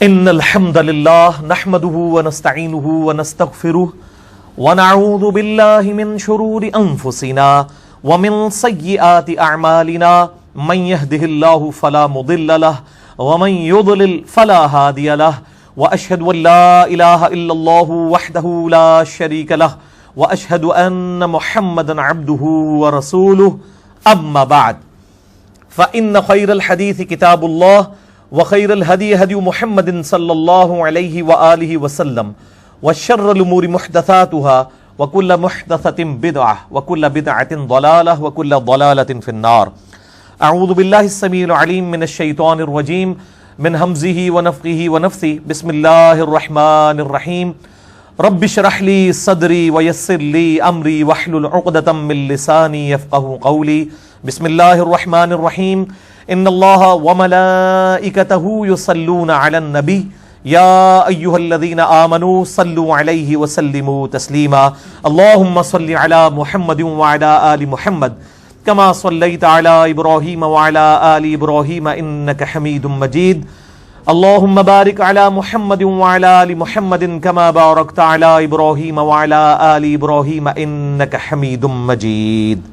ان الحمد لله نحمده ونستعينه ونستغفره ونعوذ بالله من شرور انفسنا ومن سيئات اعمالنا من يهده الله فلا مضل له ومن يضلل فلا هادي له واشهد ان لا اله الا الله وحده لا شريك له واشهد ان محمدا عبده ورسوله اما بعد فان خير الحديث كتاب الله وخير الهدي هدي محمد صلى الله عليه وآله وسلم وشر الأمور محدثاتها وكل محدثة بدعة وكل بدعة ضلالة وكل ضلالة في النار. أعوذ بالله السميع العليم من الشيطان الرجيم من همزه ونفخه ونفثه. بسم الله الرحمن الرحيم. رب اشرح لي صدري ويسر لي أمري واحلل عقدة من لساني يفقهوا قولي. بسم الله الرحمن الرحيم. ان اللہ وملائکتہ یصلون علی النبی یا ایھا الذین آمنوا صلوا علیہ وسلموا تسلیما. اللہم صل علی محمد وعلی آل محمد کما صلیت علی ابراہیم وعلی آل ابراہیم انک حمید مجید. اللہم بارک علی محمد وعلی آل محمد کما بارکت علی ابراہیم وعلی آل ابراہیم انک حمید مجید.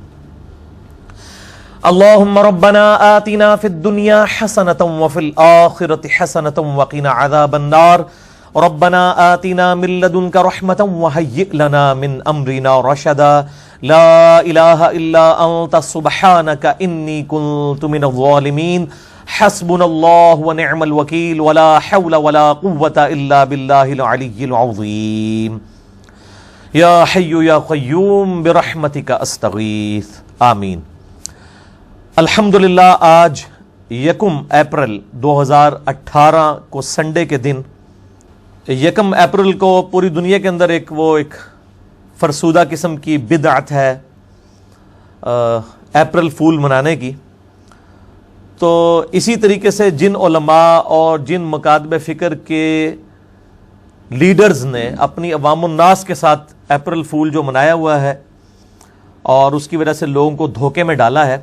اللهم ربنا آتنا في الدنيا حسنة وفي الآخرة حسنة وقنا عذاب النار. ربنا آتنا من لدنك رحمة وهيئ لنا من أمرنا رشدا. لا إله إلا أنت سبحانك إني كنت من الظالمين. حسبنا الله ونعم الوكيل ولا حول ولا قوة إلا بالله العلي العظيم. يا حي يا قيوم برحمتك أستغيث. آمين. الحمدللہ آج 1 اپریل 2018 کو سنڈے کے دن 1 اپریل کو پوری دنیا کے اندر ایک فرسودہ قسم کی بدعت ہے اپریل فول منانے کی. تو اسی طریقے سے جن علماء اور جن مکاتب فکر کے لیڈرز نے اپنی عوام الناس کے ساتھ اپریل فول جو منایا ہوا ہے اور اس کی وجہ سے لوگوں کو دھوکے میں ڈالا ہے،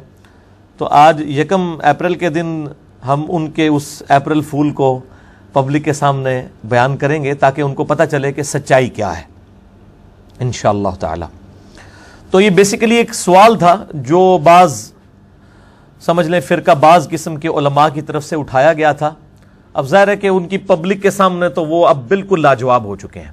تو آج 1 اپریل کے دن ہم ان کے اس اپریل فول کو پبلک کے سامنے بیان کریں گے تاکہ ان کو پتہ چلے کہ سچائی کیا ہے انشاءاللہ تعالی. تو یہ بیسیکلی ایک سوال تھا جو بعض سمجھ لیں فرقہ بعض قسم کے علماء کی طرف سے اٹھایا گیا تھا. اب ظاہر ہے کہ ان کی پبلک کے سامنے تو وہ اب بالکل لاجواب ہو چکے ہیں.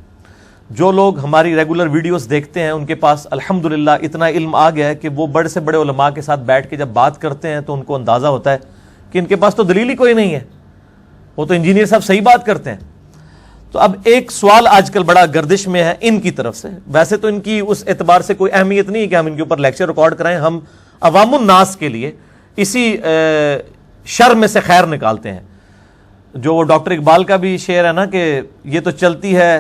جو لوگ ہماری ریگولر ویڈیوز دیکھتے ہیں ان کے پاس الحمدللہ اتنا علم آ گیا ہے کہ وہ بڑے سے بڑے علماء کے ساتھ بیٹھ کے جب بات کرتے ہیں تو ان کو اندازہ ہوتا ہے کہ ان کے پاس تو دلیل ہی کوئی نہیں ہے، وہ تو انجینئر صاحب صحیح بات کرتے ہیں. تو اب ایک سوال آج کل بڑا گردش میں ہے ان کی طرف سے. ویسے تو ان کی اس اعتبار سے کوئی اہمیت نہیں ہے کہ ہم ان کے اوپر لیکچر ریکارڈ کرائیں، ہم عوام الناس کے لیے اسی شر میں سے خیر نکالتے ہیں. جو وہ ڈاکٹر اقبال کا بھی شعر ہے نا کہ یہ تو چلتی ہے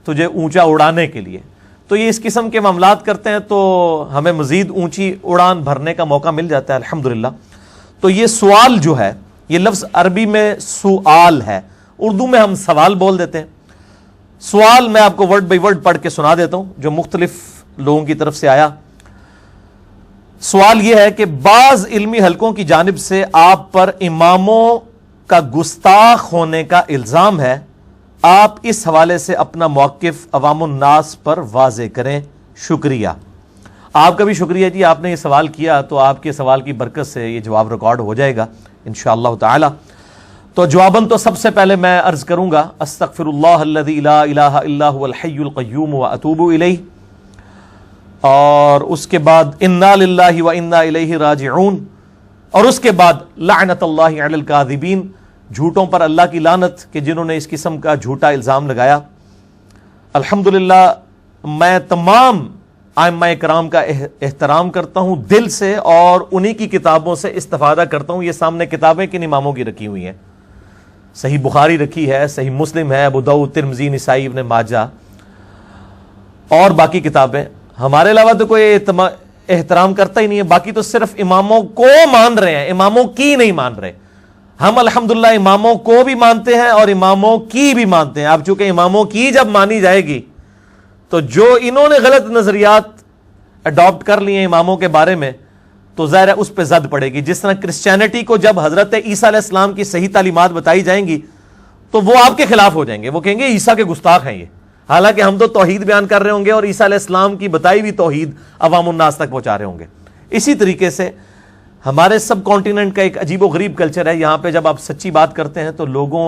تجھے اونچا اڑانے کے لیے. تو یہ اس قسم کے معاملات کرتے ہیں تو ہمیں مزید اونچی اڑان بھرنے کا موقع مل جاتا ہے الحمدللہ. تو یہ سوال جو ہے، یہ لفظ عربی میں سوال ہے، اردو میں ہم سوال بول دیتے ہیں. سوال میں آپ کو ورڈ بائی ورڈ پڑھ کے سنا دیتا ہوں جو مختلف لوگوں کی طرف سے آیا. سوال یہ ہے کہ بعض علمی حلقوں کی جانب سے آپ پر اماموں کا گستاخ ہونے کا الزام ہے، آپ اس حوالے سے اپنا موقف عوام الناس پر واضح کریں. شکریہ. آپ کا بھی شکریہ جی، آپ نے یہ سوال کیا تو آپ کے سوال کی برکت سے یہ جواب ریکارڈ ہو جائے گا انشاءاللہ تعالی. تو جواباً تو سب سے پہلے میں عرض کروں گا استغفر اللہ الذی لا الہ الا هو الحی القیوم واتوب الیہ، اور اس کے بعد انا للہ وانا الیہ راجعون، اور اس کے بعد لعنت اللہ علی الکاذبین، جھوٹوں پر اللہ کی لعنت کہ جنہوں نے اس قسم کا جھوٹا الزام لگایا. الحمدللہ میں تمام ائمہ کرام کا احترام کرتا ہوں دل سے اور انہی کی کتابوں سے استفادہ کرتا ہوں. یہ سامنے کتابیں کن اماموں کی رکھی ہوئی ہیں، صحیح بخاری رکھی ہے، صحیح مسلم ہے، ابو داؤد، ترمذی، نسائی، ابن ماجہ اور باقی کتابیں. ہمارے علاوہ تو کوئی احترام کرتا ہی نہیں ہے، باقی تو صرف اماموں کو مان رہے ہیں، اماموں کی نہیں مان رہے. ہم الحمدللہ اماموں کو بھی مانتے ہیں اور اماموں کی بھی مانتے ہیں. اب چونکہ اماموں کی جب مانی جائے گی تو جو انہوں نے غلط نظریات اڈاپٹ کر لیے اماموں کے بارے میں تو ظاہر ہے اس پہ زد پڑے گی. جس طرح کرسچینٹی کو جب حضرت عیسیٰ علیہ السلام کی صحیح تعلیمات بتائی جائیں گی تو وہ آپ کے خلاف ہو جائیں گے، وہ کہیں گے عیسیٰ کے گستاخ ہیں یہ، حالانکہ ہم تو توحید بیان کر رہے ہوں گے اور عیسیٰ علیہ السلام کی بتائی ہوئی توحید عوام الناس تک پہنچا رہے ہوں گے۔ اسی طریقے سے ہمارے سب کانٹیننٹ کا ایک عجیب و غریب کلچر ہے، یہاں پہ جب آپ سچی بات کرتے ہیں تو لوگوں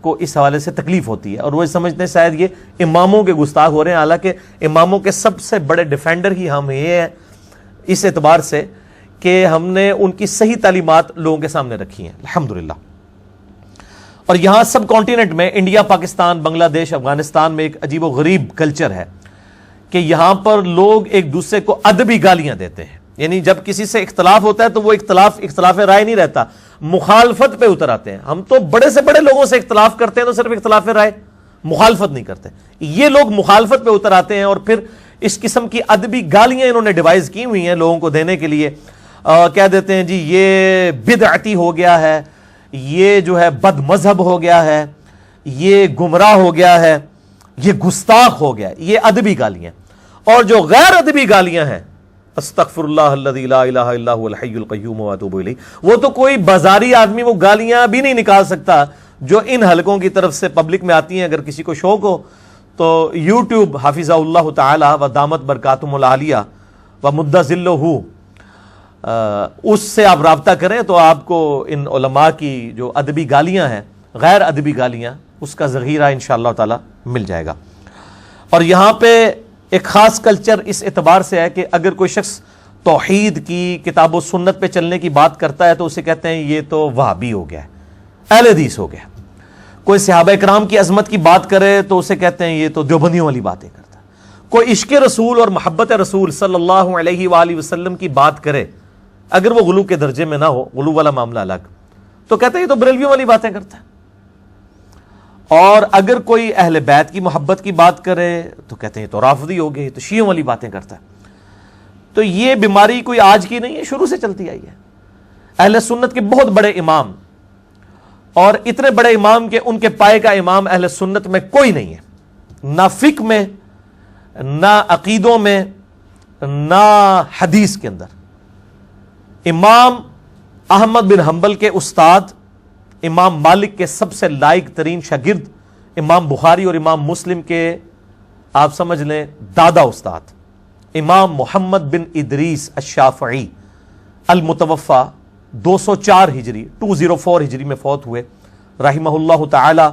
کو اس حوالے سے تکلیف ہوتی ہے اور وہ سمجھتے ہیں شاید یہ اماموں کے گستاخ ہو رہے ہیں، حالانکہ اماموں کے سب سے بڑے ڈیفینڈر ہی ہم یہ ہیں، اس اعتبار سے کہ ہم نے ان کی صحیح تعلیمات لوگوں کے سامنے رکھی ہیں الحمدللہ۔ اور یہاں سب کانٹیننٹ میں انڈیا، پاکستان، بنگلہ دیش، افغانستان میں ایک عجیب و غریب کلچر ہے کہ یہاں پر لوگ ایک دوسرے کو ادبی گالیاں دیتے ہیں، یعنی جب کسی سے اختلاف ہوتا ہے تو وہ اختلاف رائے نہیں رہتا، مخالفت پہ اتر آتے ہیں۔ ہم تو بڑے سے بڑے لوگوں سے اختلاف کرتے ہیں تو صرف اختلاف رائے، مخالفت نہیں کرتے، یہ لوگ مخالفت پہ اتر آتے ہیں اور پھر اس قسم کی ادبی گالیاں انہوں نے ڈیوائز کی ہوئی ہیں لوگوں کو دینے کے لیے، کہہ دیتے ہیں جی یہ بدعتی ہو گیا ہے، یہ جو ہے بد مذہب ہو گیا ہے، یہ گمراہ ہو گیا ہے، یہ گستاخ ہو گیا، یہ ادبی گالیاں۔ اور جو غیر ادبی گالیاں ہیں، استغفر اللہ الذی لا الہ الا هو الحی القیوم واتوب الیہ، وہ تو کوئی بازاری آدمی وہ گالیاں بھی نہیں نکال سکتا جو ان حلقوں کی طرف سے پبلک میں آتی ہیں۔ اگر کسی کو شوق ہو تو یوٹیوب حافظہ اللہ تعالی و دامت برکاتہم العالیہ و مد ظلہ، اس سے آپ رابطہ کریں تو آپ کو ان علماء کی جو ادبی گالیاں ہیں، غیر ادبی گالیاں، اس کا ذخیرہ انشاءاللہ تعالی مل جائے گا۔ اور یہاں پہ ایک خاص کلچر اس اعتبار سے ہے کہ اگر کوئی شخص توحید کی کتاب و سنت پہ چلنے کی بات کرتا ہے تو اسے کہتے ہیں یہ تو وہابی ہو گیا ہے، اہل حدیث ہو گیا۔ کوئی صحابہ کرام کی عظمت کی بات کرے تو اسے کہتے ہیں یہ تو دیوبندیوں والی باتیں کرتا ہے۔ کوئی عشق رسول اور محبت رسول صلی اللہ علیہ وآلہ وسلم کی بات کرے، اگر وہ غلو کے درجے میں نہ ہو، غلو والا معاملہ الگ، تو کہتے ہیں یہ تو بریلویوں والی باتیں کرتا ہے۔ اور اگر کوئی اہل بیت کی محبت کی بات کرے تو کہتے ہیں یہ تو رافضی ہو گئے، یہ تو شیعوں والی باتیں کرتا ہے۔ تو یہ بیماری کوئی آج کی نہیں ہے، شروع سے چلتی آئی ہے۔ اہل سنت کے بہت بڑے امام، اور اتنے بڑے امام کہ ان کے پائے کا امام اہل سنت میں کوئی نہیں ہے، نہ فقہ میں، نہ عقیدوں میں، نہ حدیث کے اندر۔ امام احمد بن حنبل کے استاد، امام مالک کے سب سے لائق ترین شاگرد، امام بخاری اور امام مسلم کے آپ سمجھ لیں دادا استاد، امام محمد بن ادریس الشافعی المتوفى 204 ہجری 204 ہجری میں فوت ہوئے، رحمہ اللہ تعالی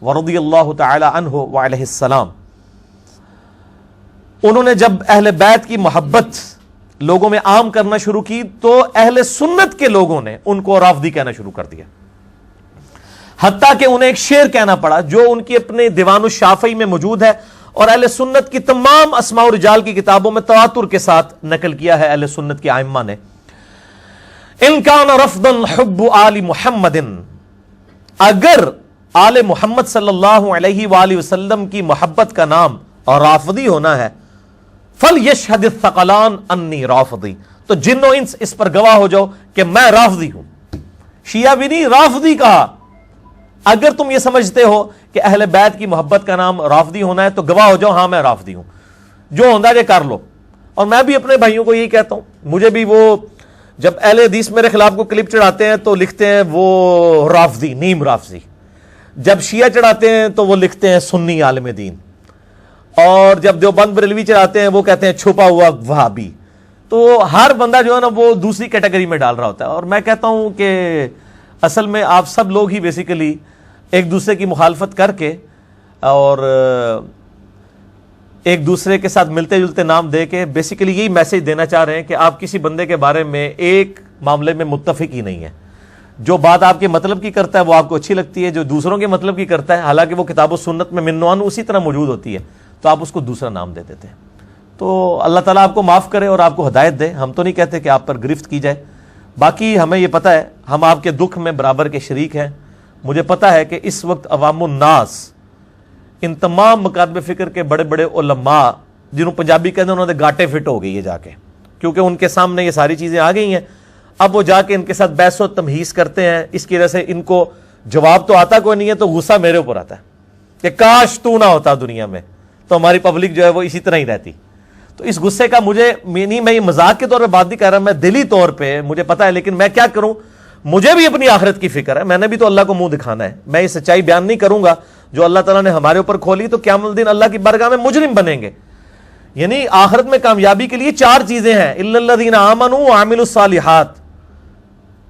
ورضی اللہ تعالی عنہ وعلیہ السلام۔ انہوں نے جب اہل بیت کی محبت لوگوں میں عام کرنا شروع کی تو اہل سنت کے لوگوں نے ان کو رافضی کہنا شروع کر دیا، حتیٰ کہ انہیں ایک شعر کہنا پڑا جو ان کی اپنے دیوان الشافعی میں موجود ہے اور اہل سنت کی تمام اسماء و رجال کی کتابوں میں تواتر کے ساتھ نقل کیا ہے اہل سنت کے ائمہ نے۔ ان کان رفضا حب آل محمد، اگر آل محمد صلی اللہ علیہ وآلہ وسلم کی محبت کا نام اور رافضی ہونا ہے، فَلْيَشْهَدِ الثَّقَلَانِ أَنِّي رَافِضِي، تو جن و انس اس پر گواہ ہو جاؤ کہ میں رافضی ہوں۔ شیعہ بھی نہیں، رافضی کہا۔ اگر تم یہ سمجھتے ہو کہ اہل بیت کی محبت کا نام رافضی ہونا ہے تو گواہ ہو جاؤ ہاں میں رافضی ہوں، جو ہوندہ یہ کر لو۔ اور میں بھی اپنے بھائیوں کو یہی کہتا ہوں، مجھے بھی وہ جب اہل حدیث میرے خلاف کو کلپ چڑھاتے ہیں تو لکھتے ہیں وہ رافضی، نیم رافضی، جب شیعہ چڑھاتے ہیں تو وہ لکھتے ہیں سنی عالم دین، اور جب دیوبند بریلوی چڑھاتے ہیں وہ کہتے ہیں چھپا ہوا وہابی۔ تو ہر بندہ جو ہے نا وہ دوسری کیٹیگری میں ڈال رہا ہوتا ہے، اور میں کہتا ہوں کہ اصل میں آپ سب لوگ ہی بیسیکلی ایک دوسرے کی مخالفت کر کے اور ایک دوسرے کے ساتھ ملتے جلتے نام دے کے بیسیکلی یہی میسج دینا چاہ رہے ہیں کہ آپ کسی بندے کے بارے میں ایک معاملے میں متفق ہی نہیں ہے۔ جو بات آپ کے مطلب کی کرتا ہے وہ آپ کو اچھی لگتی ہے، جو دوسروں کے مطلب کی کرتا ہے حالانکہ وہ کتاب و سنت میں منوان اسی طرح موجود ہوتی ہے تو آپ اس کو دوسرا نام دے دیتے ہیں۔ تو اللہ تعالیٰ آپ کو معاف کرے اور آپ کو ہدایت دے۔ ہم تو نہیں کہتے کہ آپ پر گرفت کی جائے، باقی ہمیں یہ پتہ ہے ہم آپ کے دکھ میں برابر کے شریک ہیں۔ مجھے پتہ ہے کہ اس وقت عوام الناس، ان تمام مکاتب فکر کے بڑے بڑے علماء جنہوں پنجابی کہتے ہیں انہوں نے گاٹے فٹ ہو گئی ہے جا کے، کیونکہ ان کے سامنے یہ ساری چیزیں آ گئی ہیں۔ اب وہ جا کے ان کے ساتھ بحث و تمہیز کرتے ہیں، اس کی وجہ سے ان کو جواب تو آتا کوئی نہیں ہے تو غصہ میرے اوپر آتا ہے کہ کاش تو نہ ہوتا دنیا میں تو ہماری پبلک جو ہے وہ اسی طرح ہی رہتی۔ تو اس غصے کا مجھے نہیں، میں یہ مذاق کے طور پہ بات نہیں کر رہا، میں دلی طور پہ مجھے پتا ہے، لیکن میں کیا کروں، مجھے بھی اپنی آخرت کی فکر ہے, میں نے بھی تو اللہ کو منہ دکھانا ہے. میں یہ سچائی بیان نہیں کروں گا جو اللہ تعالیٰ نے ہمارے اوپر کھولی تو قیامت الدین اللہ کی بارگاہ میں مجرم بنیں گے. یعنی آخرت میں کامیابی کے لیے 4 چیزیں ہیں, الا الذین آمنوا وعملوا الصالحات.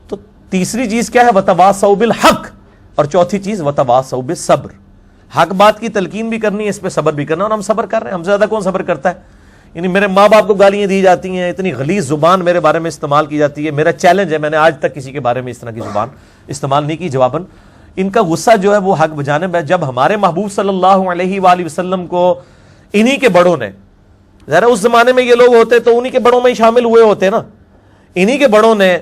تو تیسری چیز کیا ہے؟ وتواصوا بالحق. اور چوتھی چیز وتواصوا بالصبر. حق بات کی تلقین بھی کرنی ہے, اس پہ صبر بھی کرنا, اور ہم صبر کر رہے ہیں. ہم سے زیادہ کون صبر کرتا ہے؟ یعنی میرے ماں باپ کو گالیاں دی جاتی ہیں, اتنی غلیظ زبان میرے بارے میں استعمال کی جاتی ہے. میرا چیلنج ہے, میں نے آج تک کسی کے بارے میں اس طرح کی زبان استعمال نہیں کی. جواباً ان کا غصہ جو ہے وہ حق بجانب ہے. جب ہمارے محبوب صلی اللہ علیہ وآلہ وسلم کو انہی کے بڑوں نے, ذرا اس زمانے میں یہ لوگ ہوتے تو انہی کے بڑوں میں ہی شامل ہوئے ہوتے نا, انہی کے بڑوں نے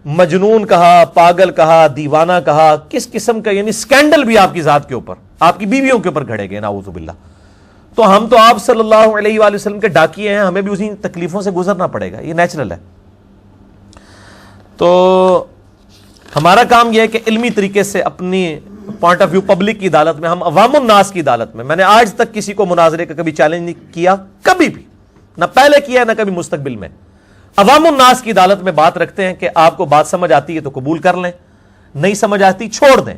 مجنون کہا, پاگل کہا, دیوانہ کہا, کس قسم کا یعنی سکینڈل بھی آپ کی ذات کے اوپر, آپ کی بیویوں کے اوپر گھڑے گئے, نعوذ باللہ. تو ہم تو آپ صلی اللہ علیہ وآلہ وسلم کے ڈاکیے ہیں, ہمیں بھی اسی تکلیفوں سے گزرنا پڑے گا, یہ نیچرل ہے. تو ہمارا کام یہ ہے کہ علمی طریقے سے اپنی پوائنٹ آف ویو پبلک کی عدالت میں, ہم عوام الناس کی عدالت میں, میں نے آج تک کسی کو مناظرے کا کبھی چیلنج نہیں کیا, کبھی بھی, نہ پہلے کیا نہ کبھی مستقبل میں. عوام الناس کی عدالت میں بات رکھتے ہیں کہ آپ کو بات سمجھ آتی ہے تو قبول کر لیں, نہیں سمجھ آتی چھوڑ دیں.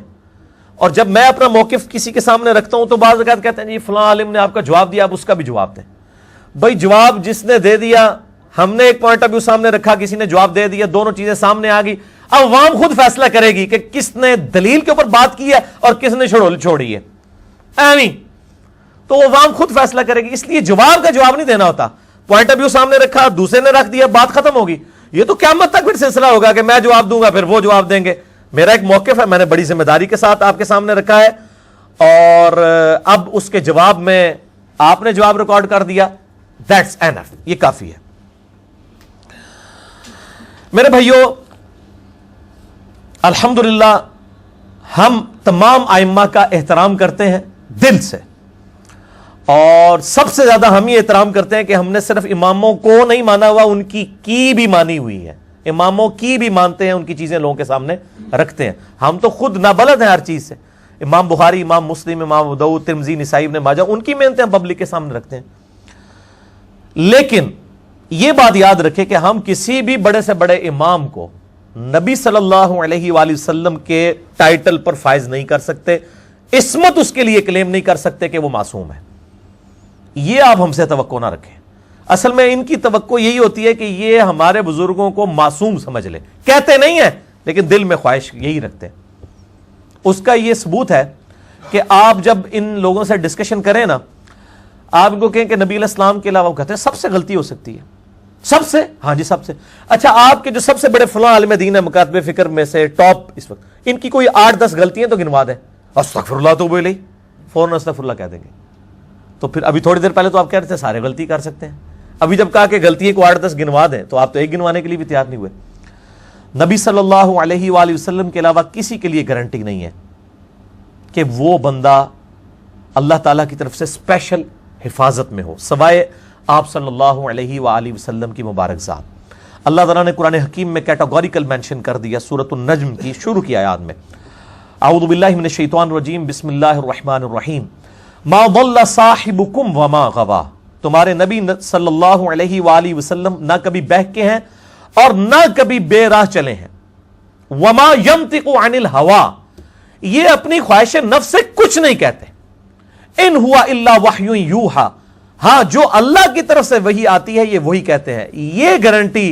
اور جب میں اپنا موقف کسی کے سامنے رکھتا ہوں تو بعض اوقات کہتے ہیں جی فلاں عالم نے آپ کا جواب دیا, آپ اس کا بھی جواب دیں. بھائی جواب جس نے دے دیا, ہم نے ایک پوائنٹ آف ویو سامنے رکھا, کسی نے جواب دے دیا, دونوں چیزیں سامنے آ گئی. اب عوام خود فیصلہ کرے گی کہ کس نے دلیل کے اوپر بات کی ہے اور کس نے چھوڑی ہے. تو وہ عوام خود فیصلہ کرے گی. اس لیے جواب کا جواب نہیں دینا ہوتا. پوائنٹ آف ویو سامنے رکھا, دوسرے نے رکھ دیا, بات ختم ہوگی. یہ تو قیامت تک پھر سلسلہ ہوگا کہ میں جواب دوں گا پھر وہ جواب دیں گے. میرا ایک موقف ہے, میں نے بڑی ذمہ داری کے ساتھ آپ کے سامنے رکھا ہے, اور اب اس کے جواب میں آپ نے جواب ریکارڈ کر دیا, دیٹس اینف, یہ کافی ہے. میرے بھائیوں, الحمدللہ ہم تمام ائمہ کا احترام کرتے ہیں دل سے, اور سب سے زیادہ ہم یہ احترام کرتے ہیں کہ ہم نے صرف اماموں کو نہیں مانا ہوا, ان کی بھی مانی ہوئی ہے. اماموں کی بھی مانتے ہیں, ان کی چیزیں لوگوں کے سامنے رکھتے ہیں. ہم تو خود نابلد ہیں ہر چیز سے. امام بخاری, امام مسلم, امام ابو داؤد, ترمذی, نسائی, ابن ماجہ, ان کی محنتیں ہم پبلک کے سامنے رکھتے ہیں. لیکن یہ بات یاد رکھے کہ ہم کسی بھی بڑے سے بڑے امام کو نبی صلی اللہ علیہ وآلہ وسلم کے ٹائٹل پر فائز نہیں کر سکتے, عصمت اس کے لیے کلیم نہیں کر سکتے کہ وہ معصوم ہے. یہ آپ ہم سے توقع نہ رکھیں. اصل میں ان کی توقع یہی ہوتی ہے کہ یہ ہمارے بزرگوں کو معصوم سمجھ لیں. کہتے نہیں ہیں لیکن دل میں خواہش یہی رکھتے ہیں. اس کا یہ ثبوت ہے کہ آپ جب ان لوگوں سے ڈسکشن کریں نا, آپ ان کو کہیں کہ نبی علیہ السلام کے علاوہ, کہتے ہیں سب سے غلطی ہو سکتی ہے. سب سے؟ ہاں جی سب سے. اچھا آپ کے جو سب سے بڑے فلاں عالم دین ہے مکاتب فکر میں سے ٹاپ اس وقت, ان کی کوئی 8-10 غلطیاں تو گنوا دیں. استغفر اللہ تو بولے فوراً استغفر اللہ کہہ دیں گے. تو پھر ابھی تھوڑی دیر پہلے تو آپ کہہ رہے تھے سارے غلطی کر سکتے ہیں, ابھی جب کہا کہ غلطی کو 8-10 گنوا دیں تو آپ تو ایک گنوانے کے لیے بھی تیار نہیں ہوئے. نبی صلی اللہ علیہ وآلہ وسلم کے علاوہ کسی کے لیے گارنٹی نہیں ہے کہ وہ بندہ اللہ تعالیٰ کی طرف سے اسپیشل حفاظت میں ہو سوائے آپ صلی اللہ علیہ وآلہ وسلم کی مبارک ذات. اللہ تعالیٰ نے قرآن حکیم میں کیٹاگوریکل مینشن کر دیا سورۃ النجم کی شروع کی آیات میں, اعوذ باللہ من الشیطان الرجیم, بسم اللہ الرحمن الرحیم, ما ضل صاحبکم وما غوا. تمہارے نبی صلی اللہ علیہ وآلہ وسلم نہ کبھی بہکے ہیں اور نہ کبھی بے راہ چلے ہیں. وما ینطق عن الہوا, یہ اپنی خواہش نفس سے کچھ نہیں کہتے. ان ہوا الا وحی یوحا, ہاں جو اللہ کی طرف سے وحی آتی ہے یہ وہی کہتے ہیں. یہ گارنٹی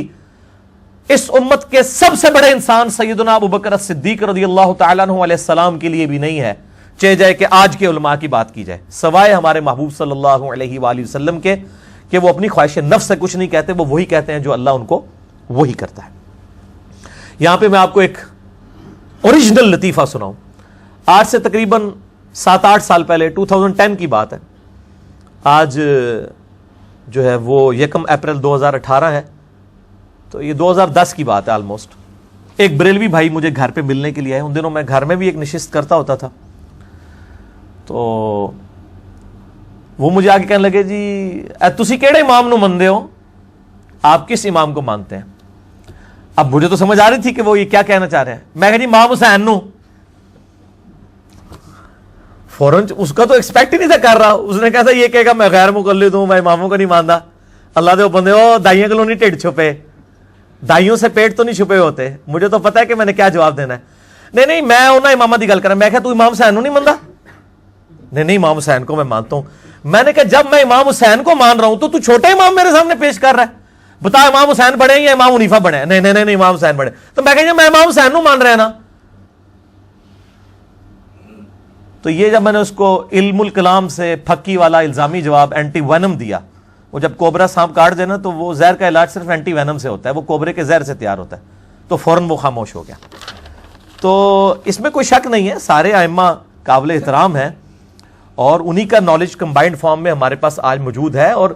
اس امت کے سب سے بڑے انسان سیدنا ابو بکر الصدیق رضی اللہ تعالیٰ عنہ علیہ السلام کے لیے بھی نہیں ہے, چاہے جائے کہ آج کے علماء کی بات کی جائے, سوائے ہمارے محبوب صلی اللہ علیہ وآلہ وسلم کے, کہ وہ اپنی خواہش نفس سے کچھ نہیں کہتے, وہ وہی کہتے ہیں جو اللہ ان کو وہی کرتا ہے. یہاں پہ میں آپ کو ایک اوریجنل لطیفہ سناؤں. آج سے تقریباً 7-8 سال پہلے 2010 کی بات ہے. آج جو ہے وہ 1 اپریل 2018 ہے, تو یہ 2010 کی بات ہے آلموسٹ. ایک بریلوی بھائی مجھے گھر پہ ملنے کے لیے آئے. ان دنوں میں گھر میں بھی ایک نشست کرتا ہوتا تھا, تو وہ مجھے آگے کہنے لگے جی تسی کیڑے امام نو مندے ہو, آپ کس امام کو مانتے ہیں؟ اب مجھے تو سمجھ آ رہی تھی کہ وہ یہ کیا کہنا چاہ رہے ہیں. میں کہا جی امام حسین نو. فوراً اس کا تو ایکسپیکٹ ہی نہیں تھا کر رہا. اس نے کہا تھا یہ کہے گا میں غیر مقلد ہوں, میں اماموں کو نہیں مانتا. اللہ دے بندے ہو دائیاں کلو نہیں ٹھڈ چھپے. دائیوں سے پیٹ تو نہیں چھپے ہوتے, مجھے تو پتا ہے کہ میں نے کیا جواب دینا ہے. نہیں میں انہاں امامہ دی گل کر رہا, میں کہا تو امام حسین نہیں مندا؟ نہیں امام حسین کو میں مانتا ہوں. میں نے کہا جب میں امام حسین کو مان رہا ہوں تو چھوٹے امام میرے سامنے پیش کر رہا ہے, بتا امام حسین بڑے یا امام حنیفہ بڑے؟ نہیں امام حسین بڑے. تو میں کہا میں امام حسین کو مان رہا ہے نا. تو یہ جب میں نے اس کو علم الکلام سے پھکی والا الزامی جواب اینٹی وینم دیا, وہ جب کوبرا سانپ کاٹ دینا تو وہ زہر کا علاج صرف اینٹی وینم سے ہوتا ہے, وہ کوبرے کے زہر سے تیار ہوتا ہے, تو فوراً وہ خاموش ہو گیا. تو اس میں کوئی شک نہیں ہے, سارے ائمہ قابل احترام ہیں اور انہی کا نالج کمبائنڈ فارم میں ہمارے پاس آج موجود ہے. اور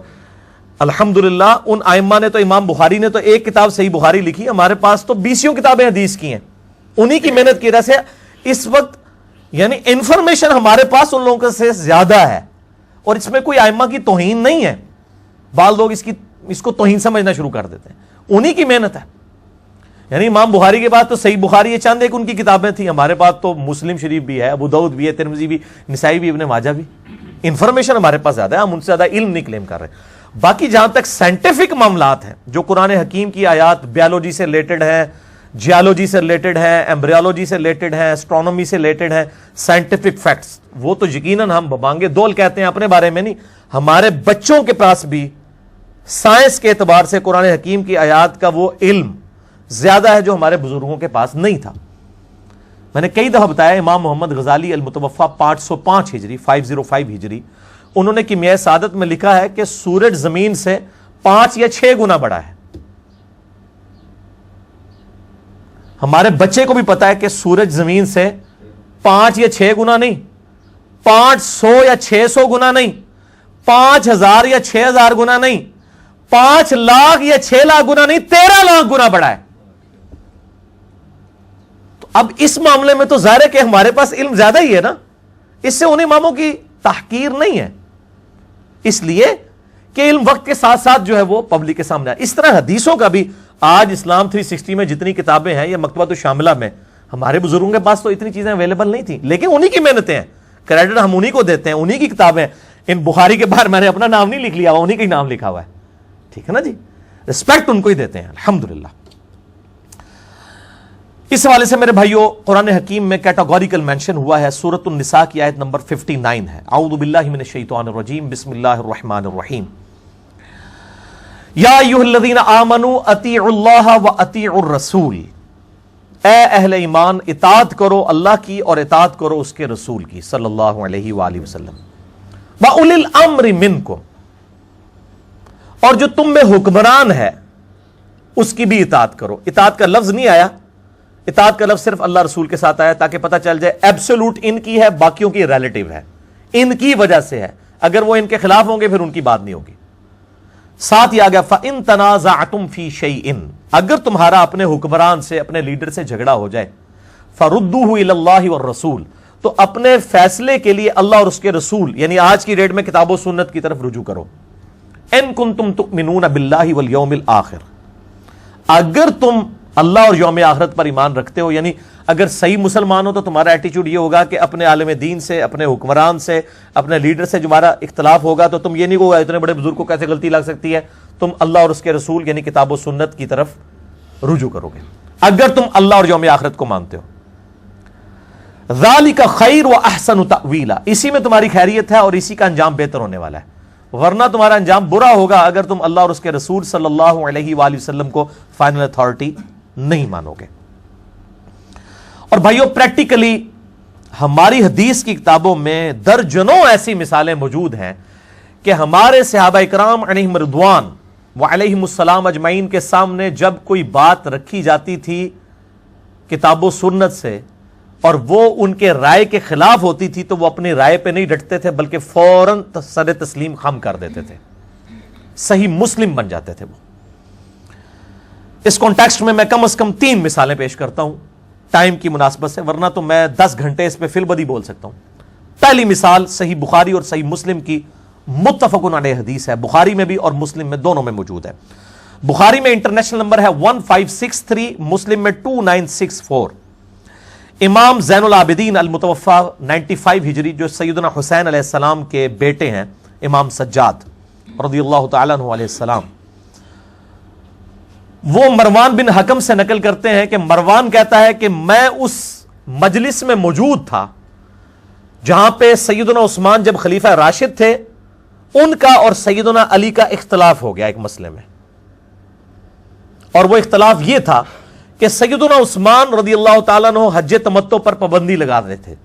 الحمدللہ ان ائمہ نے تو, امام بخاری نے تو ایک کتاب صحیح بخاری لکھی, ہمارے پاس تو 20 کتابیں حدیث کی ہیں. انہی کی محنت کی وجہ سے اس وقت یعنی انفارمیشن ہمارے پاس ان لوگوں سے زیادہ ہے, اور اس میں کوئی ائمہ کی توہین نہیں ہے. بعض لوگ اس کو توہین سمجھنا شروع کر دیتے ہیں, انہی کی محنت ہے. یعنی امام بخاری کے بعد تو صحیح بخاری یہ چند ایک ان کی کتابیں تھیں, ہمارے پاس تو مسلم شریف بھی ہے, ابو داؤد بھی ہے, ترمذی بھی, نسائی بھی, ابن ماجہ بھی. انفارمیشن ہمارے پاس زیادہ ہے, ہم ان سے زیادہ علم نہیں کلیم کر رہے. باقی جہاں تک سائنٹیفک معاملات ہیں جو قرآن حکیم کی آیات بیالوجی سے ریلیٹڈ ہیں, جیالوجی سے ریلیٹڈ ہیں, ایمبریالوجی سے ریلیٹڈ ہیں, اسٹرانومی سے ریلیٹڈ ہیں, سائنٹیفک فیکٹس, وہ تو یقیناً ہم بانگے دول کہتے ہیں اپنے بارے میں نہیں, ہمارے بچوں کے پاس بھی سائنس کے اعتبار سے قرآن حکیم کی آیات کا وہ علم زیادہ ہے جو ہمارے بزرگوں کے پاس نہیں تھا. میں نے کئی دفعہ بتایا, امام محمد غزالی المتوفا 505 ہجری 505 ہجری, انہوں نے کیمیائے سعادت میں لکھا ہے کہ سورج زمین سے 5 یا 6 گنا بڑا ہے. ہمارے بچے کو بھی پتا ہے کہ سورج زمین سے 5 یا 6 گنا نہیں, 500 یا 600 گنا نہیں, 5000 یا 6000 گنا نہیں, 5 لاکھ یا 6 لاکھ گنا نہیں, 13 لاکھ گنا بڑا ہے. تو اب اس معاملے میں تو ظاہر ہے کہ ہمارے پاس علم زیادہ ہی ہے نا, اس سے ان اماموں کی تحقیر نہیں ہے, اس لیے کہ علم وقت کے ساتھ ساتھ جو ہے وہ پبلک کے سامنے آئے. اس طرح حدیثوں کا بھی آج اسلام 360 میں جتنی کتابیں ہیں یا مکتبۃ الشاملہ میں, ہمارے بزرگوں کے پاس تو اتنی چیزیں اویلیبل نہیں تھیں, لیکن انہی کی محنتیں ہیں, کریڈٹ ہم انہی کو دیتے ہیں, انہی کی کتابیں. ان بخاری کے باہر میں نے اپنا نام نہیں لکھ لیا, انہی کا نام لکھا ہوا ہے, ٹھیک ہے نا جی, رسپیکٹ ان کو ہی دیتے ہیں الحمدللہ. اس حوالے سے میرے بھائیوں قرآن حکیم میں کیٹاگوریکل مینشن ہوا ہے, سورۃ النساء کی آیت نمبر 59 ہے. اعوذ باللہ من الشیطان الرجیم, بسم اللہ الرحمن الرحیم. یا ایھا الذین آمنوا اطیعوا اللہ واطیعوا الرسول, اے اہل ایمان اطاعت کرو اللہ کی اور اطاعت کرو اس کے رسول کی صلی اللہ علیہ وآلہ وسلم. وَأُولِي الْأَمْرِ مِنْكُمْ, اور جو تم میں حکمران ہے اس کی بھی اطاعت کرو. اطاعت کا لفظ نہیں آیا, اطاعت کا لفظ صرف اللہ رسول کے ساتھ آیا تاکہ پتہ چل جائے ایبسولوٹ ان کی ہے, باقیوں کی ریلیٹیو ہے, ان کی وجہ سے ہے, اگر وہ ان کے خلاف ہوں گے پھر ان کی بات نہیں ہوگی. ساتھ ہی آ گیا فَإِن تَنَازَعْتُمْ فِي شَيْءٍ, اگر تمہارا اپنے حکمران سے اپنے لیڈر سے جھگڑا ہو جائے, فَرُدُّوهُ إِلَى اللَّهِ وَالرَّسُولِ, تو اپنے فیصلے کے لیے اللہ اور اس کے رسول یعنی آج کی ڈیٹ میں کتاب و سنت کی طرف رجوع کرو. ان کنتم تؤمنون باللہ والیوم الآخر, اگر تم اللہ اور یوم آخرت پر ایمان رکھتے ہو, یعنی اگر صحیح مسلمان ہو تو تمہارا ایٹیچیوڈ یہ ہوگا کہ اپنے عالم دین سے, اپنے حکمران سے, اپنے لیڈر سے جو ہمارا اختلاف ہوگا تو تم یہ نہیں کہو اتنے بڑے بزرگ کو کیسے غلطی لگ سکتی ہے, تم اللہ اور اس کے رسول یعنی کتاب و سنت کی طرف رجوع کرو گے اگر تم اللہ اور یوم آخرت کو مانتے ہو. ذالک خیر و احسن تأویلا, اسی میں تمہاری خیریت ہے اور اسی کا انجام بہتر ہونے والا ہے, ورنہ تمہارا انجام برا ہوگا اگر تم اللہ اور اس کے رسول صلی اللہ علیہ وآلہ وسلم کو فائنل اتھارٹی نہیں مانو گے. اور بھائیو پریکٹیکلی ہماری حدیث کی کتابوں میں درجنوں ایسی مثالیں موجود ہیں کہ ہمارے صحابہ اکرام علیہم رضوان وعلیہم السلام اجمعین کے سامنے جب کوئی بات رکھی جاتی تھی کتاب و سنت سے اور وہ ان کے رائے کے خلاف ہوتی تھی تو وہ اپنی رائے پہ نہیں ڈٹتے تھے بلکہ فوراً سر تسلیم خم کر دیتے تھے, صحیح مسلم بن جاتے تھے وہ. اس کانٹیکسٹ میں کم از کم 3 مثالیں پیش کرتا ہوں ٹائم کی مناسبت سے, ورنہ تو میں 10 گھنٹے اس پہ فی البدی بول سکتا ہوں. پہلی مثال صحیح بخاری اور صحیح مسلم کی متفق علیہ حدیث ہے, بخاری میں بھی اور مسلم میں دونوں میں موجود ہے. بخاری میں انٹرنیشنل نمبر ہے 1563, مسلم میں 2964. امام زین العابدین المتوفا 95 ہجری جو سیدنا حسین علیہ السلام کے بیٹے ہیں, امام سجاد رضی اللہ تعالیٰ عنہ علیہ السلام, وہ مروان بن حکم سے نقل کرتے ہیں کہ مروان کہتا ہے کہ میں اس مجلس میں موجود تھا جہاں پہ سیدنا عثمان جب خلیفہ راشد تھے، ان کا اور سیدنا علی کا اختلاف ہو گیا ایک مسئلے میں، اور وہ اختلاف یہ تھا کہ سیدنا عثمان رضی اللہ تعالیٰ عنہ حج تمتع پر پابندی لگا رہے تھے،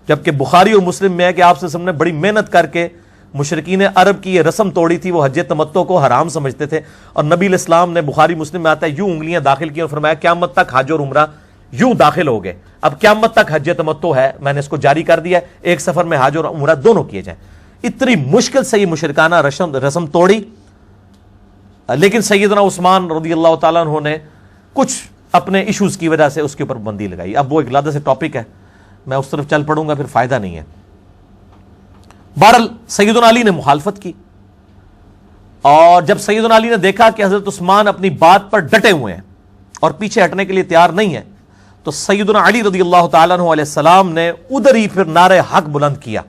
جبکہ بخاری اور مسلم میں ہے کہ آپ سے نے بڑی محنت کر کے مشرکین عرب کی یہ رسم توڑی تھی، وہ حج تمتع کو حرام سمجھتے تھے، اور نبی علیہ السلام نے بخاری مسلم میں آتا ہے یوں انگلیاں داخل کی اور فرمایا قیامت تک حج اور عمرہ یوں داخل ہو گئے، اب قیامت تک حج تمتع ہے، میں نے اس کو جاری کر دیا ہے، ایک سفر میں حج اور عمرہ دونوں کیے جائیں۔ اتنی مشکل سے یہ مشرکانہ رسم توڑی، لیکن سیدنا عثمان رضی اللہ تعالیٰ عنہ نے کچھ اپنے ایشوز کی وجہ سے اس کے اوپر پابندی لگائی۔ اب وہ ایک علیحدہ سے ٹاپک ہے، میں اس طرف چل پڑوں گا پھر فائدہ نہیں ہے۔ بہرحال سیدنا علی نے مخالفت کی، اور جب سیدنا علی نے دیکھا کہ حضرت عثمان اپنی بات پر ڈٹے ہوئے ہیں اور پیچھے ہٹنے کے لیے تیار نہیں ہے، تو سیدنا علی رضی اللہ تعالیٰ عنہ علیہ السلام نے ادھر ہی پھر نعرہ حق بلند کیا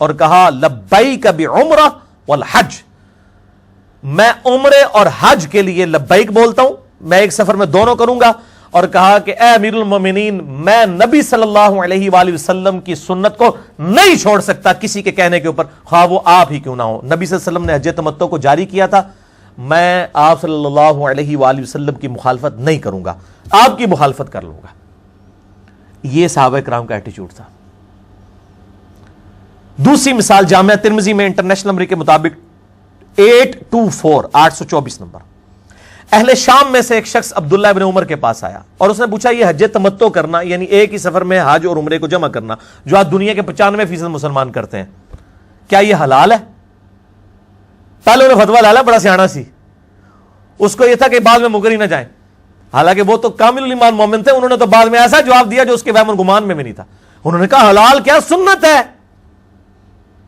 اور کہا لبیک بعمرہ والحج، میں عمرے اور حج کے لیے لبیک بولتا ہوں، میں ایک سفر میں دونوں کروں گا، اور کہا کہ اے امیر المومنین، میں نبی صلی اللہ علیہ وآلہ وسلم کی سنت کو نہیں چھوڑ سکتا کسی کے کہنے کے اوپر، خواہ وہ آپ ہی کیوں نہ ہو۔ نبی صلی اللہ علیہ وسلم نے حج تمتع کو جاری کیا تھا، میں آپ صلی اللہ علیہ وآلہ وسلم کی مخالفت نہیں کروں گا، آپ کی مخالفت کر لوں گا۔ یہ صحابہ کرام کا ایٹیچیوڈ تھا۔ دوسری مثال جامعہ ترمذی میں انٹرنیشنل نمبر کے مطابق 824 نمبر، اہل شام میں سے ایک شخص عبداللہ ابن عمر کے پاس آیا اور اس نے پوچھا یہ حج تمتع کرنا، یعنی ایک ہی سفر میں حج اور عمرے کو جمع کرنا، جو آج دنیا کے 95% مسلمان کرتے ہیں، کیا یہ حلال ہے؟ پہلے انہیں فتویٰ لالا، بڑا سیانا سی، اس کو یہ تھا کہ بعد میں مکر ہی نہ جائیں، حالانکہ وہ تو کامل الایمان مومن تھے، انہوں نے تو بعد میں ایسا جواب دیا جو اس کے وہم اور گمان میں بھی نہیں تھا۔ انہوں نے کہا حلال کیا، سنت ہے،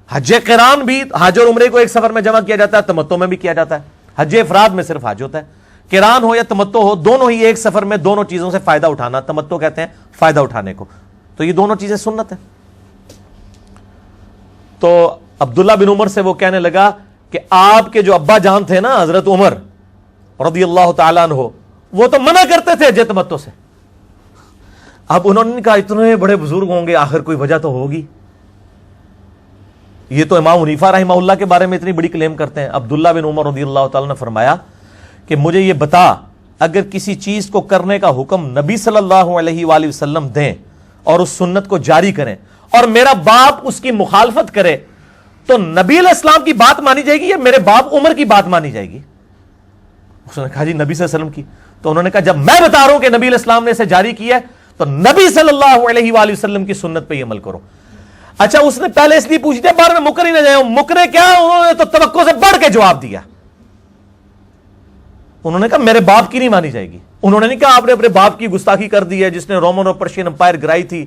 حج قران بھی حج اور عمرے کو ایک سفر میں جمع کیا جاتا ہے، تمتع میں بھی کیا جاتا ہے، حج افراد میں صرف حج ہوتا ہے، قران ہو یا تمتع ہو، دونوں ہی ایک سفر میں دونوں چیزوں سے فائدہ اٹھانا، تمتع کہتے ہیں فائدہ اٹھانے کو، تو یہ دونوں چیزیں سنت ہیں۔ تو عبداللہ بن عمر سے وہ کہنے لگا کہ آپ کے جو ابا جان تھے نا حضرت عمر رضی اللہ تعالیٰ عنہ، وہ تو منع کرتے تھے حج تمتع سے۔ اب انہوں نے کہا اتنے بڑے بزرگ ہوں گے، آخر کوئی وجہ تو ہوگی، یہ تو امام حنیفہ رحمہ اللہ کے بارے میں اتنی بڑی کلیم کرتے ہیں۔ عبداللہ بن عمر رضی اللہ تعالیٰ نے فرمایا کہ مجھے یہ بتا، اگر کسی چیز کو کرنے کا حکم نبی صلی اللہ علیہ وآلہ وسلم دیں اور اس سنت کو جاری کریں اور میرا باپ اس کی مخالفت کرے، تو نبی علیہ السلام کی بات مانی جائے گی یا میرے باپ عمر کی بات مانی جائے گی؟ اس نے کہا جی نبی صلی اللہ علیہ وسلم کی۔ تو انہوں نے کہا جب میں بتا رہا ہوں کہ نبی علیہ السلام نے اسے جاری کیا ہے، تو نبی صلی اللہ علیہ وآلہ وسلم کی سنت پہ یہ عمل کرو۔ اچھا، اس نے پہلے اس لیے پوچھ دیا، بعد میں مکر ہی نہ جائے، مکرے کیا، انہوں نے تو توقع سے بڑھ کے جواب دیا۔ انہوں نے کہا میرے باپ کی نہیں مانی جائے گی۔ انہوں نے نہیں کہا آپ نے اپنے باپ کی گستاخی کر دی ہے جس نے رومن اور پرشین امپائر گرائی تھی،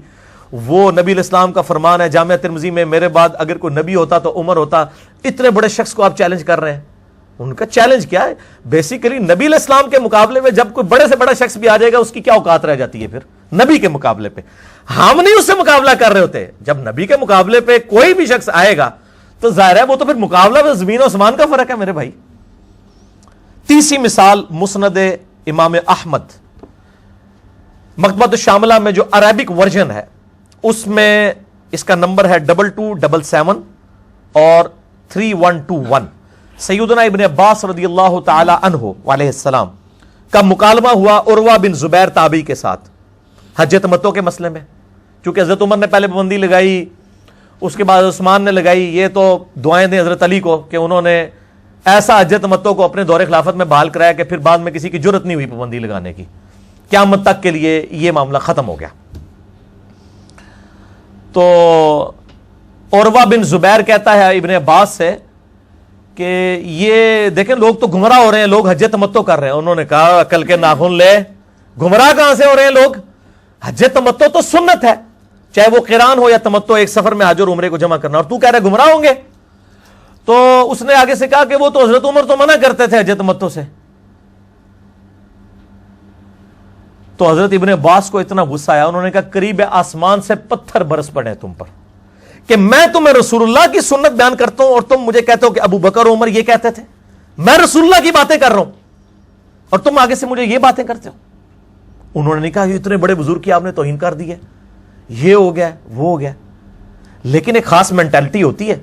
وہ نبی علیہ السلام کا فرمان ہے جامعہ ترمذی میں، میرے بعد اگر کوئی نبی ہوتا تو عمر ہوتا۔ اتنے بڑے شخص کو آپ چیلنج کر رہے ہیں۔ ان کا چیلنج کیا ہے؟ بیسیکلی نبی علیہ السلام کے مقابلے میں جب کوئی بڑے سے بڑا شخص بھی آ جائے گا، اس کی کیا اوقات رہ جاتی ہے پھر نبی کے مقابلے پہ؟ ہم نہیں اس سے مقابلہ کر رہے ہوتے، جب نبی کے مقابلے پہ کوئی بھی شخص آئے گا تو ظاہر ہے وہ تو پھر مقابلہ زمین و آسمان کا فرق ہے میرے بھائی۔ تیسری مثال مسند امام احمد، مکتبۃ الشاملہ میں جو عربک ورژن ہے اس میں اس کا نمبر ہے 2277 اور 3121۔ سیدنا ابن عباس رضی اللہ تعالی عنہ علیہ السلام کا مکالمہ ہوا عروہ بن زبیر تابعی کے ساتھ حج تمتع کے مسئلے میں، چونکہ حضرت عمر نے پہلے پابندی لگائی، اس کے بعد عثمان نے لگائی، یہ تو دعائیں دیں حضرت علی کو کہ انہوں نے ایسا حج تمتع کو اپنے دور خلافت میں بحال کرایا کہ پھر بعد میں کسی کی جرت نہیں ہوئی پابندی لگانے کی، قیامت تک کے لیے یہ معاملہ ختم ہو گیا۔ تو عروہ بن زبیر کہتا ہے ابن عباس سے کہ یہ دیکھیں لوگ تو گمراہ ہو رہے ہیں، لوگ حج تمتع کر رہے ہیں۔ انہوں نے کہا عقل کے ناخن لے، گمراہ کہاں سے ہو رہے ہیں لوگ؟ حج تمتع تو سنت ہے، چاہے وہ قران ہو یا تمتع، ایک سفر میں حج اور عمرے کو جمع کرنا، اور تو کہہ رہے گمراہ ہوں گے؟ تو اس نے آگے سے کہا کہ وہ تو حضرت عمر تو منع کرتے تھے حج تمتع سے۔ تو حضرت ابن عباس کو اتنا غصہ آیا، انہوں نے کہا قریب آسمان سے پتھر برس پڑے تم پر کہ میں تمہیں رسول اللہ کی سنت بیان کرتا ہوں اور تم مجھے کہتے ہو کہ ابو بکر عمر یہ کہتے تھے۔ میں رسول اللہ کی باتیں کر رہا ہوں، اور تم آگے سے مجھے یہ باتیں کرتے ہو. انہوں نے کہا یہ اتنے بڑے بزرگ کی آپ نے توہین کر دی ہے, یہ ہو گیا وہ ہو گیا. لیکن ایک خاص مینٹلٹی ہوتی ہے.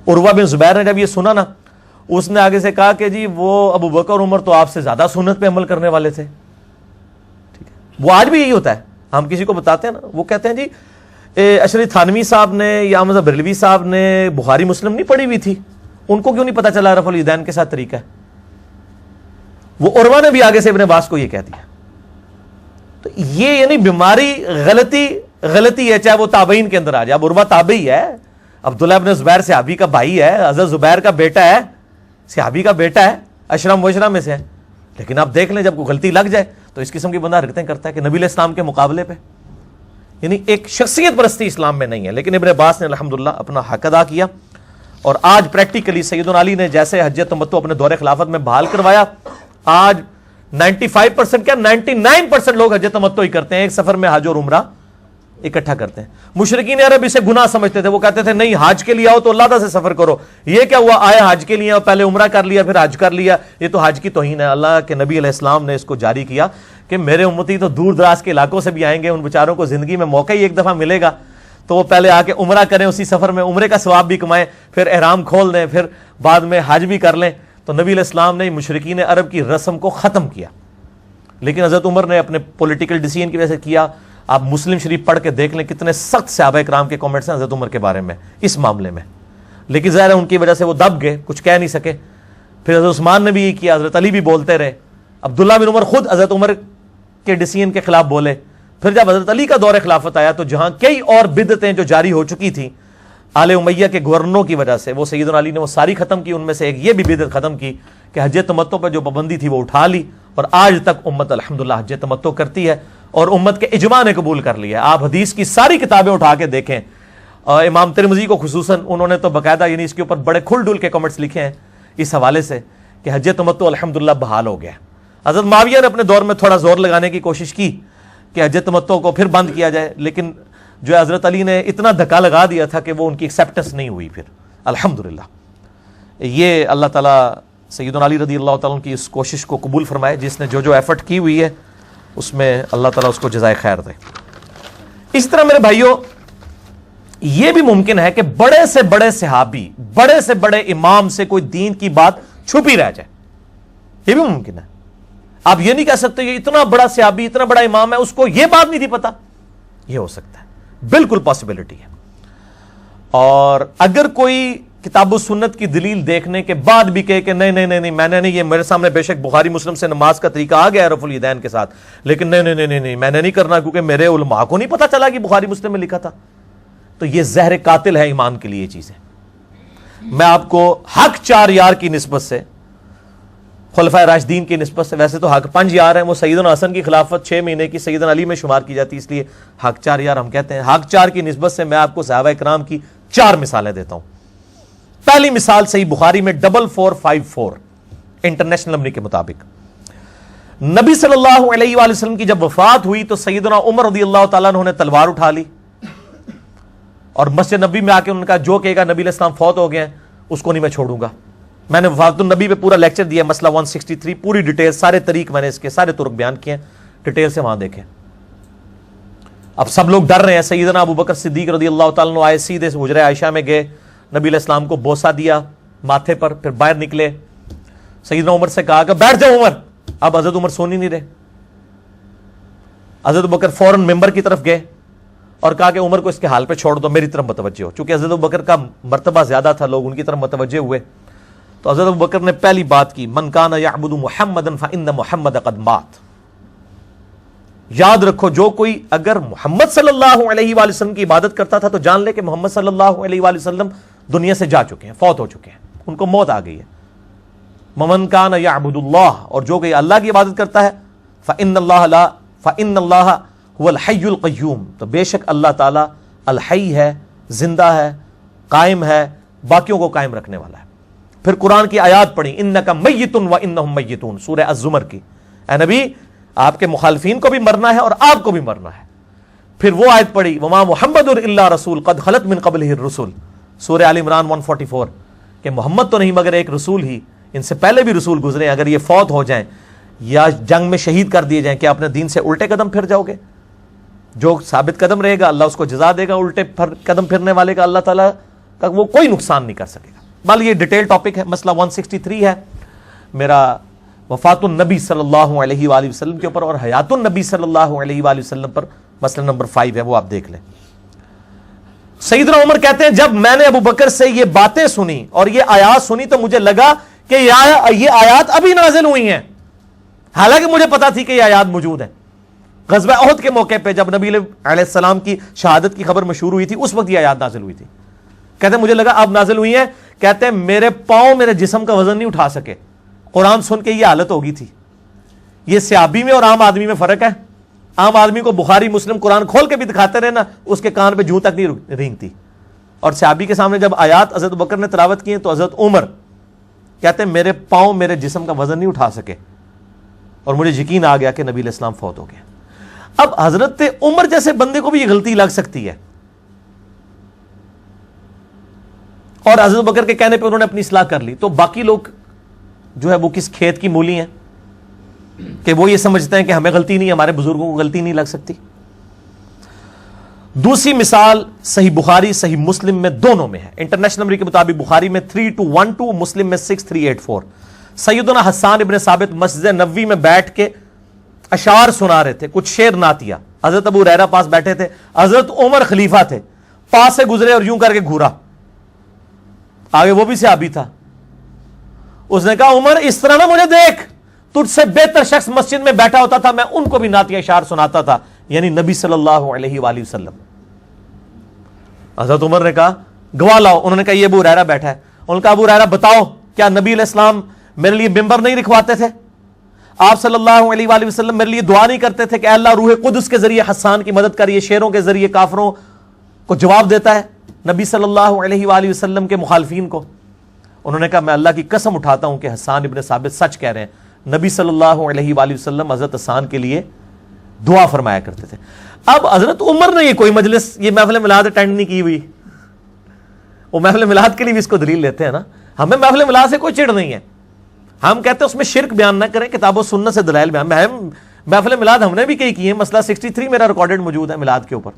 عروہ بن زبیر نے جب یہ سنا نا, اس نے آگے سے کہا کہ جی وہ ابو بکر اور عمر تو آپ سے زیادہ سنت پہ عمل کرنے والے تھے. ٹھیک ہے, وہ آج بھی یہی ہوتا ہے. ہم کسی کو بتاتے ہیں نا, وہ کہتے ہیں جی اشرف تھانوی صاحب نے یا احمد بریلوی صاحب نے بخاری مسلم نہیں پڑھی ہوئی تھی, ان کو کیوں نہیں پتا چلا رفع الیدین کے ساتھ طریقہ ہے. وہ عروہ نے بھی آگے سے ابن عباس کو یہ کہہ دیا. تو یہ یعنی بیماری غلطی ہے, چاہے وہ تابعین کے اندر آ جائے. اب عروہ تابعی ہے, عبداللہ ابن زبیر صحابی کا بھائی ہے, حضرت زبیر کا بیٹا ہے, صحابی کا بیٹا ہے, اشرم وشرم میں سے ہے. لیکن آپ دیکھ لیں جب کوئی غلطی لگ جائے تو اس قسم کی بندہ حرکتیں کرتا ہے کہ نبی علیہ السلام کے مقابلے پہ, یعنی ایک شخصیت پرستی اسلام میں نہیں ہے. لیکن ابن عباس نے الحمدللہ اپنا حق ادا کیا, اور آج پریکٹیکلی سیدنا علی نے جیسے حج تمتع اپنے دور خلافت میں بحال کروایا, آج 95% کیا 99% لوگ حج تمتع ہی کرتے ہیں, ایک سفر میں حج اور عمرہ اکٹھا کرتے ہیں. مشرکین عرب اسے گناہ سمجھتے تھے, وہ کہتے تھے نہیں حج کے لیے آؤ تو اللہ سے سفر کرو. یہ کیا ہوا, آئے حج کے لیے اور پہلے عمرہ کر لیا پھر حج کر لیا, یہ تو حج کی توہین ہے. اللہ کے نبی علیہ السلام نے اس کو جاری کیا کہ میرے امتی تو دور دراز کے علاقوں سے بھی آئیں گے, ان بیچاروں کو زندگی میں موقع ہی ایک دفعہ ملے گا تو وہ پہلے آ کے عمرہ کریں, اسی سفر میں عمرے کا ثواب بھی کمائیں, پھر احرام کھول دیں, پھر بعد میں حج بھی کر لیں. تو نبی علیہ السلام نے مشرکین عرب کی رسم کو ختم کیا. لیکن حضرت عمر نے اپنے پولیٹیکل ڈیسیژن کی وجہ سے کیا. آپ مسلم شریف پڑھ کے دیکھ لیں کتنے سخت صحابہ کرام کے کامنٹس ہیں حضرت عمر کے بارے میں اس معاملے میں. لیکن ظاہر ہے ان کی وجہ سے وہ دب گئے, کچھ کہہ نہیں سکے. پھر حضرت عثمان نے بھی یہ کیا, حضرت علی بھی بولتے رہے, عبداللہ بن عمر خود حضرت عمر کے ڈیسیژن کے خلاف بولے. پھر جب حضرت علی کا دور خلافت آیا تو جہاں کئی اور بدعتیں جو جاری ہو چکی تھیں آل امیہ کے گورنروں کی وجہ سے, وہ سیدنا علی نے وہ ساری ختم کی. ان میں سے ایک یہ بھی بدعت ختم کی کہ حج تمتع پر جو پابندی تھی وہ اٹھا لی, اور آج تک امت الحمدللہ حج تمتع کرتی ہے, اور امت کے اجماع نے قبول کر لیا. آپ حدیث کی ساری کتابیں اٹھا کے دیکھیں, امام ترمذی کو خصوصاً انہوں نے تو باقاعدہ یعنی اس کے اوپر بڑے کھل ڈل کے کمنٹس لکھے ہیں اس حوالے سے کہ حج تمتع الحمدللہ بحال ہو گیا. حضرت معاویہ نے اپنے دور میں تھوڑا زور لگانے کی کوشش کی کہ حج تمتع کو پھر بند کیا جائے, لیکن جو حضرت علی نے اتنا دھکا لگا دیا تھا کہ وہ ان کی ایکسیپٹنس نہیں ہوئی. پھر الحمدللہ یہ اللہ تعالیٰ سیدنا علی رضی اللہ تعالیٰ کی اس کوشش کو قبول فرمائے, جس نے جو ایفرٹ کی ہوئی ہے اس میں اللہ تعالیٰ اس کو جزائے خیر دے. اس طرح میرے بھائیوں یہ بھی ممکن ہے کہ بڑے سے بڑے صحابی, بڑے سے بڑے امام سے کوئی دین کی بات چھپی رہ جائے, یہ بھی ممکن ہے. آپ یہ نہیں کہہ سکتے یہ اتنا بڑا صحابی اتنا بڑا امام ہے اس کو یہ بات نہیں تھی پتا, یہ ہو سکتا ہے, بالکل پاسبلٹی ہے. اور اگر کوئی کتاب و سنت کی دلیل دیکھنے کے بعد بھی کہے کہ نہیں نہیں نہیں میں نے نہیں, یہ میرے سامنے بے شک بخاری مسلم سے نماز کا طریقہ آ گیا ہے رفع الیدین کے ساتھ, لیکن نہیں نہیں نہیں نہیں میں نے نہیں کرنا کیونکہ میرے علماء کو نہیں پتا چلا کہ بخاری مسلم میں لکھا تھا, تو یہ زہر قاتل ہے ایمان کے لیے چیزیں. میں آپ کو حق 4 یار کی نسبت سے, خلفائے راشدین کی نسبت سے, ویسے تو حق 5 یار ہیں, وہ سیدنا حسن کی خلافت 6 مہینے کی سیدنا علی میں شمار کی جاتی, اس لیے حق 4 یار ہم کہتے ہیں. حق 4 کی نسبت سے میں آپ کو صحابہ کرام کی 4 مثالیں دیتا ہوں. پہلی مثال صحیح بخاری میں 4454 انٹرنیشنل نمبر کے مطابق, نبی صلی اللہ علیہ وآلہ وسلم کی جب وفات ہوئی تو سیدنا عمر رضی اللہ تعالیٰ عنہ نے تلوار اٹھا لی اور مسجد نبی میں آ کے انہوں نے کہا جو کہے گا نبی علیہ السلام فوت ہو گئے ہیں اس کو نہیں میں چھوڑوں گا. میں نے وفات النبی پہ پورا لیکچر دیا, مسئلہ 163, پوری ڈیٹیل, سارے طریق میں نے اس کے سارے طرق بیان کیے ہیں, ڈیٹیل سے وہاں دیکھیں. اب سب لوگ ڈر رہے ہیں. سیدنا ابو بکر صدیق رضی اللہ تعالیٰ عنہ آئے, سیدھے حجرہ عائشہ میں گئے, نبی علیہ السلام کو بوسہ دیا ماتھے پر, پھر باہر نکلے. سیدنا عمر سے کہا کہ بیٹھ جاؤ عمر. اب حضرت عمر سون ہی نہیں رہے. حضرت بکر فوراً ممبر کی طرف گئے اور کہا کہ عمر کو اس کے حال پہ چھوڑ دو, میری طرف متوجہ ہو. چونکہ حضرت بکر کا مرتبہ زیادہ تھا, لوگ ان کی طرف متوجہ ہوئے. تو حضرت بکر نے پہلی بات کی, من کان یعبد محمدا فإن محمد قد مات. یاد رکھو جو کوئی اگر محمد صلی اللہ علیہ وآلہ وسلم کی عبادت کرتا تھا تو جان لے کہ محمد صلی اللہ علیہ وآلہ وسلم دنیا سے جا چکے ہیں, فوت ہو چکے ہیں, ان کو موت آ گئی ہے. من کان یعبد اللہ, اور جو کوئی اللہ کی عبادت کرتا ہے, فإن اللہ هو الحی القیوم, تو بے شک اللہ تعالی الحی ہے, زندہ ہے, قائم ہے, باقیوں کو قائم رکھنے والا ہے. پھر قرآن کی آیات پڑھی, انک میت وانہم میتون, سورہ الزمر کی. اے نبی آپ کے مخالفین کو بھی مرنا ہے اور آپ کو بھی مرنا ہے. پھر وہ آیت پڑھی, وما محمد الا رسول قد خلت من قبلہ الرسل, سورہ آل عمران 144, کہ محمد تو نہیں مگر ایک رسول ہی, ان سے پہلے بھی رسول گزرے, اگر یہ فوت ہو جائیں یا جنگ میں شہید کر دیے جائیں، کہ اپنے دین سے الٹے قدم پھر جاؤ گے؟ جو ثابت قدم رہے گا اللہ اس کو جزا دے گا، الٹے قدم پھرنے والے کا اللہ تعالیٰ کا وہ کوئی نقصان نہیں کر سکے گا۔ بل یہ ڈیٹیل ٹاپک ہے، مسئلہ 163 ہے میرا وفات النبی صلی اللہ علیہ وآلہ وسلم کے اوپر، اور حیات النبی صلی اللہ علیہ وآلہ وسلم پر مسئلہ نمبر 5 ہے، وہ آپ دیکھ لیں۔ سیدنا عمر کہتے ہیں جب میں نے ابو بکر سے یہ باتیں سنی اور یہ آیات سنی تو مجھے لگا کہ یہ آیات ابھی نازل ہوئی ہیں، حالانکہ مجھے پتا تھی کہ یہ آیات موجود ہیں۔ غزوہ احد کے موقع پہ جب نبی علیہ السلام کی شہادت کی خبر مشہور ہوئی تھی، اس وقت یہ آیات نازل ہوئی تھی۔ کہتے ہیں مجھے لگا اب نازل ہوئی ہیں، کہتے ہیں میرے پاؤں میرے جسم کا وزن نہیں اٹھا سکے۔ قرآن سن کے یہ حالت ہو گئی تھی۔ یہ صحابی میں اور عام آدمی میں فرق ہے۔ عام آدمی کو بخاری مسلم قرآن کھول کے بھی دکھاتے رہے نا، اس کے کان پہ جوں تک نہیں رینگتی، اور صحابی کے سامنے جب آیات حضرت بکر نے تلاوت کی تو حضرت عمر کہتے ہیں میرے پاؤں میرے جسم کا وزن نہیں اٹھا سکے، اور مجھے یقین آ گیا کہ نبی علیہ السلام فوت ہو گئے۔ اب حضرت عمر جیسے بندے کو بھی یہ غلطی لگ سکتی ہے، اور حضرت بکر کے کہنے پہ انہوں نے اپنی اصلاح کر لی، تو باقی لوگ جو ہے وہ کس کھیت کی مولی ہیں کہ وہ یہ سمجھتے ہیں کہ ہمیں غلطی نہیں، ہمارے بزرگوں کو غلطی نہیں لگ سکتی۔ دوسری مثال صحیح بخاری صحیح مسلم میں دونوں میں ہے، انٹرنیشنل نمبر کے مطابق بخاری میں 3212، مسلم میں 6384۔ سیدنا حسان ابن ثابت مسجد نبوی میں بیٹھ کے اشعار سنا رہے تھے، کچھ شعر نعتیہ، حضرت ابو ہریرہ پاس بیٹھے تھے، حضرت عمر خلیفہ تھے، پاس سے گزرے اور یوں کر کے گھورا، آگے وہ بھی صحابی تھا، اس نے کہا عمر اس طرح نہ مجھے دیکھ، تجھ سے بہتر شخص مسجد میں بیٹھا ہوتا تھا، میں ان کو بھی نعتیہ اشعار سناتا تھا، یعنی نبی صلی اللہ علیہ وآلہ وسلم۔ حضرت عمر نے کہا گواہ لاؤ، انہوں نے کہا یہ ابو ہریرہ بیٹھا ہے، انہوں نے کہا ابو ہریرہ بتاؤ کیا نبی علیہ السلام میرے لیے ممبر نہیں رکھواتے تھے؟ آپ صلی اللہ علیہ وآلہ وسلم میرے لیے دعا نہیں کرتے تھے کہ اے اللہ روح قدس کے ذریعے حسان کی مدد کریے، شیروں کے ذریعے کافروں کو جواب دیتا ہے نبی صلی اللہ علیہ وآلہ وسلم کے مخالفین کو؟ انہوں نے کہا میں اللہ کی قسم اٹھاتا ہوں کہ حسان ابن ثابت سچ کہہ رہے ہیں، نبی صلی اللہ علیہ وآلہ وسلم حضرت حسان کے لیے دعا فرمایا کرتے تھے۔ اب حضرت عمر نے یہ کوئی مجلس، یہ محفل میلاد اٹینڈ نہیں کی ہوئی، وہ محفل میلاد کے لیے بھی اس کو دلیل لیتے ہیں نا، ہمیں محفل میلاد سے کوئی چڑ نہیں ہے، ہم کہتے ہیں اس میں شرک بیان نہ کریں، کتاب و سنت سے دلائل بیان۔ محفل میلاد ہم نے بھی کئی کی ہیں، مسئلہ 63 میرا ریکارڈڈ موجود ہے میلاد کے اوپر،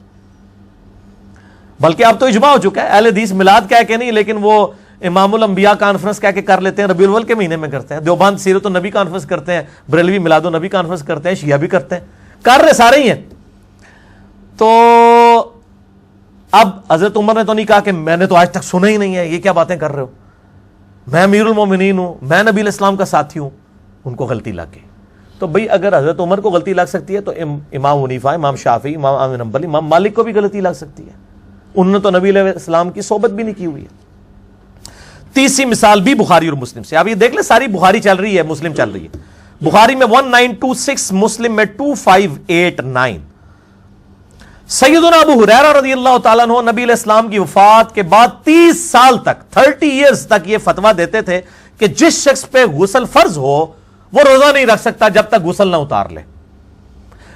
بلکہ اب تو اجماع ہو چکا ہے، اہل حدیث میلاد کہہ کے نہیں، لیکن وہ امام الانبیاء کانفرنس کہہ کے کر لیتے ہیں، ربیع الاول کے مہینے میں کرتے ہیں، دیوبند سیرت النبی کانفرنس کرتے ہیں، بریلوی میلاد النبی کانفرنس کرتے ہیں، شیعہ بھی کرتے ہیں، کر رہے سارے ہی ہیں۔ تو اب حضرت عمر نے تو نہیں کہا کہ میں نے تو آج تک سنا ہی نہیں ہے، یہ کیا باتیں کر رہے ہو، میں امیر المومنین ہوں، میں نبی علیہ السلام کا ساتھی ہوں، ان کو غلطی لگ گئی۔ تو بھئی اگر حضرت عمر کو غلطی لگ سکتی ہے تو امام حنیفہ، امام شافعی، امام احمد بن حنبل، امام مالک کو بھی غلطی لگ سکتی ہے، انہوں نے تو نبی علیہ السلام کی صحبت بھی نہیں کی ہوئی ہے۔ تیسری مثال بھی بخاری اور مسلم سے، اب یہ دیکھ لیں ساری بخاری چل رہی ہے، مسلم چل رہی ہے، بخاری میں 1926، مسلم میں 2589۔ سیدنا ابو ہریرہ رضی اللہ تعالیٰ عنہ نبی علیہ السلام کی وفات کے بعد 30 سال تک 30 ایئرز تک یہ فتویٰ دیتے تھے کہ جس شخص پہ غسل فرض ہو وہ روزہ نہیں رکھ سکتا جب تک غسل نہ اتار لے۔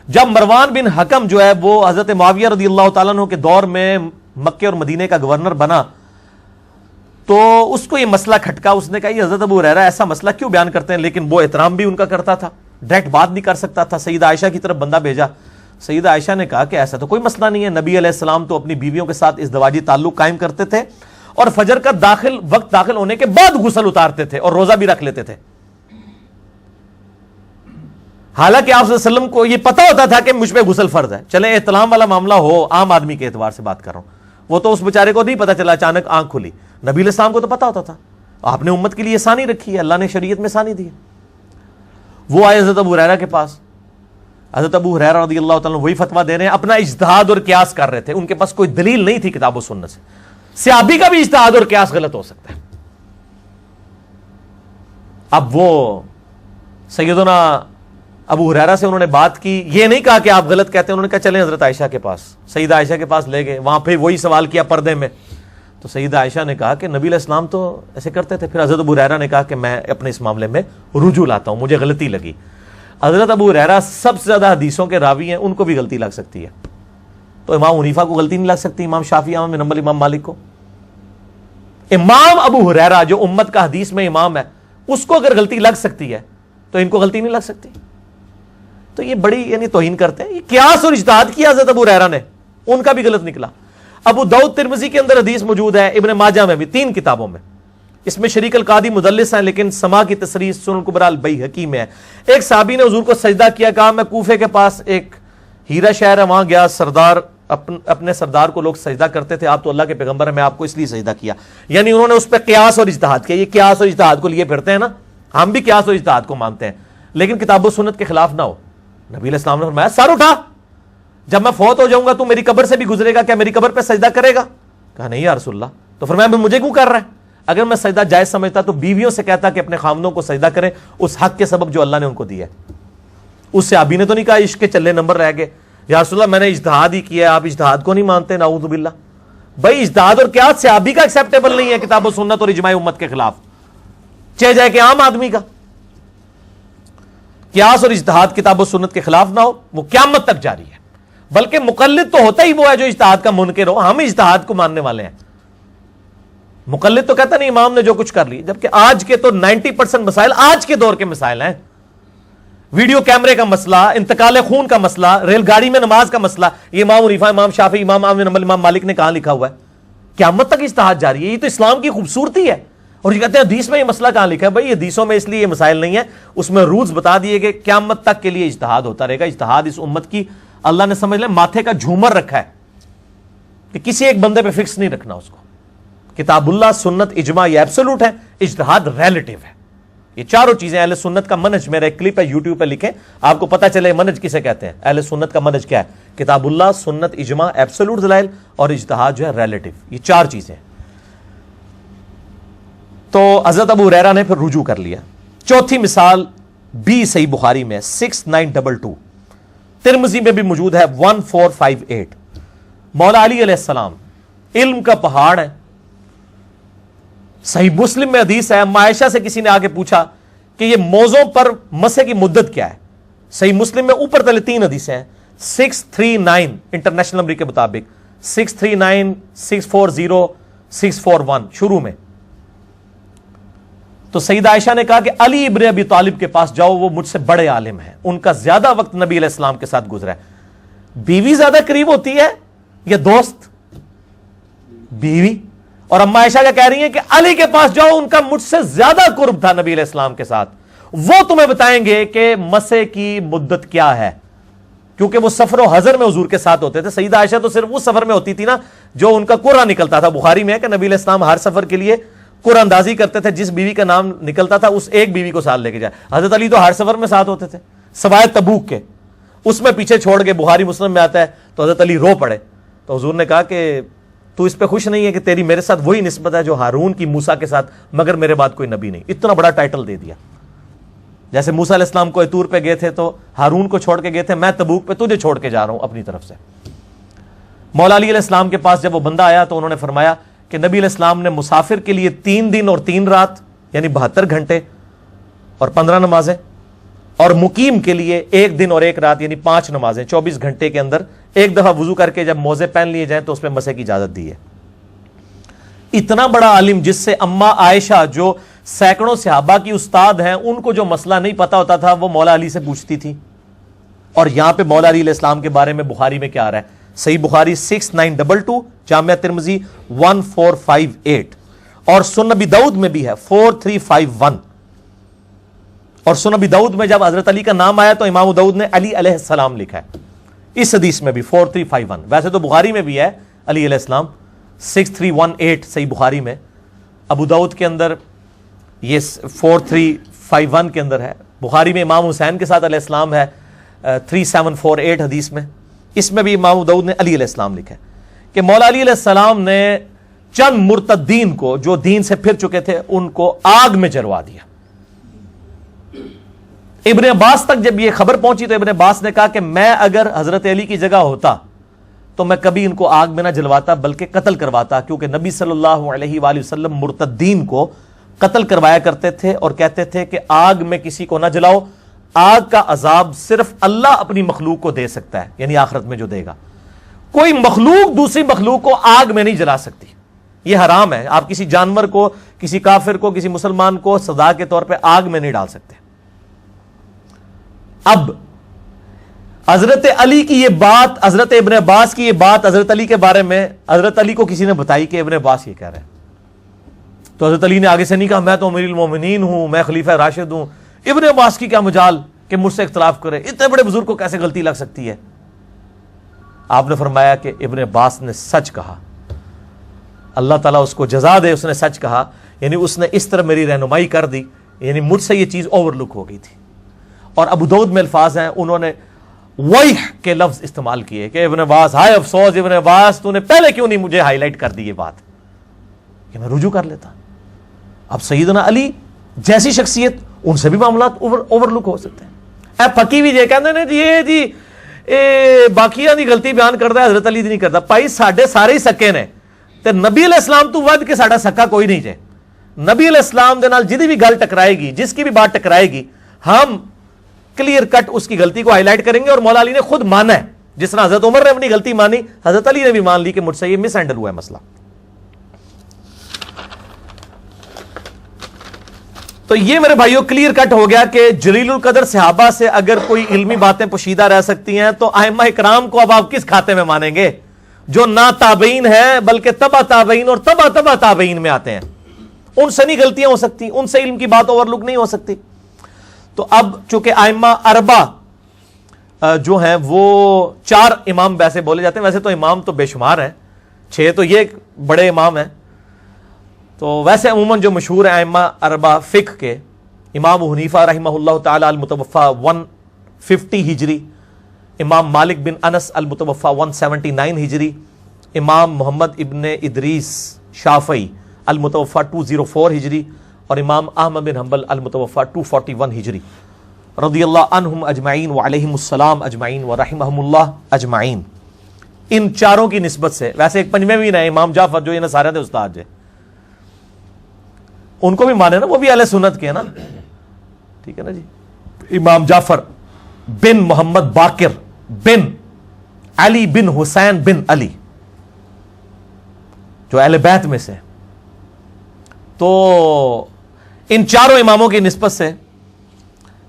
جب مروان بن حکم جو ہے وہ حضرت معاویہ رضی اللہ تعالیٰ عنہ کے دور میں مکے اور مدینے کا گورنر بنا تو اس کو یہ مسئلہ کھٹکا، اس نے کہا یہ حضرت ابو ہریرہ ایسا مسئلہ کیوں بیان کرتے ہیں، لیکن وہ احترام بھی ان کا کرتا تھا، ڈائریکٹ بات نہیں کر سکتا تھا، سیدہ عائشہ کی طرف بندہ بھیجا، سیدہ عائشہ نے کہا کہ ایسا تو کوئی مسئلہ نہیں ہے، نبی علیہ السلام تو اپنی بیویوں کے ساتھ ازدواجی تعلق قائم کرتے تھے اور فجر کا وقت داخل ہونے کے بعد غسل اتارتے تھے اور روزہ بھی رکھ لیتے تھے، حالانکہ آپ صلی اللہ علیہ وسلم کو یہ پتا ہوتا تھا کہ مجھ پہ غسل فرض ہے۔ چلیں احتلام والا معاملہ ہو، عام آدمی کے اعتبار سے بات کر رہا ہوں، وہ تو اس بیچارے کو نہیں پتا چلا، اچانک آنکھ کھلی، نبی علیہ السلام کو تو پتا ہوتا تھا، آپ نے امت کے لیے آسانی رکھی ہے، اللہ نے شریعت میں آسانی دی ہے۔ وہ آئے حضرت ابو ہریرہ کے پاس، حضرت ابو ہریرہ رضی اللہ تعالیٰ وہی فتویٰ دے رہے ہیں، اپنا اجتہاد اور قیاس کر رہے تھے، ان کے پاس کوئی دلیل نہیں تھی کتاب و سنت سے، صحابی کا بھی اجتہاد اور قیاس غلط ہو سکتا ہے۔ اب وہ سیدنا ابو ہریرہ سے انہوں نے بات کی، یہ نہیں کہا کہ آپ غلط کہتے ہیں، انہوں نے کہا چلیں حضرت عائشہ کے پاس، سیدہ عائشہ کے پاس لے گئے، وہاں پہ وہی سوال کیا پردے میں، تو سیدہ عائشہ نے کہا کہ نبی علیہ السلام تو ایسے کرتے تھے۔ پھر حضرت ابو ہریرہ نے کہا کہ میں اپنے اس معاملے میں رجوع لاتا ہوں، مجھے غلطی لگی۔ حضرت ابو ہریرہ سب سے زیادہ حدیثوں کے راوی ہیں، ان کو بھی غلطی لگ سکتی ہے، تو امام حنیفہ کو غلطی نہیں لگ سکتی، امام شافعی، امام بن حنبل، امام مالک کو؟ امام ابو ہریرہ جو امت کا حدیث میں امام ہے، اس کو اگر غلطی لگ سکتی ہے تو ان کو غلطی نہیں لگ سکتی؟ تو یہ بڑی یعنی توہین کرتے ہیں. یہ قیاس اور اجتہاد کیا حضرت ابو ہریرہ نے, ان کا بھی غلط نکلا. ابو داؤد ترمذی کے اندر حدیث موجود ہے, ابن ماجہ میں بھی, 3 کتابوں میں. اس میں شریک القادی مدلس ہیں, لیکن سما کی تصریح سنن الکبریٰ البیہقی میں ہے. ایک صحابی نے حضور کو سجدہ کیا, کہا میں کوفے کے پاس ایک ہیرا شہر ہے وہاں گیا, سردار اپنے سردار کو لوگ سجدہ کرتے تھے, آپ تو اللہ کے پیغمبر ہیں, میں آپ کو اس لیے سجدہ کیا. یعنی انہوں نے اس پہ قیاس اور اجتہاد کیا. یہ قیاس اور اجتہاد کو لیے پھرتے ہیں نا, ہم بھی قیاس اور اجتہاد کو مانتے ہیں, لیکن کتاب و سنت کے خلاف نہ ہو. نبی علیہ السلام نے فرمایا سر اٹھا, جب میں فوت ہو جاؤں گا تو میری قبر سے بھی گزرے گا, کیا میری قبر پہ سجدہ کرے گا؟ کہا نہیں یا رسول اللہ. تو فرمایا مجھے کیوں کر رہا ہے؟ اگر میں سجدہ جائز سمجھتا تو بیویوں سے کہتا کہ اپنے خامدوں کو سجدہ کریں اس حق کے سبب جو اللہ نے ان کو دیا ہے. اس صحابی نے تو نہیں کہا عشق کے چلے نمبر رہ گئے, یا رسول اللہ میں نے اجتہاد ہی کیا, آپ اجتہاد کو نہیں مانتے, نعوذ باللہ. بھائی اجتہاد اور قیاس صحابی کا ایکسیپٹیبل نہیں ہے کتاب و سنت اور اجماع امت کے خلاف, چاہے جائے کہ عام آدمی کا. قیاس اور اجتہاد کتاب و سنت کے خلاف نہ ہو, وہ قیامت تک جاری ہے. بلکہ مقلد تو ہوتا ہی وہ ہے جو اجتہاد کا منکر ہو, ہم اجتہاد کو ماننے والے ہیں. مقلد تو کہتا نہیں امام نے جو کچھ کر لی, جبکہ آج کے تو 90% مسائل آج کے دور کے مسائل ہیں. ویڈیو کیمرے کا مسئلہ, انتقال خون کا مسئلہ, ریل گاڑی میں نماز کا مسئلہ, یہ امام حنیفہ, امام شافعی, امام احمد بن حنبل, امام مالک نے کہاں لکھا ہوا ہے؟ قیامت تک اجتہاد جاری ہے. یہ تو اسلام کی خوبصورتی ہے. اور یہ کہتے ہیں حدیث میں یہ مسئلہ کہاں لکھا ہے؟ بھائی حدیثوں میں اس لیے یہ مسائل نہیں ہے, اس میں رولز بتا دیے کہ قیامت تک کے لیے اجتہاد ہوتا رہے گا. اجتہاد اس امت کی اللہ نے سمجھ لیں ماتھے کا جھومر رکھا ہے کہ کسی ایک بندے پہ فکس نہیں رکھنا اس کو. کتاب اللہ, سنت, اجماع یہ ایبسولوٹ ہے, اجتہاد ریلیٹیو ہے. یہ چاروں چیزیں اہل سنت کا منہج, میرا ایک کلپ ہے یوٹیوب پہ, لکھیں آپ کو پتا چلے منہج کسے کہتے ہیں. اہل سنت کا منہج کیا ہے؟ کتاب اللہ, سنت, اجماع, ایبسولوٹ دلائل اور اجتہاد جو ہے ریلیٹیو. یہ 4 چیزیں. تو حضرت ابو ہریرہ نے پھر رجوع کر لیا. چوتھی مثال بھی صحیح بخاری میں 6922, ترمذی میں بھی موجود ہے 1458. مولا علی علیہ السلام علم کا پہاڑ ہے. صحیح مسلم میں حدیث ہے, اما عائشہ سے کسی نے آگے پوچھا کہ یہ موزوں پر مسح کی مدت کیا ہے. صحیح مسلم میں اوپر تلے 3 حدیثیں ہیں. 639 انٹرنیشنل نمبر کے مطابق, 639, 640, 641 شروع میں. تو سیدہ عائشہ نے کہا کہ علی ابن ابی طالب کے پاس جاؤ, وہ مجھ سے بڑے عالم ہیں, ان کا زیادہ وقت نبی علیہ السلام کے ساتھ گزرا ہے. بیوی زیادہ قریب ہوتی ہے یا دوست؟ بیوی. اور اما عائشہ کیا کہہ رہی ہیں کہ علی کے پاس جاؤ, ان کا مجھ سے زیادہ قرب تھا نبی علیہ السلام کے ساتھ, وہ تمہیں بتائیں گے کہ مسح کی مدت کیا ہے, کیونکہ وہ سفر و حضر میں حضور کے ساتھ ہوتے تھے. سیدہ عائشہ تو صرف اس سفر میں ہوتی تھی نا جو ان کا قرعہ نکلتا تھا. بخاری میں ہے کہ نبی علیہ السلام ہر سفر کے لیے قرعہ اندازی کرتے تھے, جس بیوی کا نام نکلتا تھا اس ایک بیوی کو ساتھ لے کے جائے. حضرت علی تو ہر سفر میں ساتھ ہوتے تھے سوائے تبوک کے, اس میں پیچھے چھوڑ کے. بخاری مسلم میں آتا ہے تو حضرت علی رو پڑے. تو حضور نے کہا کہ تو اس پہ خوش نہیں ہے کہ تیری میرے ساتھ وہی نسبت ہے جو ہارون کی موسیٰ کے ساتھ, مگر میرے بعد کوئی نبی نہیں. اتنا بڑا ٹائٹل دے دیا. جیسے موسیٰ علیہ السلام کو طور پہ گئے تھے تو ہارون کو چھوڑ کے گئے تھے, میں تبوک پہ تجھے چھوڑ کے جا رہا ہوں اپنی طرف سے. مولا علی علیہ السلام کے پاس جب وہ بندہ آیا تو انہوں نے فرمایا کہ نبی علیہ السلام نے مسافر کے لیے 3 دن اور 3 رات یعنی 72 گھنٹے اور 15 نمازیں, اور مقیم کے لیے 1 دن اور 1 رات یعنی 5 نمازیں 24 گھنٹے کے اندر ایک دفعہ وضو کر کے جب موزے پہن لیے جائیں تو اس پہ مسح کی اجازت دی ہے. اتنا بڑا عالم جس سے اما عائشہ جو سینکڑوں صحابہ کی استاد ہیں, ان کو جو مسئلہ نہیں پتا ہوتا تھا وہ مولا علی سے پوچھتی تھی. اور یہاں پہ مولا علی علیہ السلام کے بارے میں بخاری میں کیا آ رہا ہے؟ صحیح بخاری 6922, جامعہ ترمذی 1458, اور سنن ابی داؤد میں بھی ہے 4351. اور سنن ابی داؤد میں جب حضرت علی کا نام آیا تو امام داؤد نے علی علیہ السلام لکھا ہے. اس حدیث میں بھی 4351. ویسے تو بخاری میں بھی ہے علی علیہ السلام 6318 صحیح بخاری میں. ابو داؤد کے اندر یہ 4351 کے اندر ہے. بخاری میں امام حسین کے ساتھ علیہ السلام ہے 3748 حدیث میں. اس میں بھی امام داؤد نے علی علیہ السلام لکھا ہے کہ مولا علی علیہ السلام نے چند مرتدین کو جو دین سے پھر چکے تھے ان کو آگ میں جلوا دیا. ابن عباس تک جب یہ خبر پہنچی تو ابن عباس نے کہا کہ میں اگر حضرت علی کی جگہ ہوتا تو میں کبھی ان کو آگ میں نہ جلواتا بلکہ قتل کرواتا, کیونکہ نبی صلی اللہ علیہ وآلہ وسلم مرتدین کو قتل کروایا کرتے تھے اور کہتے تھے کہ آگ میں کسی کو نہ جلاؤ, آگ کا عذاب صرف اللہ اپنی مخلوق کو دے سکتا ہے, یعنی آخرت میں جو دے گا. کوئی مخلوق دوسری مخلوق کو آگ میں نہیں جلا سکتی, یہ حرام ہے. آپ کسی جانور کو, کسی کافر کو, کسی مسلمان کو سزا کے طور پہ آگ میں نہیں ڈال سکتے. اب حضرت علی کی یہ بات، حضرت ابن عباس کی یہ بات حضرت علی کے بارے میں حضرت علی کو کسی نے بتائی کہ ابن عباس یہ کہہ رہے ہیں، تو حضرت علی نے آگے سے نہیں کہا میں تو امیر المومنین ہوں، میں خلیفہ راشد ہوں، ابن عباس کی کیا مجال کہ مجھ سے اختلاف کرے، اتنے بڑے بزرگ کو کیسے غلطی لگ سکتی ہے؟ آپ نے فرمایا کہ ابن عباس نے سچ کہا، اللہ تعالیٰ اس کو جزا دے، اس نے سچ کہا، یعنی اس نے اس طرح میری رہنمائی کر دی، یعنی مجھ سے یہ چیز اوور لک ہو گئی تھی۔ اور ابو داؤد میں الفاظ ہیں، انہوں نے ویح کے لفظ استعمال کیے کہ ابن عباس، ہائے افسوس ابن عباس، تو نے پہلے کیوں نہیں مجھے ہائی لائٹ کر دی یہ بات کہ میں رجوع کر لیتا۔ اب سیدنا علی جیسی شخصیت، ان سے بھی معاملات اوور لک ہو سکتے ہیں۔ اے پکی بھی جے کہندے نے جی باقیاں دی غلطی بیان کردا ہے، حضرت علی دی نہیں کردا۔ بھائی ساڈے سارے ہی سکے نے تے نبی علیہ السلام تو ود کے ساڈا سکا کوئی نہیں جے۔ نبی علیہ السلام دے نال جدی بھی گل ٹکرائے گی، جس کی بھی بات ٹکرائے گی، ہم کلیئر کٹ اس کی غلطی کو ہائی لائٹ کریں گے۔ اور مولا علی نے خود مانا ہے، جس طرح حضرت عمر نے اپنی غلطی مانی، حضرت علی نے بھی مان لی کہ مجھ سے یہ مس ہینڈل ہوا ہے مسئلہ۔ تو یہ میرے بھائیوں کلیئر کٹ ہو گیا کہ جلیل القدر صحابہ سے اگر کوئی علمی باتیں پوشیدہ رہ سکتی ہیں تو ائمہ اکرام کو اب آپ کس کھاتے میں مانیں گے، جو نہ تابعین ہیں بلکہ تبع تابعین اور تبع تابعین میں آتے ہیں؟ ان سے نہیں غلطیاں ہو سکتی، ان سے علم کی بات اوور لک نہیں ہو سکتی۔ تو اب چونکہ ائمہ اربعہ جو ہیں وہ 4 امام ویسے بولے جاتے ہیں، ویسے تو امام تو بے شمار ہیں، 6 تو یہ بڑے امام ہیں، تو ویسے عموماً جو مشہور ہیں ائمہ اربعہ فقہ کے، امام ابو حنیفہ رحمہ اللہ تعالی المتوفی 150 ہجری، امام مالک بن انس المتوفی 179 ہجری، امام محمد ابن ادریس شافعی المتوفی 204 ہجری، اور امام احمد بن حنبل المتوفی 241 ہجری، رضی اللہ عنہم اجمعین وعلیہم السلام اجمعین ورحمہم اللہ اجمعین۔ ان چاروں کی نسبت سے، ویسے ایک پنجویں بھی نہ امام جعفر جو یہ سارے دے استاد ہے، ان کو بھی مانے نا، وہ بھی اہل سنت کے ہیں نا، ٹھیک ہے نا جی۔ امام جعفر بن محمد باقر بن علی بن حسین بن علی جو اہل بیت میں سے، تو ان چاروں اماموں کی نسبت سے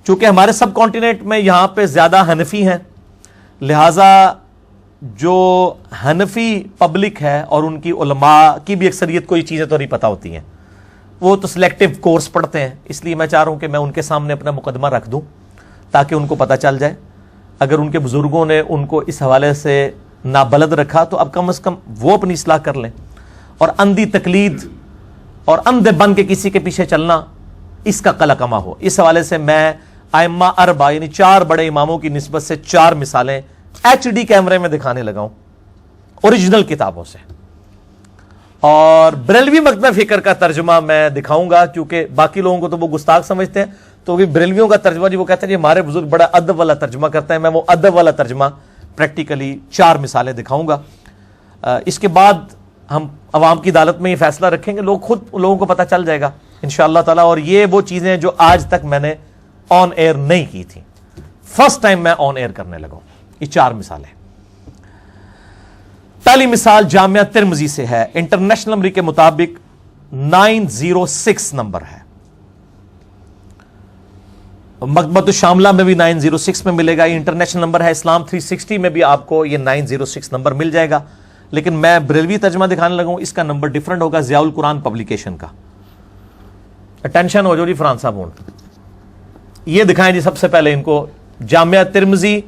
چونکہ ہمارے سب کانٹیننٹ میں یہاں پہ زیادہ حنفی ہیں، لہذا جو حنفی پبلک ہے اور ان کی علماء کی بھی اکثریت کو یہ چیزیں تو نہیں پتہ ہوتی ہیں، وہ تو سلیکٹیو کورس پڑھتے ہیں، اس لیے میں چاہ رہا ہوں کہ میں ان کے سامنے اپنا مقدمہ رکھ دوں تاکہ ان کو پتہ چل جائے۔ اگر ان کے بزرگوں نے ان کو اس حوالے سے نابلد رکھا تو اب کم از کم وہ اپنی اصلاح کر لیں، اور اندھی تقلید اور اندھے بن کے کسی کے پیچھے چلنا اس کا قلع کما ہو۔ اس حوالے سے میں ائمہ اربعہ یعنی 4 بڑے اماموں کی نسبت سے 4 مثالیں HD کیمرے میں دکھانے لگا ہوں اوریجنل کتابوں سے، اور بریلوی مکتبہ فکر کا ترجمہ میں دکھاؤں گا، کیونکہ باقی لوگوں کو تو وہ گستاخ سمجھتے ہیں، تو بریلویوں کا ترجمہ جی وہ کہتے ہیں جی ہمارے بزرگ بڑا ادب والا ترجمہ کرتے ہیں، میں وہ ادب والا ترجمہ پریکٹیکلی 4 مثالیں دکھاؤں گا۔ اس کے بعد ہم عوام کی عدالت میں یہ فیصلہ رکھیں گے، لوگوں کو پتہ چل جائے گا انشاءاللہ تعالی۔ اور یہ وہ چیزیں جو آج تک میں نے آن ایئر نہیں کی تھی، فرسٹ ٹائم میں آن ایئر کرنے لگا ہوں۔ یہ 4 مثالیں۔ پہلی مثال جامعہ ترمذی سے ہے، انٹرنیشنل نمبر کے مطابق 906 نمبر ہے، مکتبۃ الشاملہ میں بھی 906 میں ملے گا، یہ انٹرنیشنل نمبر ہے، اسلام 360 میں بھی آپ کو یہ 906 نمبر مل جائے گا، لیکن میں بریلوی ترجمہ دکھانے لگا ہوں، اس کا نمبر ڈیفرنٹ ہوگا، ضیاء القرآن پبلیکیشن کا۔ اٹینشن ہو جو جی فرحان صاحب ہوں، یہ دکھائیں جی سب سے پہلے ان کو، جامعہ ترمذی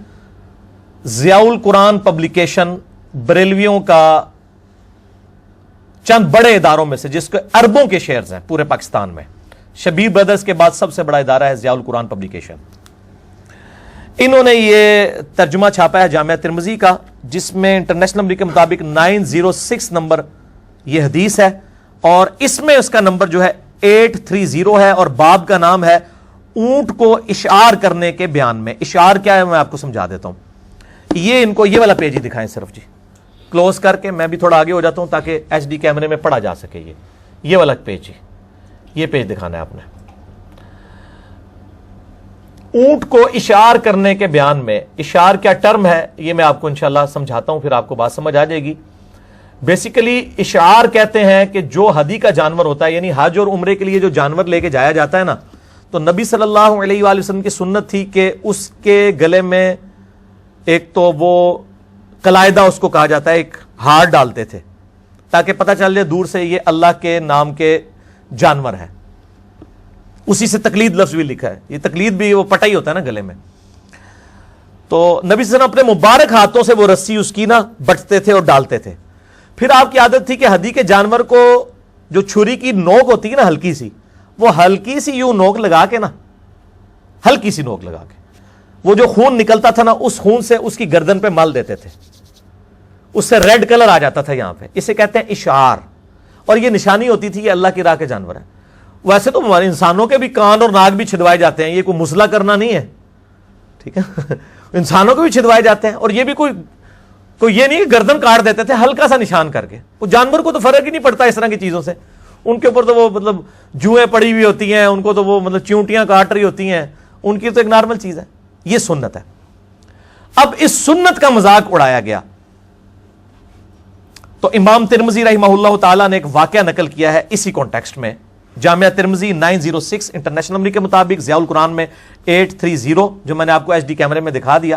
ضیاء القرآن پبلیکیشن، بریلویوں کا چند بڑے اداروں میں سے، جس کو اربوں کے شیئرز ہیں پورے پاکستان میں، شبیر بردرز کے بعد سب سے بڑا ادارہ ہے ضیاء القرآن پبلیکیشن۔ انہوں نے یہ ترجمہ چھاپا ہے جامعہ ترمذی کا، جس میں انٹرنیشنل نمبر کے مطابق 906 نمبر یہ حدیث ہے، اور اس میں اس کا نمبر جو ہے 830 ہے، اور باب کا نام ہے اونٹ کو اشعار کرنے کے بیان میں۔ اشعار کیا ہے میں آپ کو سمجھا دیتا ہوں، یہ ان کو یہ والا پیج ہی دکھائیں صرف جی، کلوز کر کے میں بھی تھوڑا آگے ہو جاتا ہوں تاکہ HD کیمرے میں پڑھا جا سکے۔ یہ والا پیج جی، یہ پیج دکھانا ہے آپ نے، اونٹ کو اشعار کرنے کے بیان میں۔ اشعار کیا ٹرم ہے یہ میں آپ کو انشاءاللہ سمجھاتا ہوں، پھر آپ کو بات سمجھ آ جائے گی۔ بیسیکلی اشعار کہتے ہیں کہ جو ہدی کا جانور ہوتا ہے، یعنی حج اور عمرے کے لیے جو جانور لے کے جایا جاتا ہے نا، تو نبی صلی اللہ علیہ وآلہ وسلم کی سنت تھی کہ اس کے گلے میں ایک تو وہ قلائدہ اس کو کہا جاتا ہے، ایک ہار ڈالتے تھے تاکہ پتہ چل جائے دور سے یہ اللہ کے نام کے جانور ہے. اسی سے تقلید لفظ بھی لکھا ہے، یہ تقلید بھی وہ پٹا ہی ہوتا ہے نا گلے میں. تو نبی صلی اللہ علیہ وسلم اپنے مبارک ہاتھوں سے وہ رسی اس کی نا بٹتے تھے اور ڈالتے تھے. پھر آپ کی عادت تھی کہ ہدی کے جانور کو جو چھری کی نوک ہوتی ہے نا ہلکی سی، وہ ہلکی سی یوں نوک لگا کے نا، ہلکی سی نوک لگا کے وہ جو خون نکلتا تھا نا اس خون سے اس کی گردن پہ مل دیتے تھے، اس سے ریڈ کلر آ جاتا تھا یہاں پہ. اسے کہتے ہیں اشعار، اور یہ نشانی ہوتی تھی کہ اللہ کی راہ کے جانور ہیں. ویسے تو ہمارے انسانوں کے بھی کان اور ناک بھی چھدوائے جاتے ہیں، یہ کوئی مسئلہ کرنا نہیں ہے، ٹھیک ہے. انسانوں کو بھی چھدوائے جاتے ہیں، اور یہ بھی کوئی یہ نہیں کہ گردن کاٹ دیتے تھے ہلکا سا نشان کر کے. وہ جانور کو تو فرق ہی نہیں پڑتا اس طرح کی چیزوں سے، ان کے اوپر تو وہ مطلب جوئیں پڑی ہوئی ہوتی ہیں، ان کو تو وہ مطلب چیونٹیاں کاٹ رہی ہوتی ہیں، ان کی تو ایک نارمل چیز ہے. یہ سنت ہے. اب اس سنت کا مذاق اڑایا گیا. تو امام ترمذی رحمہ اللہ تعالیٰ نے ایک واقعہ نقل کیا ہے اسی کانٹیکسٹ میں. جامعہ ترمذی 906 انٹرنیشنل نمبر کے مطابق، ضیاء القرآن میں 830، جو میں نے آپ کو ایچ ڈی کیمرے میں دکھا دیا.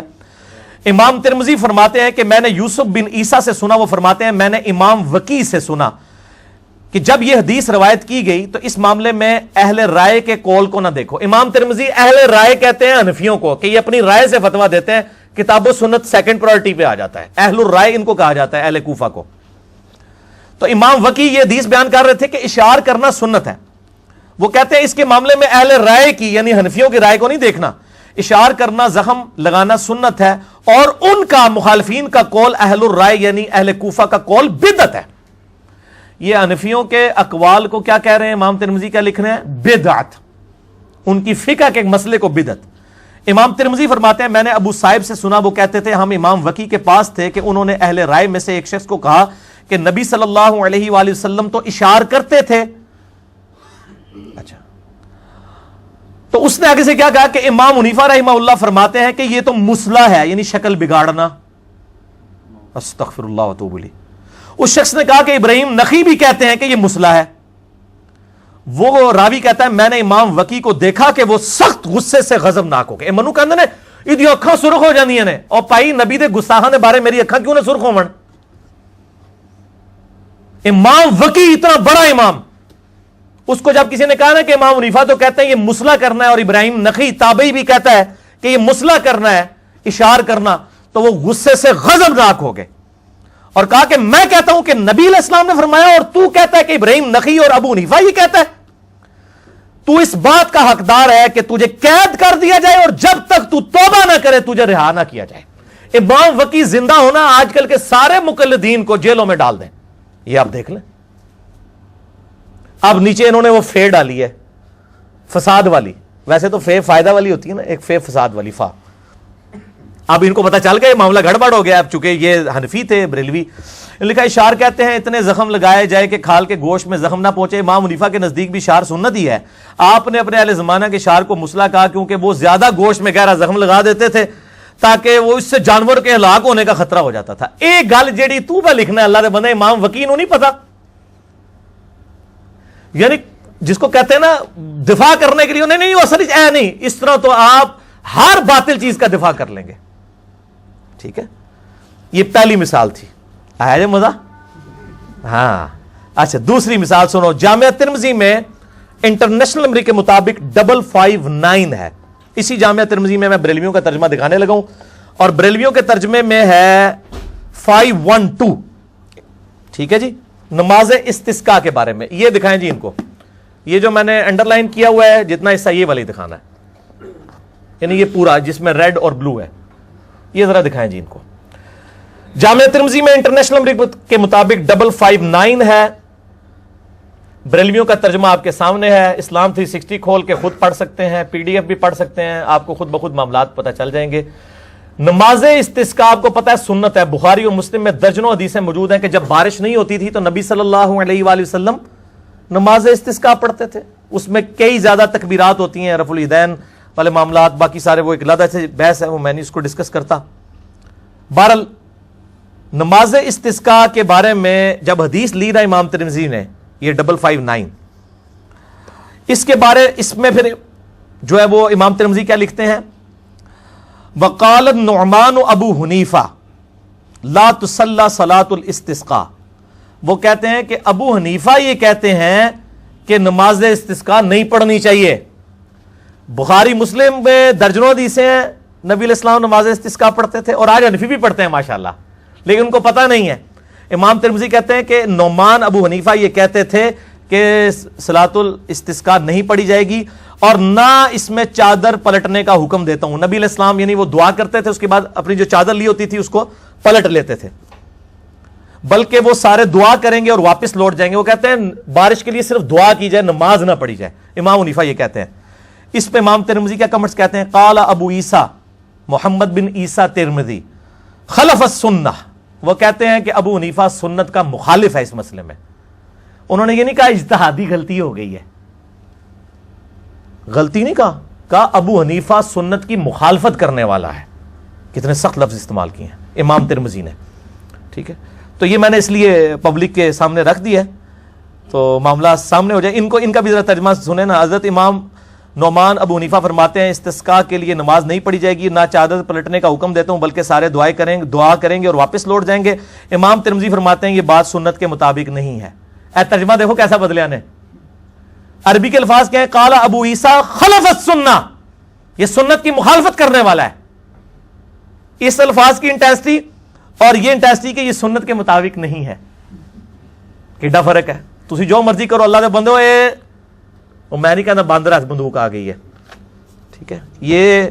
امام ترمذی فرماتے ہیں کہ میں نے یوسف بن عیسیٰ سے سنا، وہ فرماتے ہیں میں نے امام وکی سے سنا کہ جب یہ حدیث روایت کی گئی تو اس معاملے میں اہل رائے کے قول کو نہ دیکھو. امام ترمذی اہل رائے کہتے ہیں حنفیوں کو کہ یہ اپنی رائے سے فتویٰ دیتے ہیں، کتاب و سنت سیکنڈ پرائرٹی پہ آ جاتا ہے. اہل الرائے ان کو کہا جاتا ہے، اہل کوفہ کو. تو امام وکی یہ حدیث بیان کر رہے تھے کہ اشعار کرنا سنت ہے. وہ کہتے ہیں اس کے معاملے میں اہل رائے کی یعنی حنفیوں کی رائے کو نہیں دیکھنا، اشعار کرنا زخم لگانا سنت ہے، اور ان کا مخالفین کا قول اہل الرائے یعنی اہل کوفہ کا قول بدعت ہے. یہ حنفیوں کے اقوال کو کیا کہہ رہے ہیں امام ترمذی کیا لکھ رہے ہیں؟ بدعت. ان کی فقہ کے ایک مسئلے کو بدعت. امام ترمذی فرماتے ہیں میں نے ابو صائب سے سنا، وہ کہتے تھے ہم امام وکی کے پاس تھے کہ انہوں نے اہل رائے میں سے ایک شخص کو کہا کہ نبی صلی اللہ علیہ وآلہ وسلم تو اشعار کرتے تھے. اچھا، تو اس نے آگے سے کیا کہا کہ امام حنیفہ رحمہ اللہ فرماتے ہیں کہ یہ تو مسلح ہے، یعنی شکل بگاڑنا. استغفر اللہ واتوب الیہ. اس شخص نے کہا کہ ابراہیم نخعی بھی کہتے ہیں کہ یہ مسلح ہے. وہ راوی کہتا ہے میں نے امام وکی کو دیکھا کہ وہ سخت غصے سے غضبناک ہو گئے. منو کہندے نے ایدی اکھاں سرخ ہو جاندیاں نے، اور پائی نبی دے گستاخاں دے بارے میری اکھاں کیوں نہ سرخ ہون. امام وکی اتنا بڑا امام، اس کو جب کسی نے کہا نا کہ امام حنیفہ تو کہتے ہیں یہ مسلح کرنا ہے، اور ابراہیم نخعی تابعی بھی کہتا ہے کہ یہ مسلح کرنا ہے، اشعار کرنا، تو وہ غصے سے غضبناک ہو گئے اور کہا کہ میں کہتا ہوں کہ نبی علیہ السلام نے فرمایا، اور تو کہتا ہے کہ ابراہیم نخعی اور ابو حنیفہ یہ کہتا ہے. تو اس بات کا حقدار ہے کہ تجھے قید کر دیا جائے، اور جب تک تو توبہ نہ کرے تجھے رہا نہ کیا جائے. امام وکی زندہ ہونا آج کل کے سارے مقلدین کو جیلوں میں ڈال دیں. یہ آپ دیکھ لیں. اب نیچے انہوں نے وہ فے ڈالی ہے فساد والی. ویسے تو فے فائدہ والی ہوتی ہے نا، ایک فے فساد والی فا. اب ان کو پتا چل گیا معاملہ گڑبڑ ہو گیا. اب چونکہ یہ حنفی تھے بریلوی، لکھا اشعار کہتے ہیں اتنے زخم لگائے جائے کہ کھال کے گوشت میں زخم نہ پہنچے. امام حنیفہ کے نزدیک بھی اشعار سنت ہی ہے. آپ نے اپنے اہل زمانہ کے اشعار کو مسلح کہا کیونکہ وہ زیادہ گوشت میں گہرا زخم لگا دیتے تھے تاکہ وہ اس سے جانور کے ہلاک ہونے کا خطرہ ہو جاتا تھا. ایک گل جیڑی تو پہ لکھنا ہے اللہ دے بندے امام وکی نو نہیں پتا، یعنی جس کو کہتے ہیں نا دفاع کرنے کے لیے انہیں نہیں، اصل اے نہیں، اس طرح تو آپ ہر باطل چیز کا دفاع کر لیں گے. ٹھیک ہے، یہ پہلی مثال تھی. آیا جی مزہ؟ ہاں. اچھا دوسری مثال سنو. جامعہ ترمذی میں انٹرنیشنل نمبر کے مطابق 559 ہے. اسی جامعہ ترمذی میں بریلویوں کا ترجمہ دکھانے لگا ہوں، اور بریلویوں کے ترجمے میں ہے 512. ٹھیک ہے جی. نماز استسقاء کے بارے میں یہ دکھائیں جی ان کو. یہ جو میں نے انڈر لائن کیا ہوا ہے جتنا حصہ یہ والی دکھانا ہے، یعنی یہ پورا جس میں ریڈ اور بلو ہے، یہ ذرا دکھائیں جی ان کو. جامعہ ترمذی میں انٹرنیشنل نمبر کے مطابق 559 ہے. بریلویوں کا ترجمہ آپ کے سامنے ہے. اسلام 360 کھول کے خود پڑھ سکتے ہیں، پی ڈی ایف بھی پڑھ سکتے ہیں، آپ کو خود بخود معاملات پتہ چل جائیں گے. نماز استسقاء آپ کو پتہ ہے سنت ہے. بخاری اور مسلم میں درجنوں حدیثیں موجود ہیں کہ جب بارش نہیں ہوتی تھی تو نبی صلی اللہ علیہ وآلہ وسلم نماز استسقاء پڑھتے تھے. اس میں کئی زیادہ تکبیرات ہوتی ہیں، رفع الیدین والے معاملات، باقی سارے وہ ایک علیحدہ سے بحث ہے، وہ میں نہیں اس کو ڈسکس کرتا. بہرحال نماز استسقاء کے بارے میں جب حدیث لی نا امام ترمذی نے، یہ 559، اس کے بارے اس میں پھر جو ہے وہ امام ترمذی کیا لکھتے ہیں؟ وقال النعمان ابو حنیفہ لا تصلی صلاۃ الاستسقاء، وہ کہتے ہیں کہ ابو حنیفہ یہ کہتے ہیں کہ نماز استسقاء نہیں پڑھنی چاہیے. بخاری مسلم میں درجنوں حدیثیں ہیں نبی علیہ السلام نماز استسقاء پڑھتے تھے، اور آج حنفی بھی پڑھتے ہیں ماشاءاللہ، لیکن ان کو پتہ نہیں ہے. امام ترمذی کہتے ہیں کہ نعمان ابو حنیفہ یہ کہتے تھے کہ صلاۃ الاستسقاء نہیں پڑھی جائے گی، اور نہ اس میں چادر پلٹنے کا حکم دیتا ہوں. نبی علیہ السلام یعنی وہ دعا کرتے تھے، اس کے بعد اپنی جو چادر لی ہوتی تھی اس کو پلٹ لیتے تھے، بلکہ وہ سارے دعا کریں گے اور واپس لوٹ جائیں گے. وہ کہتے ہیں بارش کے لیے صرف دعا کی جائے، نماز نہ پڑھی جائے. امام حنیفہ یہ کہتے ہیں. اس پہ امام ترمذی کیا کمنٹس کہتے ہیں؟ قال ابو عیسیٰ محمد بن عیسیٰ ترمذی خلف السنہ، وہ کہتے ہیں کہ ابو حنیفہ سنت کا مخالف ہے اس مسئلے میں. انہوں نے یہ نہیں کہا اجتہادی غلطی ہو گئی ہے، غلطی نہیں کہا ابو حنیفہ سنت کی مخالفت کرنے والا ہے. کتنے سخت لفظ استعمال کیے ہیں امام ترمذی نے. ٹھیک ہے، تو یہ میں نے اس لیے پبلک کے سامنے رکھ دیا ہے تو معاملہ سامنے ہو جائے. ان کا بھی ذرا ترجمہ سنیں نا. حضرت امام نعمان ابو حنیفہ فرماتے ہیں استسقاء کے لیے نماز نہیں پڑھی جائے گی، نہ چادر پلٹنے کا حکم دیتا ہوں، بلکہ سارے دعا کریں گے اور واپس لوٹ جائیں گے. امام ترمذی فرماتے ہیں یہ بات سنت کے مطابق نہیں ہے. اے ترجمہ دیکھو کیسا بدلیا نے. عربی کے الفاظ کیا ہے؟ قال ابو عیسیٰ خلف السنہ، یہ سنت کی مخالفت کرنے والا ہے. اس الفاظ کی انٹینسٹی اور یہ انٹینسٹی کہ یہ سنت کے مطابق نہیں ہے، کیڈا فرق ہے. تسی جو مرضی کرو، اللہ دے بندے ہو، میں نہیں کہنا باندر ہاتھ بندوق آ گئی ہے. ٹھیک ہے، یہ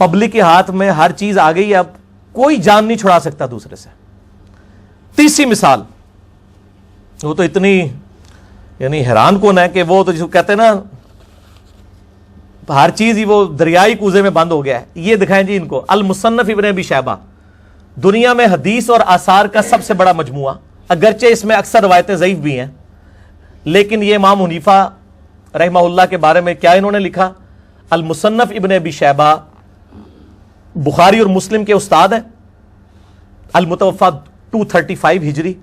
پبلک کے ہاتھ میں ہر چیز آ گئی ہے، اب کوئی جان نہیں چھڑا سکتا دوسرے سے. تیسری مثال، وہ تو اتنی یعنی حیران کون ہے کہ وہ تو جسے کہتے ہیں نا ہر چیز ہی وہ دریائی کوزے میں بند ہو گیا ہے. یہ دکھائیں جی ان کو. المصنف ابن ابی شیبہ دنیا میں حدیث اور آثار کا سب سے بڑا مجموعہ، اگرچہ اس میں اکثر روایتیں ضعیف بھی ہیں، لیکن یہ امام حنیفہ رحمہ اللہ کے بارے میں کیا انہوں نے لکھا؟ المصنف ابن ابی شیبہ بخاری اور مسلم کے استاد ہیں، المتوفى 235 ہجری.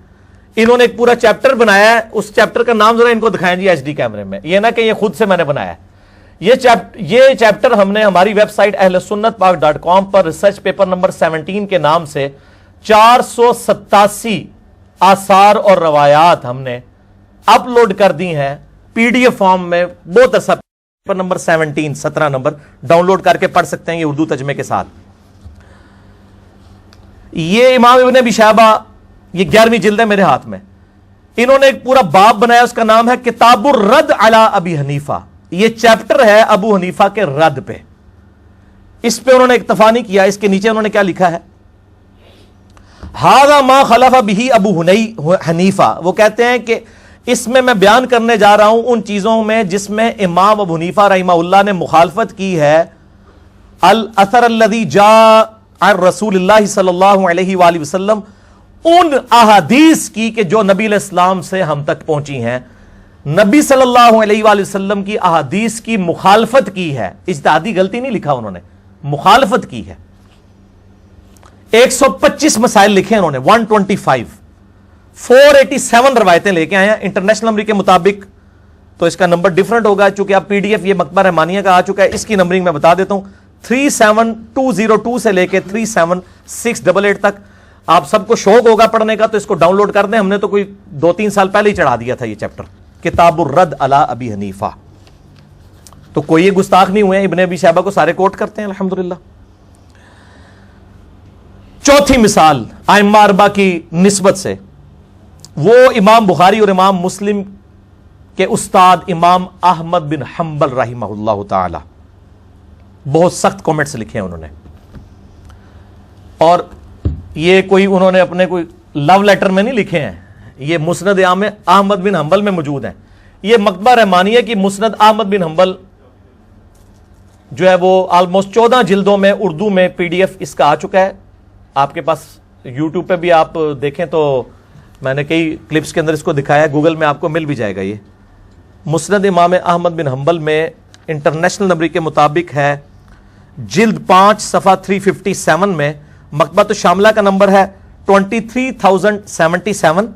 انہوں نے ایک پورا چیپٹر بنایا ہے. اس چیپٹر کا نام ذرا ان کو دکھائیں جی ایچ ڈی کیمرے میں. یہ نہ کہ یہ خود سے میں نے بنایا ہے. یہ چیپٹر ہم نے ہماری ویب سائٹ اہلسنتپاک.com پر ریسرچ پیپر نمبر 17 کے نام سے 487 آثار اور روایات ہم نے اپلوڈ کر دی ہیں پی ڈی ایف فارم میں. بہت عرصہ paper number 17 number download کر کے پڑھ سکتے ہیں یہ اردو ترجمے کے ساتھ. یہ امام ابن ابی شیبہ، یہ 11ویں جلد ہے میرے ہاتھ میں. انہوں نے ایک پورا باب بنایا، اس کا نام ہے کتاب الرد علی ابی حنیفہ. یہ چیپٹر ہے ابو حنیفہ کے رد پہ. اس پہ انہوں نے اکتفا نہیں کیا. اس کے نیچے انہوں نے کیا لکھا ہے؟ ھذا ما خلف به ابو حنیفہ. وہ کہتے ہیں کہ اس میں بیان کرنے جا رہا ہوں ان چیزوں میں جس میں امام ابو حنیفہ رحمہ اللہ نے مخالفت کی ہے. الاثر الذي جاء عن رسول اللہ صلی اللہ علیہ وآلہ وسلم، ان احادیث کی کہ جو نبی علیہ السلام سے ہم تک پہنچی ہیں. نبی صلی اللہ علیہ وآلہ وسلم کی احادیث کی مخالفت کی ہے. اجتہادی غلطی نہیں لکھا انہوں نے، مخالفت کی ہے. 125 مسائل لکھے انہوں نے، 487 روایتیں لے کے آئے ہیں. انٹرنیشنل نمبر کے مطابق تو اس کا نمبر ڈیفرنٹ ہوگا، چونکہ اب پی ڈی ایف یہ مکتبہ رحمانیہ کا آ چکا ہے. اس کی نمبرنگ میں بتا دیتا ہوں، 37202 سے لے کے 37688 تک. آپ سب کو شوق ہوگا پڑھنے کا تو اس کو ڈاؤن لوڈ کر دیں. ہم نے تو کوئی 2-3 سال پہلے ہی چڑھا دیا تھا یہ چیپٹر کتاب الرد علی ابی حنیفہ. تو کوئی یہ گستاخ نہیں ہوئے ہیں، ابن ابی شیبہ کو سارے کوٹ کرتے ہیں الحمدللہ. چوتھی مثال ائمہ اربعہ کی نسبت سے، وہ امام بخاری اور امام مسلم کے استاد امام احمد بن حنبل رحمہ اللہ تعالی. بہت سخت کامنٹس لکھے ہیں انہوں نے، اور یہ کوئی انہوں نے اپنے کوئی لو لیٹر میں نہیں لکھے ہیں، یہ مسند احمد بن حنبل میں موجود ہیں. یہ مکتبہ رحمانیہ کی مسند احمد بن حنبل جو ہے وہ آلموسٹ 14 جلدوں میں اردو میں پی ڈی ایف اس کا آ چکا ہے. آپ کے پاس یوٹیوب پہ بھی آپ دیکھیں تو میں نے کئی کلپس کے اندر اس کو دکھایا ہے، گوگل میں آپ کو مل بھی جائے گا. یہ مسند امام احمد بن حنبل میں انٹرنیشنل نمبر کے مطابق ہے جلد 5 صفحہ 357 میں. مکتبۃ الشاملہ کا نمبر ہے 23077،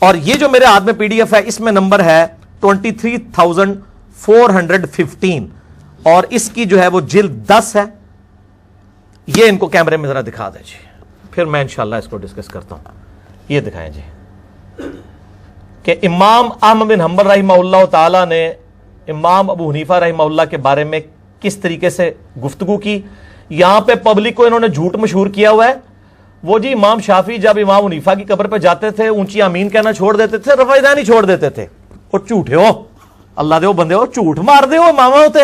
اور یہ جو میرے ہاتھ میں پی ڈی ایف ہے اس میں نمبر ہے 23415. اور اس کی جو ہے وہ جلد 10 ہے. یہ ان کو کیمرے میں ذرا دکھا دیں جی, پھر میں انشاءاللہ اس کو ڈسکس کرتا ہوں. یہ دکھائیں جی کہ امام احمد بن حنبل رحمہ اللہ تعالی نے امام ابو حنیفہ رحمہ اللہ کے بارے میں کس طریقے سے گفتگو کی. یہاں پہ پبلک کو انہوں نے جھوٹ مشہور کیا ہوا ہے. وہ جی امام شافعی جب امام حنیفہ کی قبر پہ جاتے تھے اونچی آمین کہنا چھوڑ دیتے تھے, رفع یدین چھوڑ دیتے تھے. اور جھوٹے ہو, اللہ دے ہو بندے ہو, جھوٹ مار دے ہو امام ہوتے,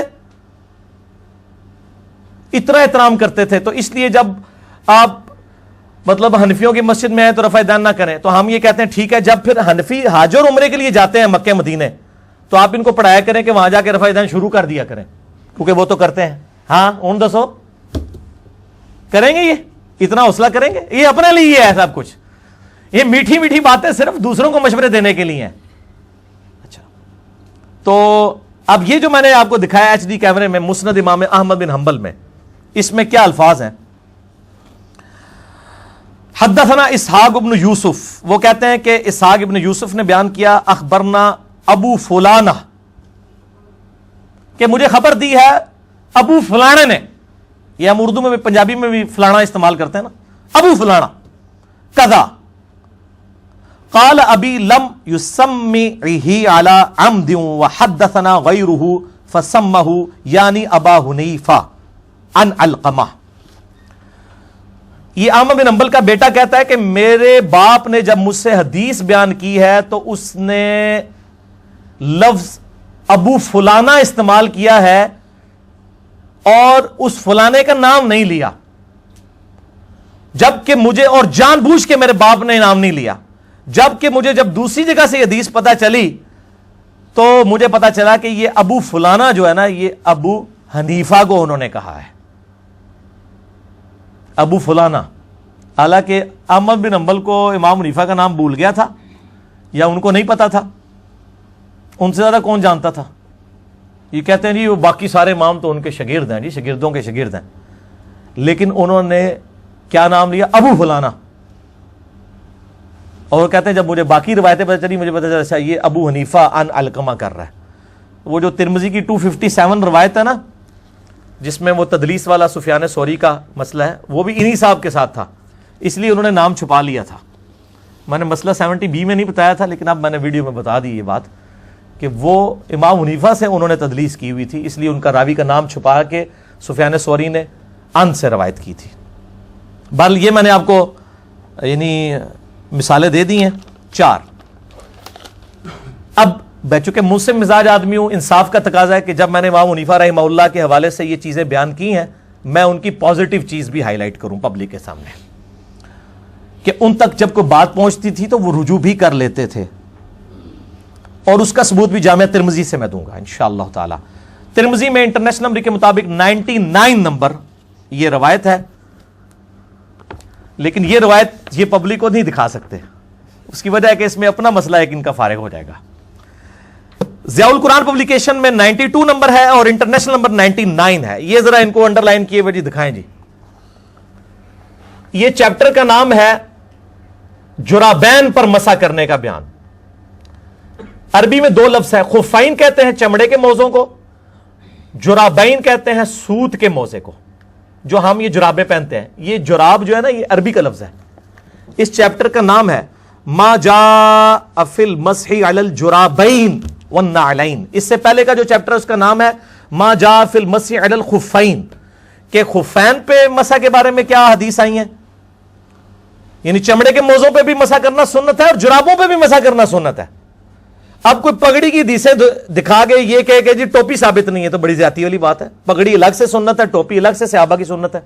اتنا احترام کرتے تھے. تو اس لیے جب آپ مطلب حنفیوں کی مسجد میں ہیں تو رفع یدین نہ کریں. تو ہم یہ کہتے ہیں ٹھیک ہے, جب پھر حنفی حج اور عمرے کے لیے جاتے ہیں مکہ مدینے تو آپ ان کو پڑھایا کریں کہ وہاں جا کے رفع یدین شروع کر دیا کریں, کیونکہ وہ تو کرتے ہیں. ہاں ان دسو کریں گے, یہ اتنا حوصلہ کریں گے؟ یہ اپنے لیے ہے سب کچھ, یہ میٹھی میٹھی باتیں صرف دوسروں کو مشورے دینے کے لیے ہیں. اچھا, تو اب یہ جو میں نے آپ کو دکھایا ایچ ڈی کیمرے میں مسند امام احمد بن حنبل میں, اس میں کیا الفاظ ہیں؟ حدثنا اسحاق ابن یوسف, وہ کہتے ہیں کہ اسحاق ابن یوسف نے بیان کیا اخبرنا ابو فلانہ, کہ مجھے خبر دی ہے ابو فلانے نے. یہ ہم اردو میں بھی پنجابی میں بھی فلانا استعمال کرتے ہیں نا, ابو فلانا کذا قال ابی لم یسمعہ علی عمد وحدثنا غیرہ فسمہ یعنی ابا حنیفہ عن علقمہ. یہ احمد بن حنبل کا بیٹا کہتا ہے کہ میرے باپ نے جب مجھ سے حدیث بیان کی ہے تو اس نے لفظ ابو فلانا استعمال کیا ہے اور اس فلانے کا نام نہیں لیا, جبکہ مجھے, اور جان بوجھ کے میرے باپ نے نام نہیں لیا, جبکہ مجھے جب دوسری جگہ سے یہ حدیث پتہ چلی تو مجھے پتا چلا کہ یہ ابو فلانا جو ہے نا, یہ ابو حنیفہ کو انہوں نے کہا ہے ابو فلانا. حالانکہ احمد بن حنبل کو امام حنیفہ کا نام بھول گیا تھا یا ان کو نہیں پتا تھا, ان سے زیادہ کون جانتا تھا. یہ کہتے ہیں جی وہ باقی سارے امام تو ان کے شاگرد ہیں, جی شاگردوں کے شاگرد ہیں, لیکن انہوں نے کیا نام لیا؟ ابو فلانا. اور کہتے ہیں جب مجھے باقی روایتیں پتہ چلی مجھے پتہ چلا اچھا یہ ابو حنیفہ عن علقمہ کر رہا ہے. وہ جو ترمذی کی 257 روایت ہے نا جس میں وہ تدلیس والا سفیان ثوری کا مسئلہ ہے, وہ بھی انہی صاحب کے ساتھ تھا, اس لیے انہوں نے نام چھپا لیا تھا. میں نے مسئلہ 70B میں نہیں بتایا تھا, لیکن اب میں نے ویڈیو میں بتا دی یہ بات کہ وہ امام حنیفہ سے انہوں نے تدلیس کی ہوئی تھی, اس لیے ان کا راوی کا نام چھپا کے سفیان ثوری نے ان سے روایت کی تھی. بہرحال یہ میں نے آپ کو یعنی مثالیں دے دی ہیں 4. اب میں چونکہ مجھ سے مزاج آدمی ہوں, انصاف کا تقاضا ہے کہ جب میں نے امام حنیفہ رحمہ اللہ کے حوالے سے یہ چیزیں بیان کی ہیں میں ان کی پازیٹیو چیز بھی ہائی لائٹ کروں پبلک کے سامنے, کہ ان تک جب کوئی بات پہنچتی تھی تو وہ رجوع بھی کر لیتے تھے, اور اس کا ثبوت بھی جامعہ ترمذی سے میں دوں گا انشاءاللہ تعالی. ترمذی میں انٹرنیشنل نمبر کے مطابق 99 نمبر یہ روایت ہے, لیکن یہ روایت یہ پبلک کو نہیں دکھا سکتے, اس کی وجہ ہے کہ اس میں اپنا مسئلہ ہے کہ ان کا فارغ ہو جائے گا. ضیاء القرآن پبلیکیشن میں 92 نمبر ہے اور انٹرنیشنل نمبر 99 ہے. یہ ذرا ان کو انڈر لائن کیے ہوئے جی دکھائیں جی. یہ چیپٹر کا نام ہے جرابین پر مسح کرنے کا بیان. عربی میں 2 لفظ ہے, خفین کہتے ہیں چمڑے کے موزوں کو, جرابین کہتے ہیں سوت کے موزے کو جو ہم یہ جرابیں پہنتے ہیں. یہ جراب جو ہے نا یہ عربی کا لفظ ہے. اس چیپٹر کا نام ہے ما جاء فی المسح علی الجرابین والنعلین. اس سے پہلے کا جو چیپٹر اس کا نام ہے ما جاء فی المسح علی الخفین, کہ خفین پہ مسح کے بارے میں کیا حدیث آئی ہیں, یعنی چمڑے کے موزوں پہ بھی مسح کرنا سنت ہے اور جرابوں پہ بھی مسح کرنا سنت ہے. اب کوئی پگڑی کی حدیثیں دکھا گئے یہ کہے کہ جی ٹوپی ثابت نہیں ہے, تو بڑی زیادتی والی بات ہے. پگڑی الگ سے سنت ہے, ٹوپی الگ سے صحابہ کی سنت ہے.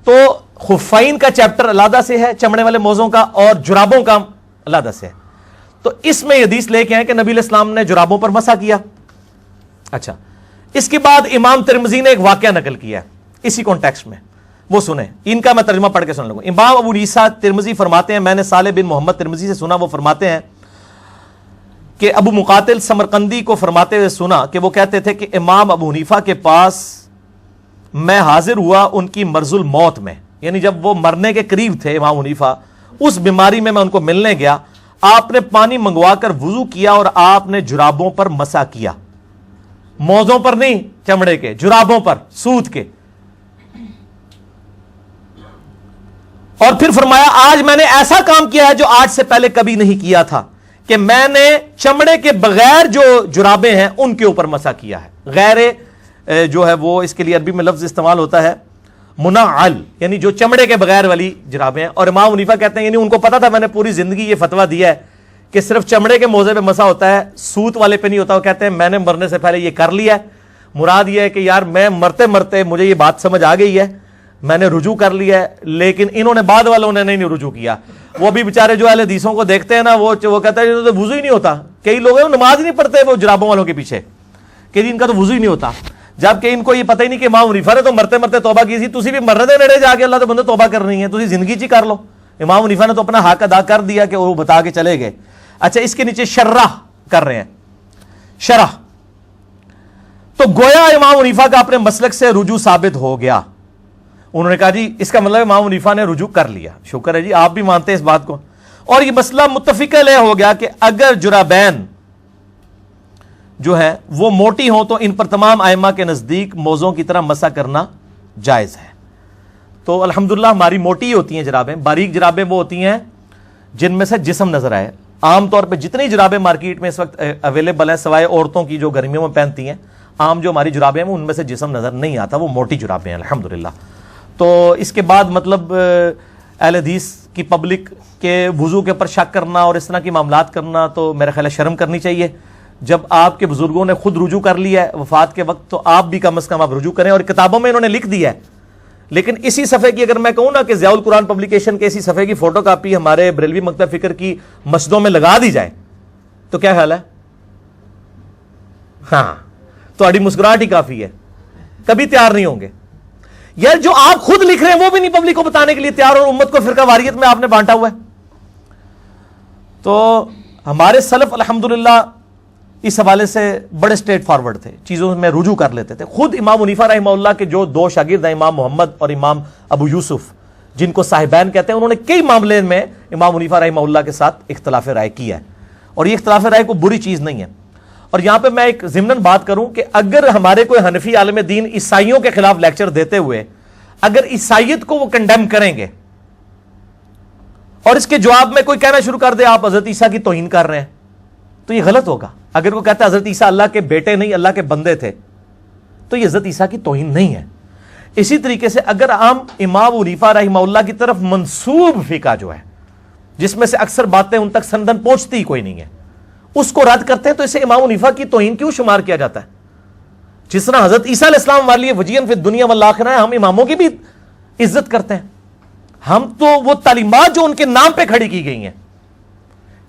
تو خفین کا چیپٹر علیحدہ سے ہے, چمڑے والے موزوں کا, اور جرابوں کا علیحدہ سے ہے. تو اس میں حدیث لے کے آئے کہ نبی علیہ السلام نے جرابوں پر مسح کیا. اچھا, اس کے بعد امام ترمذی نے ایک واقعہ نقل کیا ہے اسی کانٹیکسٹ میں, وہ سنیں. ان کا میں ترجمہ پڑھ کے سن لوں گا. امام ابو عیسیٰ ترمذی فرماتے ہیں میں نے صالح بن محمد ترمذی سے سنا, وہ فرماتے ہیں کہ ابو مقاتل سمرقندی کو فرماتے ہوئے سنا کہ وہ کہتے تھے کہ امام ابو حنیفہ کے پاس میں حاضر ہوا ان کی مرض الموت میں, یعنی جب وہ مرنے کے قریب تھے امام حنیفہ, اس بیماری میں ان کو ملنے گیا. آپ نے پانی منگوا کر وضو کیا اور آپ نے جرابوں پر مسح کیا. موزوں پر نہیں, چمڑے کے, جرابوں پر, سوت کے. اور پھر فرمایا آج میں نے ایسا کام کیا ہے جو آج سے پہلے کبھی نہیں کیا تھا, کہ میں نے چمڑے کے بغیر جو جرابیں ہیں ان کے اوپر مسح کیا ہے. غیر جو ہے وہ اس کے لیے عربی میں لفظ استعمال ہوتا ہے منعل, یعنی جو چمڑے کے بغیر والی جرابیں ہیں. اور امام حنیفہ کہتے ہیں یعنی ان کو پتا تھا میں نے پوری زندگی یہ فتویٰ دیا ہے کہ صرف چمڑے کے موزے پہ مسح ہوتا ہے, سوت والے پہ نہیں ہوتا. وہ کہتے ہیں میں نے مرنے سے پہلے یہ کر لیا ہے. مراد یہ ہے کہ یار میں مرتے مرتے مجھے یہ بات سمجھ آ گئی ہے, میں نے رجوع کر لیا ہے. لیکن انہوں نے بعد والوں نے نہیں رجوع کیا. وہ بھی بیچارے جو اہل حدیثوں کو دیکھتے ہیں نا, وہ کہتا ہے تو وضو ہی نہیں ہوتا. کئی لوگ ہیں نماز نہیں پڑھتے وہ جرابوں والوں کے پیچھے, کہ ان کا تو وضو ہی نہیں ہوتا, جبکہ ان کو یہ پتہ ہی نہیں کہ امام حنیفہ نے تو مرتے مرتے توبہ کی تھی. تسی بھی مرنے دے نیڑے جا کے اللہ تو بندے توبہ کر رہی ہیں, تسی زندگی چی کر لو. امام حنیفہ نے تو اپنا حق ادا کر دیا کہ وہ بتا کے چلے گئے. اچھا, اس کے نیچے شرح کر رہے ہیں, شرح. تو گویا امام حنیفہ کا اپنے مسلک سے رجوع ثابت ہو گیا. انہوں نے کہا جی اس کا مطلب امام حنیفہ نے رجوع کر لیا. شکر ہے جی, آپ بھی مانتے ہیں اس بات کو. اور یہ مسئلہ متفق علیہ ہو گیا کہ اگر جرابین جو ہے وہ موٹی ہوں تو ان پر تمام ائمہ کے نزدیک موزوں کی طرح مسح کرنا جائز ہے. تو الحمدللہ ہماری موٹی ہوتی ہیں جرابیں. باریک جرابیں وہ ہوتی ہیں جن میں سے جسم نظر آئے. عام طور پہ جتنی جرابیں مارکیٹ میں اس وقت اویلیبل ہیں سوائے عورتوں کی جو گرمیوں میں پہنتی ہیں, عام جو ہماری جرابیں ہیں ان میں سے جسم نظر نہیں آتا, وہ موٹی جرابیں ہیں الحمدللہ. تو اس کے بعد مطلب اہل حدیث کی پبلک کے وضو کے اوپر شک کرنا اور اس طرح کی معاملات کرنا تو میرا خیال ہے شرم کرنی چاہیے. جب آپ کے بزرگوں نے خود رجوع کر لیا ہے وفات کے وقت, تو آپ بھی کم از کم آپ رجوع کریں. اور کتابوں میں انہوں نے لکھ دیا ہے. لیکن اسی صفحے کی اگر میں کہوں نا کہ ضیاء القرآن پبلیکیشن کے اسی صفحے کی فوٹو کاپی ہمارے بریلوی مکتب فکر کی مسجدوں میں لگا دی جائے تو کیا خیال ہے؟ ہاں, تھوڑی مسکراہٹ ہی کافی ہے. کبھی تیار نہیں ہوں گے یار, جو آپ خود لکھ رہے ہیں وہ بھی نہیں پبلک کو بتانے کے لیے تیار, اور امت کو فرقہ واریت میں آپ نے بانٹا ہوا ہے. تو ہمارے سلف الحمدللہ اس حوالے سے بڑے اسٹریٹ فارورڈ تھے, چیزوں میں رجوع کر لیتے تھے. خود امام حنیفہ رحمہ اللہ کے جو دو شاگرد ہیں, امام محمد اور امام ابو یوسف, جن کو صاحبین کہتے ہیں, انہوں نے کئی معاملے میں امام حنیفہ رحمہ اللہ کے ساتھ اختلاف رائے کیا ہے. اور یہ اختلاف رائے کو بری چیز نہیں ہے. اور یہاں پہ میں ایک ضمناً بات کروں کہ اگر ہمارے کوئی حنفی عالم دین عیسائیوں کے خلاف لیکچر دیتے ہوئے اگر عیسائیت کو وہ کنڈیم کریں گے اور اس کے جواب میں کوئی کہنا شروع کر دے آپ حضرت عیسیٰ کی توہین کر رہے ہیں, تو یہ غلط ہوگا. اگر وہ کہتا ہے حضرت عیسیٰ اللہ کے بیٹے نہیں اللہ کے بندے تھے, تو یہ حضرت عیسیٰ کی توہین نہیں ہے. اسی طریقے سے اگر ہم امام حنیفہ رحمہ اللہ کی طرف منسوب فقہ جو ہے, جس میں سے اکثر باتیں ان تک سندن پہنچتی ہی کوئی نہیں ہے, اس کو رد کرتے ہیں, تو اسے امام حنیفہ کی توہین کیوں شمار کیا جاتا ہے؟ جس طرح حضرت عیسیٰ علیہ السلام ہمارے لیے وجیہن فی الدنیا والآخرہ ہے, ہم اماموں کی بھی عزت کرتے ہیں. ہم تو وہ تعلیمات جو ان کے نام پہ کھڑی کی گئی ہیں,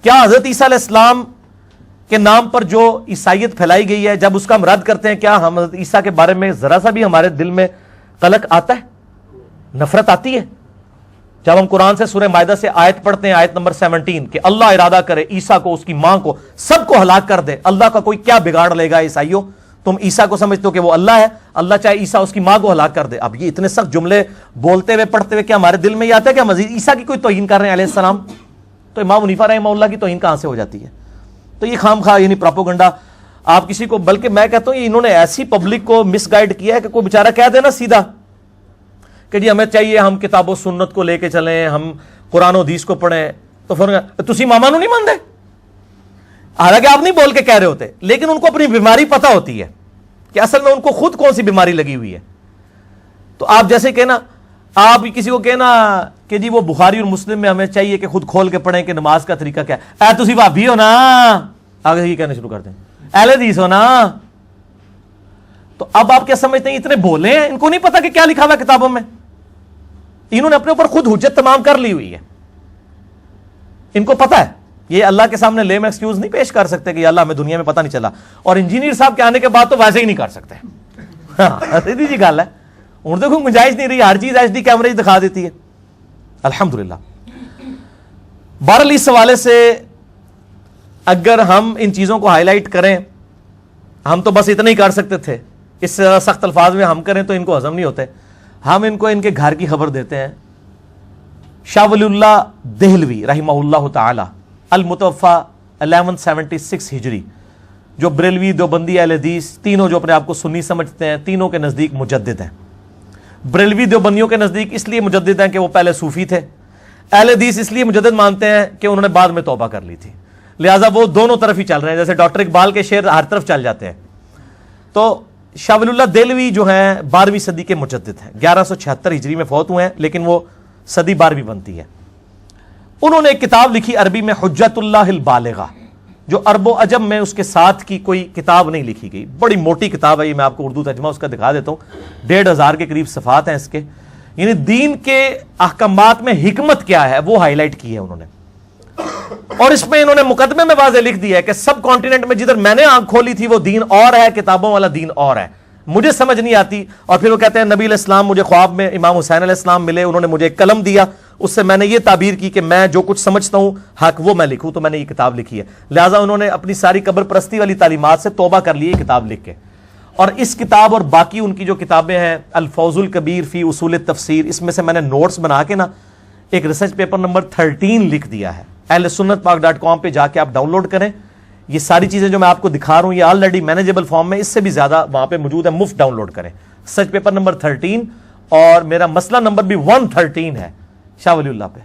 کیا حضرت عیسیٰ علیہ السلام کے نام پر جو عیسائیت پھیلائی گئی ہے, جب اس کا ہم رد کرتے ہیں, کیا ہم حضرت عیسیٰ کے بارے میں ذرا سا بھی ہمارے دل میں قلق آتا ہے, نفرت آتی ہے؟ جب ہم قرآن سے سورہ مائدہ سے آیت پڑھتے ہیں, آیت نمبر 17, کہ اللہ ارادہ کرے عیسیٰ کو, اس کی ماں کو, سب کو ہلاک کر دے, اللہ کا کوئی کیا بگاڑ لے گا؟ عیسائیوں, تم عیسیٰ کو سمجھتے ہو کہ وہ اللہ ہے, اللہ چاہے عیسیٰ اس کی ماں کو ہلاک کر دے. اب یہ اتنے سخت جملے بولتے ہوئے پڑھتے ہوئے کیا ہمارے دل میں یہ آتا ہے کہ ہم عیسیٰ کی کوئی توہین کر رہے ہیں علیہ السلام؟ تو امام حنیفہ رحمہ اللہ کی توہین کہاں سے ہو جاتی ہے؟ تو یہ خام خواہ یعنی پراپوگنڈا آپ کسی کو, بلکہ میں کہتا ہوں انہوں نے ایسی پبلک کو مس گائیڈ کیا ہے کہ کوئی بیچارہ کہہ دے نا سیدھا کہ جی ہمیں چاہیے ہم کتاب و سنت کو لے کے چلیں, ہم قرآن و حدیث کو پڑھیں, تو پھر تسی ماما نو نہیں مانتے. حالانکہ آپ نہیں بول کے کہہ رہے ہوتے, لیکن ان کو اپنی بیماری پتہ ہوتی ہے کہ اصل میں ان کو خود کون سی بیماری لگی ہوئی ہے. تو آپ جیسے کہنا, آپ کسی کو کہنا کہ جی وہ بخاری اور مسلم میں ہمیں چاہیے کہ خود کھول کے پڑھیں کہ نماز کا طریقہ کیا ہے, اے تسی بھابی ہو نا, آگے یہ کہنا شروع کر دیں اہل حدیث ہو نا. تو اب آپ کیا سمجھتے ہیں اتنے بولے ہیں, ان کو نہیں پتا کہ کیا لکھا ہوا ہے کتابوں میں؟ انہوں نے اپنے اوپر خود حجت تمام کر لی ہوئی ہے. ان کو پتا ہے, یہ اللہ کے سامنے لیم ایکسکیوز نہیں پیش کر سکتے کہ یا اللہ ہمیں دنیا میں پتہ نہیں چلا, اور انجینئر صاحب کے آنے کے بعد تو ویسے ہی نہیں کر سکتے. ہاں سیدھی جی گل ہے, ان کو گنجائش نہیں رہی, ہر چیز ایچ ڈی کیمرے دکھا دیتی ہے الحمدللہ. بہرحال اس حوالے سے اگر ہم ان چیزوں کو ہائی لائٹ کریں, ہم تو بس اتنا ہی کر سکتے تھے, اس سے سخت الفاظ میں ہم کریں تو ان کو ہضم نہیں ہوتے. ہم ان کو ان کے گھر کی خبر دیتے ہیں. شاہ ولی اللہ دہلوی رحمہ اللہ تعالی المتوفی 1176 ہجری, جو بریلوی، دیوبندی، اہل حدیث، تینوں جو اپنے آپ کو سنی سمجھتے ہیں، تینوں کے نزدیک مجدد ہیں۔ بریلوی دیوبندیوں کے نزدیک اس لیے مجدد ہیں کہ وہ پہلے صوفی تھے، اہل حدیث اس لیے مجدد مانتے ہیں کہ انہوں نے بعد میں توبہ کر لی تھی، لہٰذا وہ دونوں طرف ہی چل رہے ہیں، جیسے ڈاکٹر اقبال کے شعر ہر طرف چل جاتے ہیں۔ تو شاہ ولی اللہ دہلوی جو ہیں 12ویں صدی کے مجدد ہیں، 1176 ہجری میں فوت ہوئے ہیں، لیکن وہ صدی 12ویں بنتی ہے۔ انہوں نے ایک کتاب لکھی عربی میں، حجت اللہ البالغہ، جو عرب و عجم میں اس کے ساتھ کی کوئی کتاب نہیں لکھی گئی، بڑی موٹی کتاب ہے یہ، میں آپ کو اردو ترجمہ اس کا دکھا دیتا ہوں، 1500 کے قریب صفحات ہیں اس کے، یعنی دین کے احکامات میں حکمت کیا ہے وہ ہائی لائٹ کی ہے انہوں نے۔ اور اس میں انہوں نے مقدمے میں واضح لکھ دیا ہے کہ سب کانٹیننٹ میں جدھر میں نے آنکھ کھولی تھی وہ دین اور ہے، کتابوں والا دین اور ہے، مجھے سمجھ نہیں آتی۔ اور پھر وہ کہتے ہیں نبی علیہ السلام مجھے خواب میں امام حسین علیہ السلام ملے، انہوں نے مجھے ایک قلم دیا، اس سے میں نے یہ تعبیر کی کہ میں جو کچھ سمجھتا ہوں حق وہ میں لکھوں، تو میں نے یہ کتاب لکھی ہے۔ لہٰذا انہوں نے اپنی ساری قبر پرستی والی تعلیمات سے توبہ کر لی یہ کتاب لکھ کے۔ اور اس کتاب اور باقی ان کی جو کتابیں ہیں، الفوز الکبیر فی اصول التفسیر، اس میں سے میں نے نوٹس بنا کے نا ایک ریسرچ پیپر نمبر 13 لکھ دیا ہے، اہل سنت پاک .com پہ جا کے آپ ڈاؤن لوڈ کریں۔ یہ ساری چیزیں جو میں آپ کو دکھا رہا ہوں یہ آلریڈی مینیجیبل فارم میں، اس سے بھی زیادہ وہاں پہ موجود ہے، مفت ڈاؤن لوڈ کریں۔ ریسرچ پیپر نمبر 13 اور میرا مسئلہ نمبر بھی 113 ہے شاہ ولی اللہ پہ،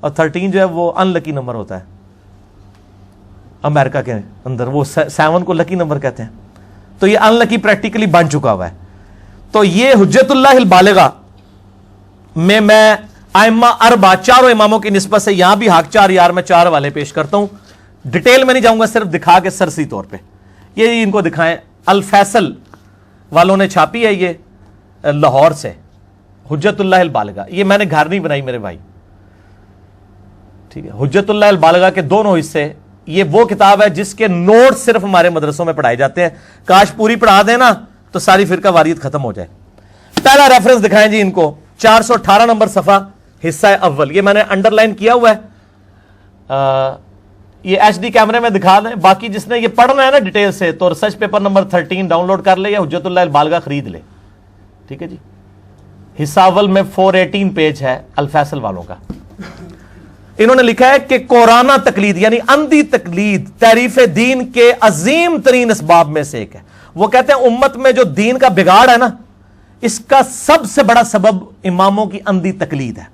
اور 13 جو ہے وہ ان لکی نمبر ہوتا ہے امریکہ کے اندر، وہ 7 کو لکی نمبر کہتے ہیں، تو یہ ان لکی پریکٹیکلی بن چکا ہوا ہے۔ تو یہ حجت اللہ البالغہ میں ائمہ اربعہ، چاروں اماموں کی نسبت سے یہاں بھی حق 4 یار میں 4 والے پیش کرتا ہوں، ڈیٹیل میں نہیں جاؤں گا، صرف دکھا کے سرسی طور پہ یہ ان کو دکھائیں۔ الفیصل والوں نے چھاپی ہے یہ لاہور سے، حجت اللہ البالغہ، یہ میں نے گھر نہیں بنائی میرے بھائی، ٹھیک ہے۔ حجت اللہ البالغہ کے دونوں حصے، یہ وہ کتاب ہے جس کے نوٹ صرف ہمارے مدرسوں میں پڑھائے جاتے ہیں، کاش پوری پڑھا دیں نا تو ساری فرقہ واریت ختم ہو جائے۔ پہلا ریفرنس دکھائیں جی ان کو، 418 نمبر صفحہ، حصہ اول، یہ میں نے انڈر لائن کیا ہوا ہے، یہ ایچ ڈی کیمرے میں دکھا دیں، باقی جس نے یہ پڑھنا ہے نا ڈیٹیل سے تو research paper number 13 download کر لے یا حجت اللہ البالغہ خرید لے، ٹھیک ہے جی۔ حصہ اول میں 418 پیج ہے الفیصل والوں کا۔ انہوں نے لکھا ہے کہ قرآنہ تقلید یعنی اندھی تقلید تعریف دین کے عظیم ترین اسباب میں سے ایک ہے۔ وہ کہتے ہیں امت میں جو دین کا بگاڑ ہے نا، اس کا سب سے بڑا سبب اماموں کی اندھی تقلید ہے۔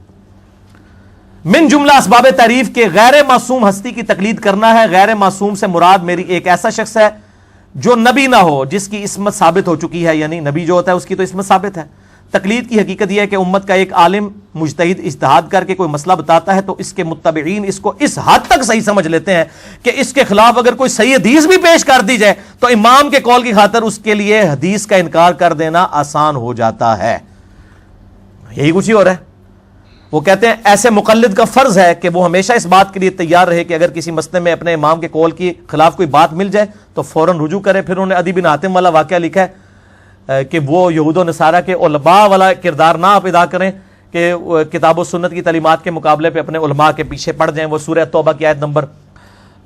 من جملہ اسباب تعریف کے غیر معصوم ہستی کی تقلید کرنا ہے۔ غیر معصوم سے مراد میری ایک ایسا شخص ہے جو نبی نہ ہو، جس کی عصمت ثابت ہو چکی ہے، یعنی نبی جو ہوتا ہے اس کی تو عصمت ثابت ہے۔ تقلید کی حقیقت یہ ہے کہ امت کا ایک عالم مجتہد اجتہاد کر کے کوئی مسئلہ بتاتا ہے تو اس کے متبعین اس کو اس حد تک صحیح سمجھ لیتے ہیں کہ اس کے خلاف اگر کوئی صحیح حدیث بھی پیش کر دی جائے تو امام کے قول کی خاطر اس کے لیے حدیث کا انکار کر دینا آسان ہو جاتا ہے۔ یہی کچھ ہی ہو رہا ہے۔ وہ کہتے ہیں ایسے مقلد کا فرض ہے کہ وہ ہمیشہ اس بات کے لیے تیار رہے کہ اگر کسی مسئلے میں اپنے امام کے قول کے خلاف کوئی بات مل جائے تو فوراً رجوع کرے۔ پھر انہوں نے عدی بن حاتم والا واقعہ لکھا ہے کہ وہ یہود و نصارہ کے علماء والا کردار نہ آپ ادا کریں کہ کتاب و سنت کی تعلیمات کے مقابلے پہ اپنے علماء کے پیچھے پڑ جائیں۔ وہ سورہ توبہ کی آیت نمبر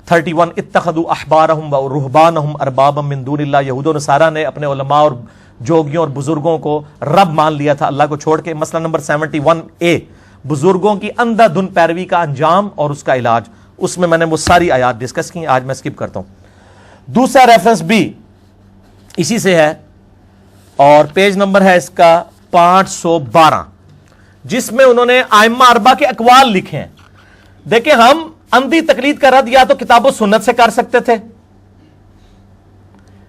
31، اتخذوا احبارہم و رہبانہم اربابا من دون اللہ، یہود و نصارہ نے اپنے علماء اور جوگیوں اور بزرگوں کو رب مان لیا تھا اللہ کو چھوڑ کے۔ مسئلہ نمبر 71A، بزرگوں کی اندھا دھن پیروی کا انجام اور اس کا علاج، اس میں نے وہ ساری آیات ڈسکس کی، آج میں سکپ کرتا ہوں۔ دوسرا ریفرنس بھی اسی سے ہے اور پیج نمبر ہے اس کا 512، جس میں انہوں نے ائمہ اربعہ کے اقوال لکھے ہیں۔ دیکھیں ہم اندھی تقلید کا رد یا تو کتاب و سنت سے کر سکتے تھے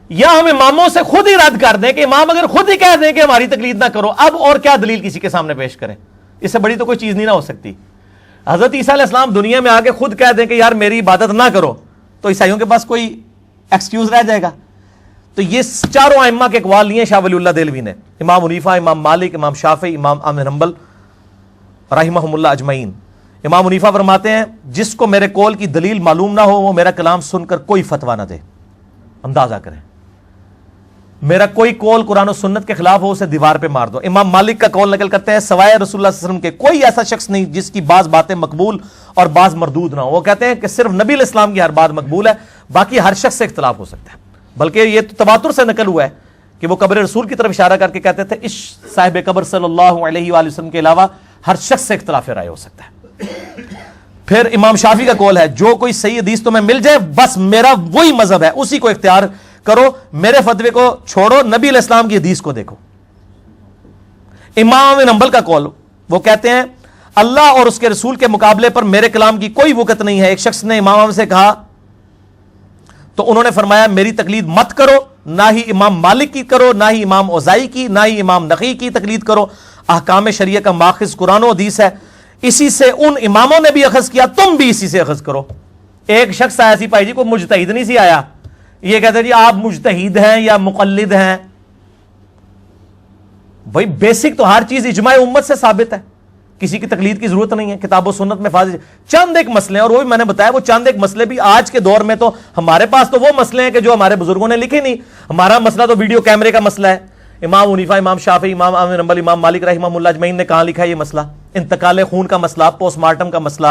یا ہم اماموں سے خود ہی رد کر دیں کہ امام اگر خود ہی کہہ دیں کہ ہماری تقلید نہ کرو، اب اور کیا دلیل کسی کے سامنے پیش کریں؟ اس سے بڑی تو کوئی چیز نہیں نہ ہو سکتی۔ حضرت عیسیٰ علیہ السلام دنیا میں آگے خود کہہ دیں کہ یار میری عبادت نہ کرو تو عیسائیوں کے پاس کوئی ایکسکیوز رہ جائے گا؟ تو یہ چاروں ائمہ کے اقوال لیے شاہ ولی اللہ دہلوی نے، امام حنیفہ، امام مالک، امام شافعی، امام احمد حنبل رحمہم اللہ اجمعین۔ امام حنیفہ فرماتے ہیں جس کو میرے قول کی دلیل معلوم نہ ہو وہ میرا کلام سن کر کوئی فتویٰ نہ دے۔ اندازہ کریں، میرا کوئی قول قرآن و سنت کے خلاف ہو اسے دیوار پہ مار دو۔ امام مالک کا قول نقل کرتے ہیں سوائے رسول اللہ صلی اللہ علیہ وسلم کے کوئی ایسا شخص نہیں جس کی بعض باتیں مقبول اور بعض مردود نہ ہو۔ وہ کہتے ہیں کہ صرف نبی علیہ السلام کی ہر بات مقبول ہے، باقی ہر شخص سے اختلاف ہو سکتا ہے۔ بلکہ یہ تواتر سے نقل ہوا ہے کہ وہ قبر رسول کی طرف اشارہ کر کے کہتے تھے اس صاحب قبر صلی اللہ علیہ وآلہ وسلم کے علاوہ ہر شخص سے اختلاف رائے ہو سکتا ہے۔ پھر امام شافعی کا قول ہے جو کوئی صحیح حدیث تمہیں مل جائے بس میرا وہی مذہب ہے اسی کو اختیار کرو, میرے فتوے کو چھوڑو, نبی علیہ السلام کی حدیث کو دیکھو. امام بن حنبل کا قول, وہ کہتے ہیں اللہ اور اس کے رسول کے مقابلے پر میرے کلام کی کوئی وقت نہیں ہے. ایک شخص نے امام سے کہا تو انہوں نے فرمایا میری تقلید مت کرو, نہ ہی امام مالک کی کرو, نہ ہی امام اوزائی کی, نہ ہی امام نقی کی تقلید کرو. احکام شریعہ کا ماخذ قرآن و حدیث ہے, اسی سے ان اماموں نے بھی اخذ کیا, تم بھی اسی سے اخذ کرو. ایک شخص آیا سی بھائی جی کو مجتہد نہیں سی آیا, یہ کہتے ہیں جی آپ مجتہد ہیں یا مقلد ہیں. بھائی بیسک تو ہر چیز اجماع امت سے ثابت ہے, کسی کی تقلید کی ضرورت نہیں ہے, کتاب و سنت میں فاضل. چند ایک مسئلے ہیں, اور وہ بھی میں نے بتایا وہ چند ایک مسئلے بھی آج کے دور میں تو ہمارے پاس تو وہ مسئلے ہیں کہ جو ہمارے بزرگوں نے لکھے نہیں. ہمارا مسئلہ تو ویڈیو کیمرے کا مسئلہ ہے. امام حنیفہ, امام شافعی, امام احمد بن حنبل, امام مالک رحمہ اللہ اجمعین نے کہاں لکھا ہے یہ مسئلہ؟ انتقال خون کا مسئلہ, پوسٹ مارٹم کا مسئلہ,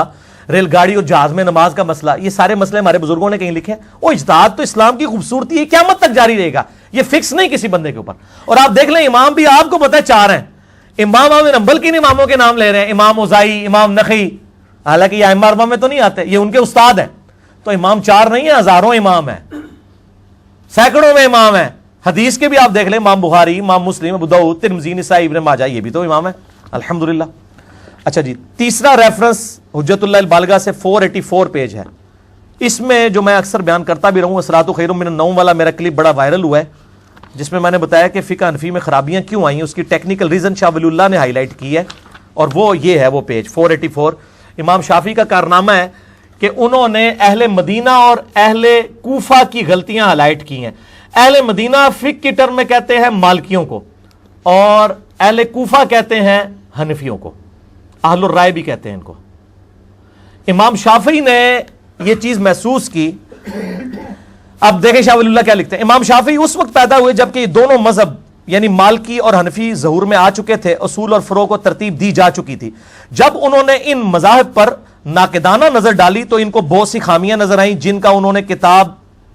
ریل گاڑی اور جہاز میں نماز کا مسئلہ, یہ سارے مسئلے ہمارے بزرگوں نے کہیں لکھے ہیں. وہ اجتہاد تو اسلام کی خوبصورتی ہے, قیامت تک جاری رہے گا, یہ فکس نہیں کسی بندے کے اوپر. اور آپ دیکھ لیں امام بھی آپ کو پتہ ہے 4 ہیں. امام احمد بن حنبل کے اماموں کے نام لے رہے ہیں, امام اوزائی, امام نخعی, حالانکہ یہ ائمہ اربعہ میں تو نہیں آتے, یہ ان کے استاد ہیں. تو امام 4 نہیں ہیں, ہزاروں امام ہیں, سینکڑوں میں امام ہیں. حدیث کے بھی آپ دیکھ لیں, امام بخاری, امام مسلم, ابو داؤد, ترمذی, نسائی, ابن ماجہ, یہ بھی تو امام ہیں الحمدللہ. اچھا جی, تیسرا ریفرنس حجت اللہ البالغہ سے 484 پیج ہے. اس میں جو میں اکثر بیان کرتا بھی رہوں, الصلاۃ خیر من النوم والا میرا کلپ بڑا وائرل ہوا ہے, جس میں میں نے بتایا کہ فقہ حنفی میں خرابیاں کیوں آئیں, اس کی ٹیکنیکل ریزن شاہ ولی اللہ نے ہائی لائٹ کی ہے, اور وہ یہ ہے, وہ پیج 484. امام شافعی کا کارنامہ ہے کہ انہوں نے اہل مدینہ اور اہل کوفہ کی غلطیاں ہائی لائٹ کی ہیں. اہل مدینہ فقہ کی ٹرم میں کہتے ہیں مالکیوں کو, اور اہل کوفہ کہتے ہیں حنفیوں کو, اہل الرائے بھی کہتے ہیں ان کو. امام شافعی نے یہ چیز محسوس کی. اب دیکھیں شاہ ولی اللہ کیا لکھتے ہیں. امام شافعی اس وقت پیدا ہوئے جبکہ یہ دونوں مذہب یعنی مالکی اور حنفی ظہور میں آ چکے تھے, اصول اور فروع کو ترتیب دی جا چکی تھی. جب انہوں نے ان مذاہب پر ناقدانہ نظر ڈالی تو ان کو بہت سی خامیاں نظر آئیں, جن کا انہوں نے کتاب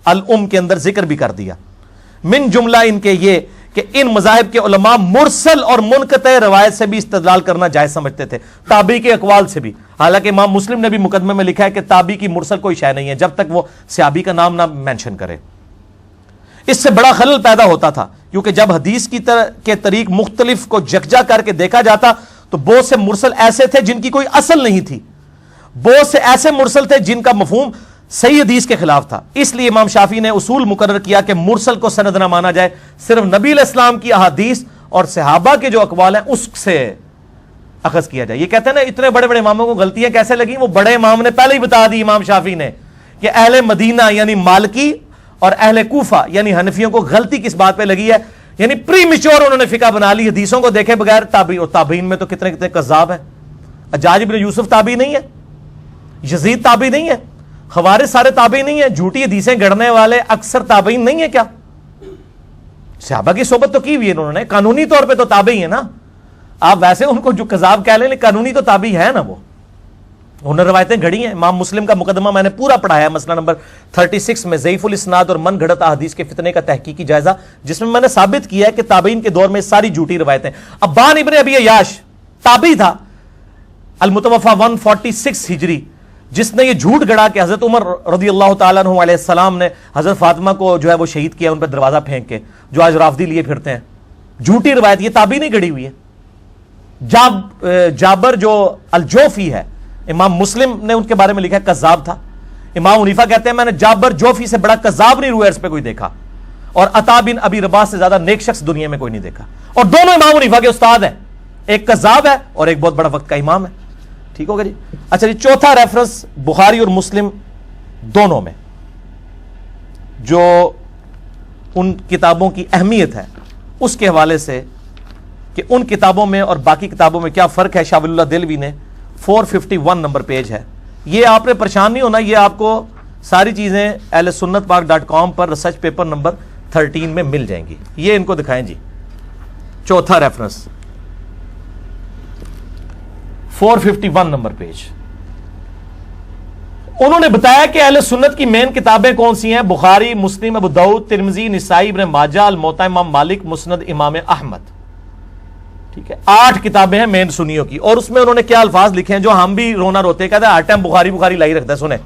الام کے اندر ذکر بھی کر دیا. من جملہ ان کے یہ کہ ان مذاہب کے علماء مرسل اور منقطع روایت سے بھی استدلال کرنا جائز سمجھتے تھے, تابعی کے اقوال سے بھی. حالانکہ امام مسلم نے بھی مقدمے میں لکھا ہے کہ تابعی کی مرسل کوئی شے نہیں ہے جب تک وہ صحابی کا نام نہ مینشن کرے. اس سے بڑا خلل پیدا ہوتا تھا, کیونکہ جب حدیث کے طریق مختلف کو یکجا کر کے دیکھا جاتا تو بہت سے مرسل ایسے تھے جن کی کوئی اصل نہیں تھی, بہت سے ایسے مرسل تھے جن کا مفہوم صحیح حدیث کے خلاف تھا. اس لیے امام شافعی نے اصول مقرر کیا کہ مرسل کو سند نہ مانا جائے, صرف نبی علیہ السلام کی احادیث اور صحابہ کے جو اقوال ہیں اس سے اخذ کیا جائے. یہ کہتے ہیں نا اتنے بڑے بڑے اماموں کو غلطیاں کیسے لگیں, وہ بڑے امام نے پہلے ہی بتا دی امام شافعی نے کہ اہل مدینہ یعنی مالکی اور اہل کوفہ یعنی حنفیوں کو غلطی کس بات پہ لگی ہے, یعنی پری میچور انہوں نے فقہ بنا لی حدیثوں کو دیکھے بغیر. تابعی اور تابعین میں تو کتنے کتنے کذاب ہیں. حجاج بن یوسف تابعی نہیں ہے, یزید تابعی نہیں ہے, خوارج سارے تابعی نہیں ہیں, جھوٹی حدیثیں گڑھنے والے اکثر تابعین نہیں ہیں. کیا صحابہ کی صحبت تو کی ہوئی ہے انہوں نے, قانونی طور پہ تو تابعی ہیں نا. آپ ویسے ان کو جو کذاب کہہ لیں, قانونی تو تابعی ہے نا, وہ انہوں نے روایتیں گھڑی ہیں. امام مسلم کا مقدمہ میں نے پورا پڑھایا ہے, مسئلہ نمبر 36 میں ضعیف الاسناد اور من گھڑت احادیث کے فتنے کا تحقیقی جائزہ, جس میں نے ثابت کیا ہے کہ تابعین کے دور میں ساری جھوٹی روایتیں. ابان ابن ابی عیاش تابعی تھا, المتوفى 146 ہجری, جس نے یہ جھوٹ گڑا کہ حضرت عمر رضی اللہ تعالیٰ عنہ علیہ السلام نے حضرت فاطمہ کو جو ہے وہ شہید کیا ان پہ دروازہ پھینک کے, جو آج رافضی لیے پھرتے ہیں. جھوٹی روایت, یہ تابعی نہیں گڑی ہوئی ہے. جابر جو الجوفی ہے, امام مسلم نے ان کے بارے میں لکھا ہے کذاب تھا. امام حنیفہ کہتے ہیں میں نے جابر جوفی سے بڑا کذاب نہیں روایت پہ کوئی دیکھا, اور عطا بن ابی رباح سے زیادہ نیک شخص دنیا میں کوئی نہیں دیکھا. اور دونوں امام حنیفہ کے استاد ہیں, ایک کذاب ہے اور ایک بہت بڑا وقت کا امام ہے. ٹھیک ہوگا جی. اچھا جی, چوتھا ریفرنس بخاری اور مسلم دونوں میں جو ان کتابوں کی اہمیت ہے اس کے حوالے سے کہ ان کتابوں میں اور باقی کتابوں میں کیا فرق ہے, شاہ ولی اللہ دہلوی نے 451 نمبر پیج ہے. یہ آپ نے پریشان نہیں ہونا, یہ آپ کو ساری چیزیں اہل سنت پاک.com پر ریسرچ پیپر نمبر 13 میں مل جائیں گی. یہ ان کو دکھائیں جی. چوتھا ریفرنس 451 نمبر پیج. انہوں نے بتایا کہ اہل سنت کی مین کتابیں کون سی ہیں, بخاری, مسلم, ابو داؤد, ترمذی, نسائی, ابن ماجہ, الموطا امام مالک, مسند امام احمد. ٹھیک ہے، 8 کتابیں ہیں مین سنیوں کی، اور اس میں انہوں نے کیا الفاظ لکھے ہیں جو ہم بھی رونا روتے ہیں، کہتے ہیں ہر ٹائم بخاری لائی رکھتا ہے. سنیں،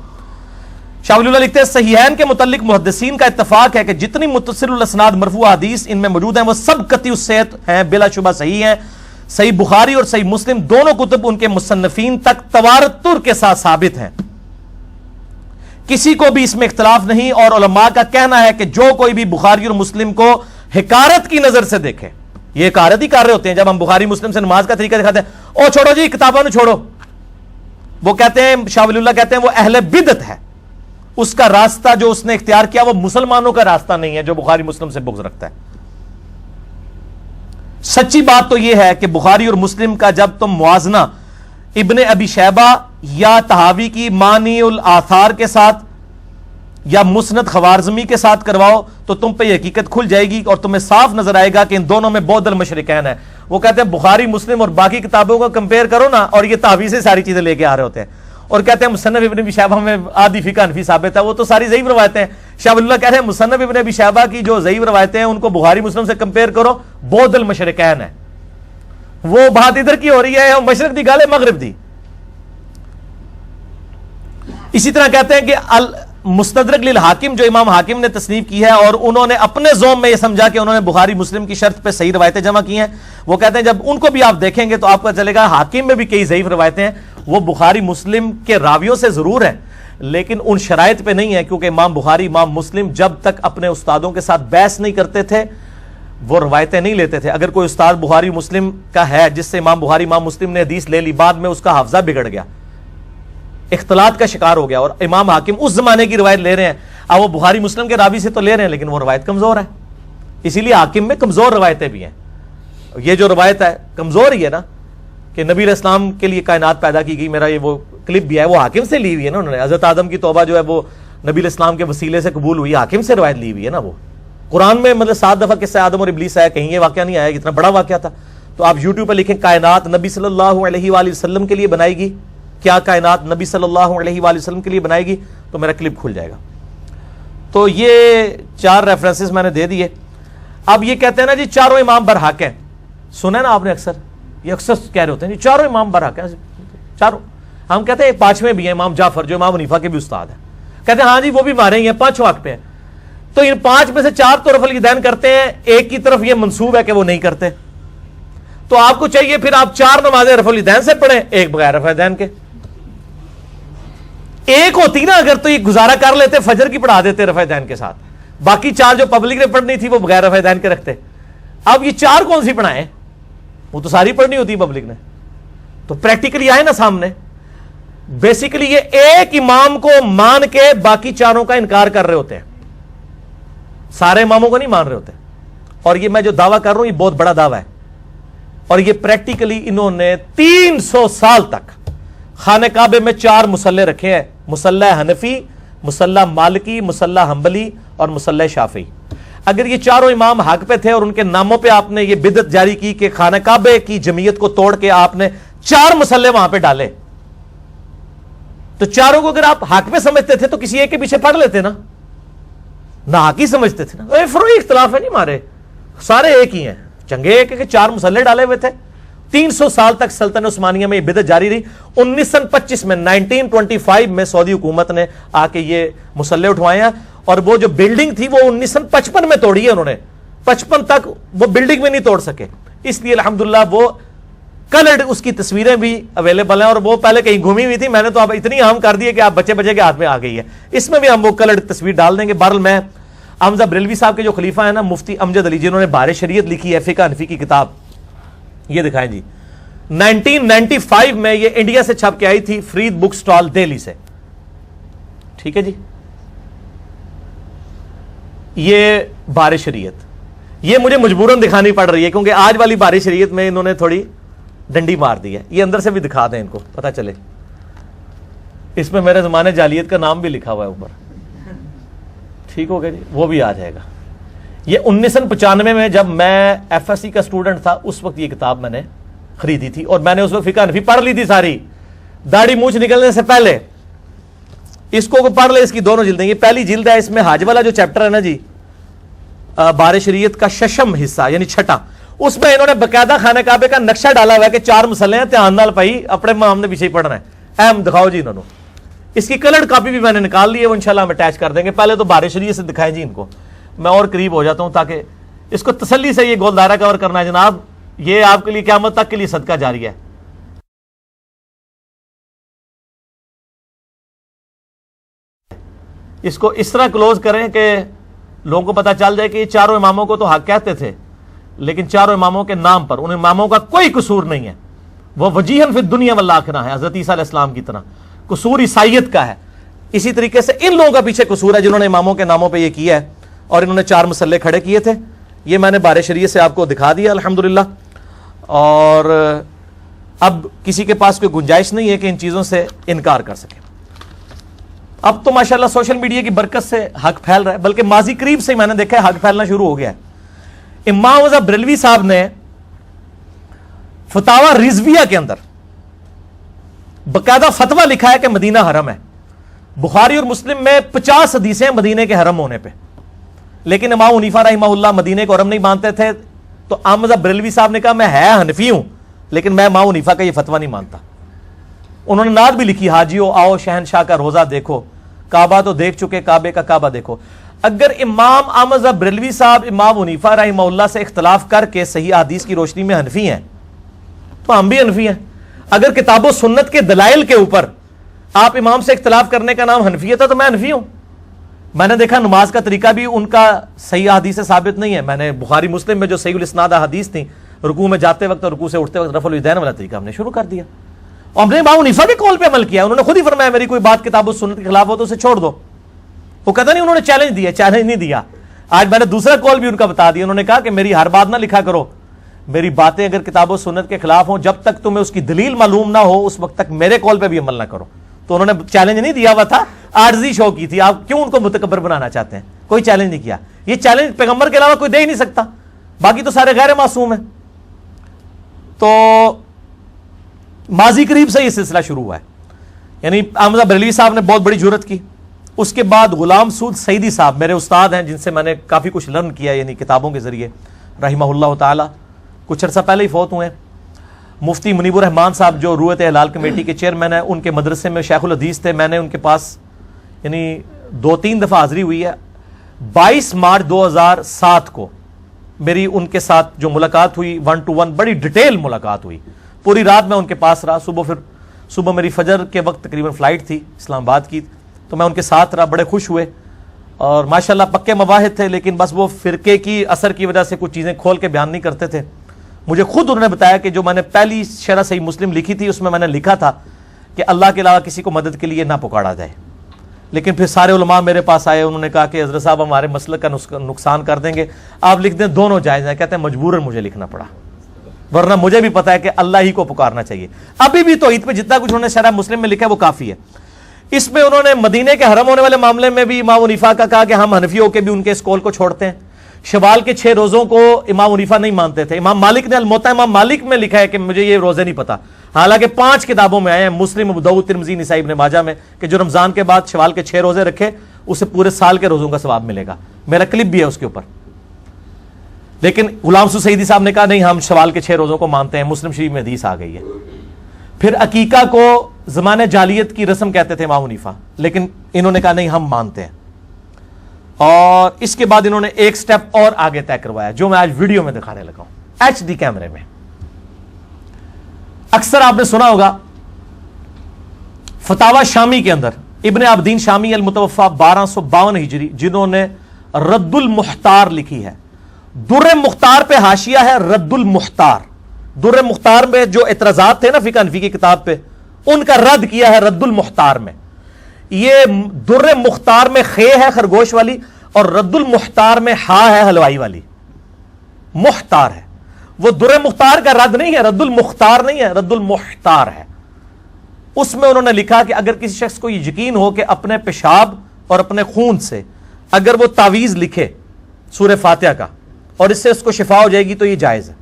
شاہ ولی اللہ لکھتے ہیں صحیحین کے متعلق محدثین کا اتفاق ہے کہ جتنی متصل الاسناد مرفوع حدیث ان میں موجود ہیں وہ سب قطعی الصحت ہیں، بلا شبہ صحیح ہیں. صحیح بخاری اور صحیح مسلم دونوں کتب ان کے مصنفین تک تواتر کے ساتھ ثابت ہیں، کسی کو بھی اس میں اختلاف نہیں. اور علماء کا کہنا ہے کہ جو کوئی بھی بخاری اور مسلم کو حکارت کی نظر سے دیکھے، یہ حکارت ہی کر رہے ہوتے ہیں جب ہم بخاری مسلم سے نماز کا طریقہ دکھاتے ہیں، او چھوڑو جی کتابوں نے چھوڑو، وہ کہتے ہیں، شاہ ولی اللہ کہتے ہیں وہ اہل بدعت ہے، اس کا راستہ جو اس نے اختیار کیا وہ مسلمانوں کا راستہ نہیں ہے جو بخاری مسلم سے بغض رکھتا ہے. سچی بات تو یہ ہے کہ بخاری اور مسلم کا جب تم موازنہ ابن ابی شیبہ یا طحاوی کی مانی الآثار کے ساتھ یا مسند خوارزمی کے ساتھ کرواؤ تو تم پہ یہ حقیقت کھل جائے گی اور تمہیں صاف نظر آئے گا کہ ان دونوں میں بعد المشرکین ہے. وہ کہتے ہیں بخاری مسلم اور باقی کتابوں کو کمپیئر کرو نا، اور یہ طحاوی سے ساری چیزیں لے کے آ رہے ہوتے ہیں اور کہتے ہیں مصنف ابن ابی شیبہ میں آدھی فقہ حنفی ثابت ہے، وہ تو ساری ضعیف روایتیں ہیں. شاہ ولی اللہ کہہ رہے ہیں مصنف ابن ابی شیبہ کی جو ضعیف روایتیں ہیں ان کو بخاری مسلم سے کمپیئر کرو، بعد المشرکین ہے. وہ بات ادھر کی ہو رہی ہے، مشرق دی گالے مغرب دی. اسی طرح کہتے ہیں کہ مستدرک للحاکم جو امام حاکم نے تصنیف کی ہے اور انہوں نے اپنے زوم میں یہ سمجھا کہ انہوں نے بخاری مسلم کی شرط پہ صحیح روایتیں جمع کی ہیں. وہ کہتے ہیں جب ان کو بھی آپ دیکھیں گے تو آپ کو چلے گا حاکم میں بھی کئی ضعیف روایتیں ہیں، وہ بخاری مسلم کے راویوں سے ضرور ہیں لیکن ان شرائط پہ نہیں ہے، کیونکہ امام بخاری امام مسلم جب تک اپنے استادوں کے ساتھ بحث نہیں کرتے تھے وہ روایتیں نہیں لیتے تھے. اگر کوئی استاد بخاری مسلم کا ہے جس سے امام بخاری امام مسلم نے حدیث لے لی، بعد میں اس کا حافظہ بگڑ گیا، اختلاط کا شکار ہو گیا، اور امام حاکم اس زمانے کی روایت لے رہے ہیں، اب وہ بخاری مسلم کے راوی سے تو لے رہے ہیں لیکن وہ روایت کمزور ہے، اسی لیے حاکم میں کمزور روایتیں بھی ہیں. یہ جو روایت ہے کمزور ہی ہے نا کہ نبی علیہ السلام کے لیے کائنات پیدا کی گئی، میرا یہ وہ کلپ بھی ہے، وہ حاکم سے لی ہوئی ہے نا، انہوں نے حضرت آدم کی توبہ جو ہے وہ نبی علیہ السلام کے وسیلے سے قبول ہوئی، حاکم سے روایت لی ہوئی ہے نا. وہ قرآن میں مطلب 7 دفعہ قصہ آدم اور ابلیس آیا، کہیں یہ واقعہ نہیں آیا، اتنا بڑا واقعہ تھا. تو آپ یوٹیوب پہ لکھیں کائنات نبی صلی اللہ علیہ وآلہ وسلم کے لیے بنائی گی، کیا کائنات نبی صلی اللہ علیہ وآلہ وسلم کے لیے بنائے گی، تو میرا کلپ کھل جائے گا. تو یہ 4 ریفرنسز میں نے دے دیے. اب یہ کہتے ہیں نا جی چاروں امام برحق ہیں، سنا نا آپ نے اکثر، یہ اکثر کہہ رہے ہوتے ہیں جی چاروں امام برحق ہیں، چاروں. ہم کہتے ہیں 5ویں بھی ہیں امام جعفر جو امام حنیفہ کے بھی استاد ہیں، کہتے ہیں ہاں جی وہ بھی مارے ہیں 5 حق پہ ہیں. تو ان 5 میں سے 4 تو رفع الیدین کرتے ہیں، ایک کی طرف یہ منسوب ہے کہ وہ نہیں کرتے. تو آپ کو چاہیے پھر آپ 4 نمازیں رفع الیدین سے پڑھیں، ایک بغیر رفع الیدین کے. ایک ہوتی نا اگر تو یہ گزارا کر لیتے، فجر کی پڑھا دیتے رفع الیدین کے ساتھ، باقی 4 جو پبلک نے پڑھنی تھی وہ بغیر رفع الیدین کے رکھتے. اب یہ 4 کون سی پڑھائیں، وہ تو ساری پڑھنی ہوتی پبلک نے. تو پریکٹیکلی آئے نا سامنے، بیسیکلی یہ ایک امام کو مان کے باقی 4 کا انکار کر رہے ہوتے ہیں، سارے اماموں کو نہیں مان رہے ہوتے. اور یہ میں جو دعویٰ کر رہا ہوں یہ بہت بڑا دعویٰ ہے، اور یہ پریکٹیکلی انہوں نے 300 سال تک خانہ کعبے میں 4 مصلے رکھے ہیں، مصلی حنفی، مصلی مالکی، مصلی حنبلی اور مصلی شافعی. اگر یہ 4 امام حق پہ تھے اور ان کے ناموں پہ آپ نے یہ بدعت جاری کی کہ خانہ کعبے کی جمعیت کو توڑ کے آپ نے 4 مصلے وہاں پہ ڈالے، تو 4 کو اگر آپ حق پہ سمجھتے تھے تو کسی ایک کے پیچھے پڑھ لیتے نا، نہ حق ہی سمجھتے تھے نا. فروئی اختلاف ہے نہیں مارے، سارے ایک ہی ہیں، چنگے ایک ہے کہ 4 مصلے ڈالے ہوئے تھے. 300 سال تک سلطنت عثمانیہ میں یہ بدعت جاری رہی. 1925 میں 1925 میں سعودی حکومت نے آ کے یہ مصلے اٹھوائے ہیں، اور وہ جو بلڈنگ تھی وہ 1955 میں توڑی ہے انہوں نے، 55 تک وہ بلڈنگ میں نہیں توڑ سکے. اس لیے الحمدللہ وہ کلرڈ اس کی تصویریں بھی اویلیبل ہیں، اور وہ پہلے کہیں گھومی ہوئی تھی، میں نے تو اب اتنی عام کر دی ہے کہ آپ بچے کے ہاتھ میں آ گئی ہے. اس میں بھی ہم وہ کلرڈ تصویر ڈال دیں گے. بہرحال میں حمزہ بریلوی صاحب کے جو خلیفہ ہیں نا مفتی امجد علی، جنہوں نے بہار شریعت لکھی ہے فقہ حنفی کی کتاب، یہ دکھائیں جی. 1995 میں یہ انڈیا سے چھپ کے آئی تھی، فرید بک سٹال دہلی سے. ٹھیک ہے جی، یہ بہار شریعت، یہ مجھے مجبوراً دکھانی پڑ رہی ہے کیونکہ آج والی بہار شریعت میں انہوں نے تھوڑی ڈنڈی مار دی ہے. یہ اندر سے بھی دکھا دیں ان کو پتہ چلے. اس میں میرے زمانے جعلیت کا نام بھی لکھا ہوا ہے اوپر. ٹھیک ہو گیا جی، وہ بھی آ جائے گا. یہ 1995 میں جب میں ایف ایس سی کا اسٹوڈنٹ تھا اس وقت یہ کتاب میں نے خریدی تھی، اور میں نے اس وقت فقہ حنفی پڑھ لی تھی ساری، داڑھی مونچھ نکلنے سے پہلے. اس کو پڑھ لے، اس کی 2 جلدیں. یہ پہلی جلد ہے، اس میں حاج والا جو چیپٹر ہے نا جی بہار شریعت کا 6واں حصہ یعنی 6، اس میں انہوں نے باقاعدہ خانہ کعبے کا نقشہ ڈالا ہوا ہے کہ 4 مسلے ہیں، دھیان نال پائی اپنے امام نے پیچھے پڑھنا ہے. اہم دکھاؤ جی انہوں نے. اس کی کلرڈ کاپی بھی میں نے نکال لی ہے، وہ انشاءاللہ ہم اٹیچ کر دیں گے. پہلے تو بار شریعت سے دکھائیں جی ان کو، میں اور قریب ہو جاتا ہوں تاکہ اس کو تسلی سے یہ گول دائرہ کور کرنا ہے. جناب یہ آپ کے لیے قیامت تک کے لیے صدقہ جاری ہے. اس کو اس طرح کلوز کریں کہ لوگوں کو پتہ چل جائے کہ یہ چاروں اماموں کو تو حق کہتے تھے، لیکن چاروں اماموں کے نام پر ان اماموں کا کوئی قصور نہیں ہے. وہ وجیہن فی الدنیا والآخرہ ہے، حضرت عیسیٰ علیہ السلام کی طرح. قصور عیسائیت کا ہے. اسی طریقے سے ان لوگوں کا پیچھے قصور ہے جنہوں نے اماموں کے ناموں پہ یہ کیا ہے اور انہوں نے 4 مسلے کھڑے کیے تھے. یہ میں نے بار شریعت سے آپ کو دکھا دیا الحمدللہ. اور اب کسی کے پاس کوئی گنجائش نہیں ہے کہ ان چیزوں سے انکار کر سکے. اب تو ماشاءاللہ سوشل میڈیا کی برکت سے حق پھیل رہا ہے، بلکہ ماضی قریب سے میں نے دیکھا ہے حق پھیلنا شروع ہو گیا ہے. امام رضا بریلوی صاحب نے فتاوی رضویہ کے اندر باقاعدہ فتویٰ لکھا ہے کہ مدینہ حرم ہے. بخاری اور مسلم میں 50 حدیثیں مدینے کے حرم ہونے پہ، لیکن امام حنیفہ رحمہ اللہ مدینے کو حرم نہیں مانتے تھے. تو امام رضا بریلوی صاحب نے کہا میں ہے حنفی ہوں لیکن میں امام حنیفہ کا یہ فتویٰ نہیں مانتا. انہوں نے نعت بھی لکھی، حاجیو آؤ شہنشاہ کا روزہ دیکھو، کعبہ تو دیکھ چکے کعبے کا کعبہ دیکھو. اگر امام احمد رضا بریلوی صاحب امام حنیفہ رحمہ اللہ سے اختلاف کر کے صحیح حدیث کی روشنی میں حنفی ہیں تو ہم بھی حنفی ہیں. اگر کتاب و سنت کے دلائل کے اوپر آپ امام سے اختلاف کرنے کا نام حنفیت ہے تو میں حنفی ہوں. میں نے دیکھا نماز کا طریقہ بھی ان کا صحیح حدیث سے ثابت نہیں ہے. میں نے بخاری مسلم میں جو صحیح الاسناد حدیث تھی، رکوع میں جاتے وقت اور رکوع سے اٹھتے وقت رفع الیدین والا طریقہ ہم نے شروع کر دیا. اور ہم نے امام حنیفہ کے قول پہ عمل کیا. انہوں نے خود ہی فرمایا میری کوئی بات کتاب و سنت کے خلاف ہو تو اسے چھوڑ دو. وہ کہتا نہیں انہوں نے چیلنج دیا، چیلنج نہیں دیا. آج میں نے دوسرا قول بھی ان کا بتا دیا. انہوں نے کہا کہ میری ہر بات نہ لکھا کرو، میری باتیں اگر کتاب و سنت کے خلاف ہوں جب تک تمہیں اس کی دلیل معلوم نہ ہو اس وقت تک میرے قول پہ بھی عمل نہ کرو. تو انہوں نے چیلنج نہیں دیا ہوا تھا، عارضی شو کی تھی. آپ کیوں ان کو متکبر بنانا چاہتے ہیں؟ کوئی چیلنج نہیں کیا. یہ چیلنج پیغمبر کے علاوہ کوئی دے ہی نہیں سکتا، باقی تو سارے غیر معصوم ہیں. تو ماضی قریب سے یہ سلسلہ شروع ہوا ہے. یعنی احمد بریلوی صاحب نے بہت بڑی جرت کی. اس کے بعد غلام سعود سعیدی صاحب میرے استاد ہیں جن سے میں نے کافی کچھ لرن کیا یعنی کتابوں کے ذریعے رحمہ اللہ تعالی. کچھ عرصہ پہلے ہی فوت ہوئے ہیں. مفتی منیب الرحمان صاحب جو رویت ہلال کمیٹی کے چیئرمین ہیں، ان کے مدرسے میں شیخ الحدیث تھے. میں نے ان کے پاس یعنی 2-3 دفعہ حاضری ہوئی ہے. 22 مارچ 2007 کو میری ان کے ساتھ جو ملاقات ہوئی 1 to 1 بڑی ڈیٹیل ملاقات ہوئی. پوری رات میں ان کے پاس رہا. صبح میری فجر کے وقت تقریباً فلائٹ تھی اسلام آباد کی، تو میں ان کے ساتھ رہا. بڑے خوش ہوئے اور ماشاءاللہ پکے مواحد تھے، لیکن بس وہ فرقے کی اثر کی وجہ سے کچھ چیزیں کھول کے بیان نہیں کرتے تھے. مجھے خود انہوں نے بتایا کہ جو میں نے پہلی شرح صحیح مسلم لکھی تھی اس میں نے لکھا تھا کہ اللہ کے علاوہ کسی کو مدد کے لیے نہ پکارا جائے. لیکن پھر سارے علماء میرے پاس آئے، انہوں نے کہا کہ حضرت صاحب ہمارے مسلک کا نقصان کر دیں گے، آپ لکھ دیں دونوں جائز ہیں. کہتے ہیں مجبوراً مجھے لکھنا پڑا، ورنہ مجھے بھی پتا ہے کہ اللہ ہی کو پکارنا چاہیے. ابھی بھی توحید پہ جتنا کچھ انہوں نے شرح مسلم میں لکھا ہے وہ کافی ہے. اس میں انہوں نے مدینے کے حرم ہونے والے معاملے میں بھی امام حنیفہ کا کہا کہ ہم حنفی ہو کے بھی ان کے اس قول کو چھوڑتے ہیں. شوال کے 6 روزوں کو امام حنیفہ نہیں مانتے تھے. امام مالک نے الموطا امام مالک میں لکھا ہے کہ مجھے یہ روزے نہیں پتا، حالانکہ 5 کتابوں میں آئے ہیں مسلم، ابو داؤد، ترمذی، نسائی، ابن ماجہ میں کہ جو رمضان کے بعد شوال کے 6 روزے رکھے اسے پورے سال کے روزوں کا ثواب ملے گا. میرا کلپ بھی ہے اس کے اوپر. لیکن غلام سعود سعیدی صاحب نے کہا نہیں ہم شوال کے 6 روزوں کو مانتے ہیں، مسلم شریف میں حدیث آ گئی ہے. پھر عقیقہ کو زمانہ جاہلیت کی رسم کہتے تھے امام حنیفہ، لیکن انہوں نے کہا نہیں ہم مانتے ہیں. اور اس کے بعد انہوں نے ایک سٹیپ اور آگے طے کروایا جو میں آج ویڈیو میں دکھانے لگا ہوں HD کیمرے میں. اکثر آپ نے سنا ہوگا فتاوی شامی کے اندر ابن عابدین شامی المتوفا 1252 ہجری جنہوں نے رد المختار لکھی ہے. در مختار پہ حاشیہ ہے رد المختار. در مختار میں جو اعتراضات تھے نا فقہ حنفی کی کتاب پہ ان کا رد کیا ہے رد المختار میں. یہ در مختار میں خے ہے خرگوش والی اور رد المختار میں ہا ہے حلوائی والی. مختار ہے وہ در مختار کا رد نہیں ہے، رد المختار نہیں ہے، رد المختار ہے. اس میں انہوں نے لکھا کہ اگر کسی شخص کو یہ یقین ہو کہ اپنے پیشاب اور اپنے خون سے اگر وہ تعویذ لکھے سورہ فاتحہ کا اور اس سے اس کو شفا ہو جائے گی تو یہ جائز ہے.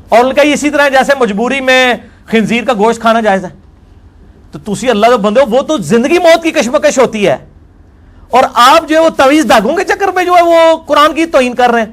اور ان کا یہ اسی طرح جیسے مجبوری میں خنزیر کا گوشت کھانا جائز ہے. تو تسی اللہ جو بندے ہو وہ تو زندگی موت کی کشمکش ہوتی ہے، اور آپ جو ہے وہ تعویذ دھاگوں کے چکر میں جو ہے وہ قرآن کی توہین کر رہے ہیں.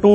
2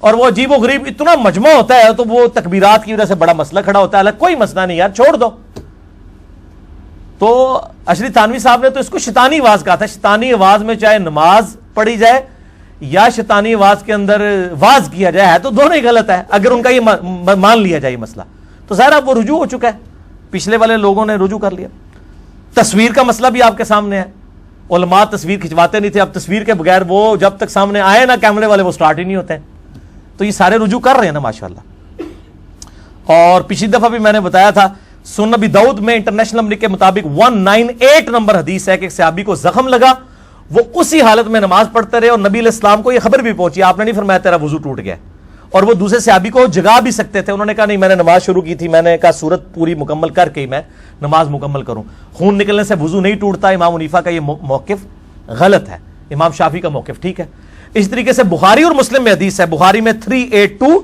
اور وہ عجیب و غریب اتنا مجمع ہوتا ہے تو وہ تکبیرات کی وجہ سے بڑا مسئلہ کھڑا ہوتا ہے. کوئی مسئلہ نہیں یار, چھوڑ دو. تو اشری تھانوی صاحب نے تو اس کو شیطانی آواز کہا تھا. شیطانی آواز میں چاہے نماز پڑھی جائے یا شیطانی آواز کے اندر واز کیا جائے, ہے تو دونوں ہی غلط ہے. اگر ان کا یہ مان لیا جائے یہ مسئلہ تو ظاہر اب وہ رجوع ہو چکا ہے, پچھلے والے لوگوں نے رجوع کر لیا. تصویر کا مسئلہ بھی آپ کے سامنے ہے. علماء تصویر کھنچواتے نہیں تھے, اب تصویر کے بغیر وہ جب تک سامنے آئے نا کیمرے والے وہ سٹارٹ ہی نہیں ہوتے ہیں. تو یہ سارے رجوع کر رہے ہیں نا ماشاءاللہ. اور پچھلی دفعہ بھی میں نے بتایا تھا سنن ابی داؤد میں انٹرنیشنل نمبر کے مطابق 198 نمبر حدیث ہے کہ ایک صحابی کو زخم لگا, وہ اسی حالت میں نماز پڑھتے رہے اور نبی علیہ السلام کو یہ خبر بھی پہنچی, آپ نے نہیں فرمایا تیرا وضو ٹوٹ گیا, اور وہ دوسرے صحابی کو جگا بھی سکتے تھے. انہوں نے کہا نہیں میں نے نماز شروع کی تھی, میں نے کہا سورت پوری مکمل کر کے ہی میں نماز مکمل کروں. خون نکلنے سے وضو نہیں ٹوٹتا. امام حنیفہ کا یہ موقف غلط ہے, امام شافعی کا موقف ٹھیک ہے. اس طریقے سے بخاری اور مسلم میں حدیث ہے, بخاری میں 382,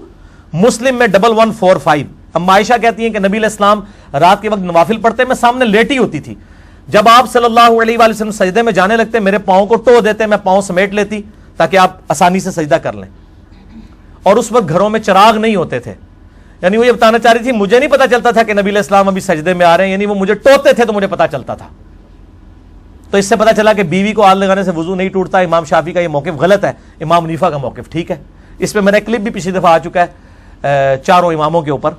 مسلم میں 1145. ام عائشہ کہتی ہیں کہ نبی علیہ السلام رات کے وقت نوافل پڑھتے, میں سامنے لیٹی ہوتی تھی. جب آپ صلی اللہ علیہ وآلہ وسلم سجدے میں جانے لگتے میرے پاؤں کو ٹو دیتے, میں پاؤں سمیٹ لیتی تاکہ آپ آسانی سے سجدہ کر لیں. اور اس وقت گھروں میں چراغ نہیں ہوتے تھے. یعنی وہ یہ بتانا چاہ رہی تھی مجھے نہیں پتا چلتا تھا کہ نبی علیہ السلام ابھی سجدے میں آ رہے ہیں, یعنی وہ مجھے ٹوتے تھے تو مجھے پتا چلتا تھا. تو اس سے پتا چلا کہ بیوی کو ہاتھ لگانے سے وضو نہیں ٹوٹتا. امام شافعی کا یہ موقف غلط ہے, امام حنیفہ کا موقف ٹھیک ہے. اس پہ میرا کلپ بھی پچھلی دفعہ آ چکا ہے چاروں اماموں کے اوپر,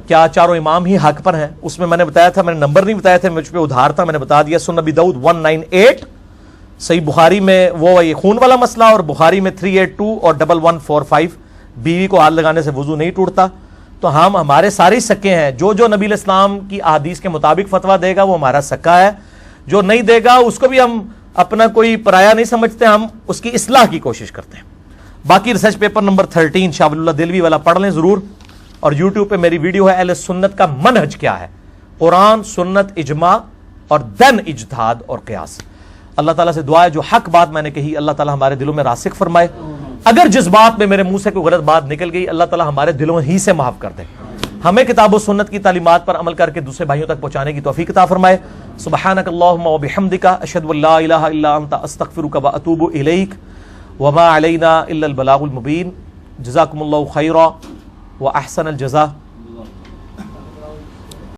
کیا چاروں امام ہی حق پر ہیں. اس میں نے بتایا تھا, میں نے نمبر نہیں بتایا تھے, مجھ پہ ادھار تھا, میں نے بتا دیا. سنن ابی داؤد 198, صحیح بخاری میں وہ یہ خون والا مسئلہ, اور بخاری میں 382 اور 1145 بیوی کو ہاتھ لگانے سے وضو نہیں ٹوٹتا. تو ہمارے سارے سکے ہیں. جو نبی علیہ السلام کی احادیث کے مطابق فتویٰ دے گا وہ ہمارا سکا ہے, جو نہیں دے گا اس کو بھی ہم اپنا کوئی پرایا نہیں سمجھتے, ہم اس کی اصلاح کی کوشش کرتے ہیں. باقی research paper number 13 Shah Wali اللہ دہلوی والا پڑھ لیں ضرور. اور یوٹیوب پہ میری ویڈیو ہے اہل سنت کا منہج کیا ہے, قرآن سنت اجماع اور دین اجتہاد اور قیاس. اللہ تعالیٰ سے دعا ہے جو حق بات میں نے کہی اللہ تعالیٰ ہمارے دلوں میں راسخ فرمائے. اگر جس بات میں میرے منہ سے کوئی غلط بات نکل گئی اللہ تعالیٰ ہمارے دلوں ہی سے معاف کر دے. ہمیں کتاب و سنت کی تعلیمات پر عمل کر کے دوسرے بھائیوں تک پہنچانے کی توفیق عطا فرمائے. سبحانک اللہم و بحمدک اشہد ان لا الہ الا انت استغفرک و اتوب الیک وما علینا الا البلاغ المبین. جزاکم اللہ خیرا و احسن الجزاء.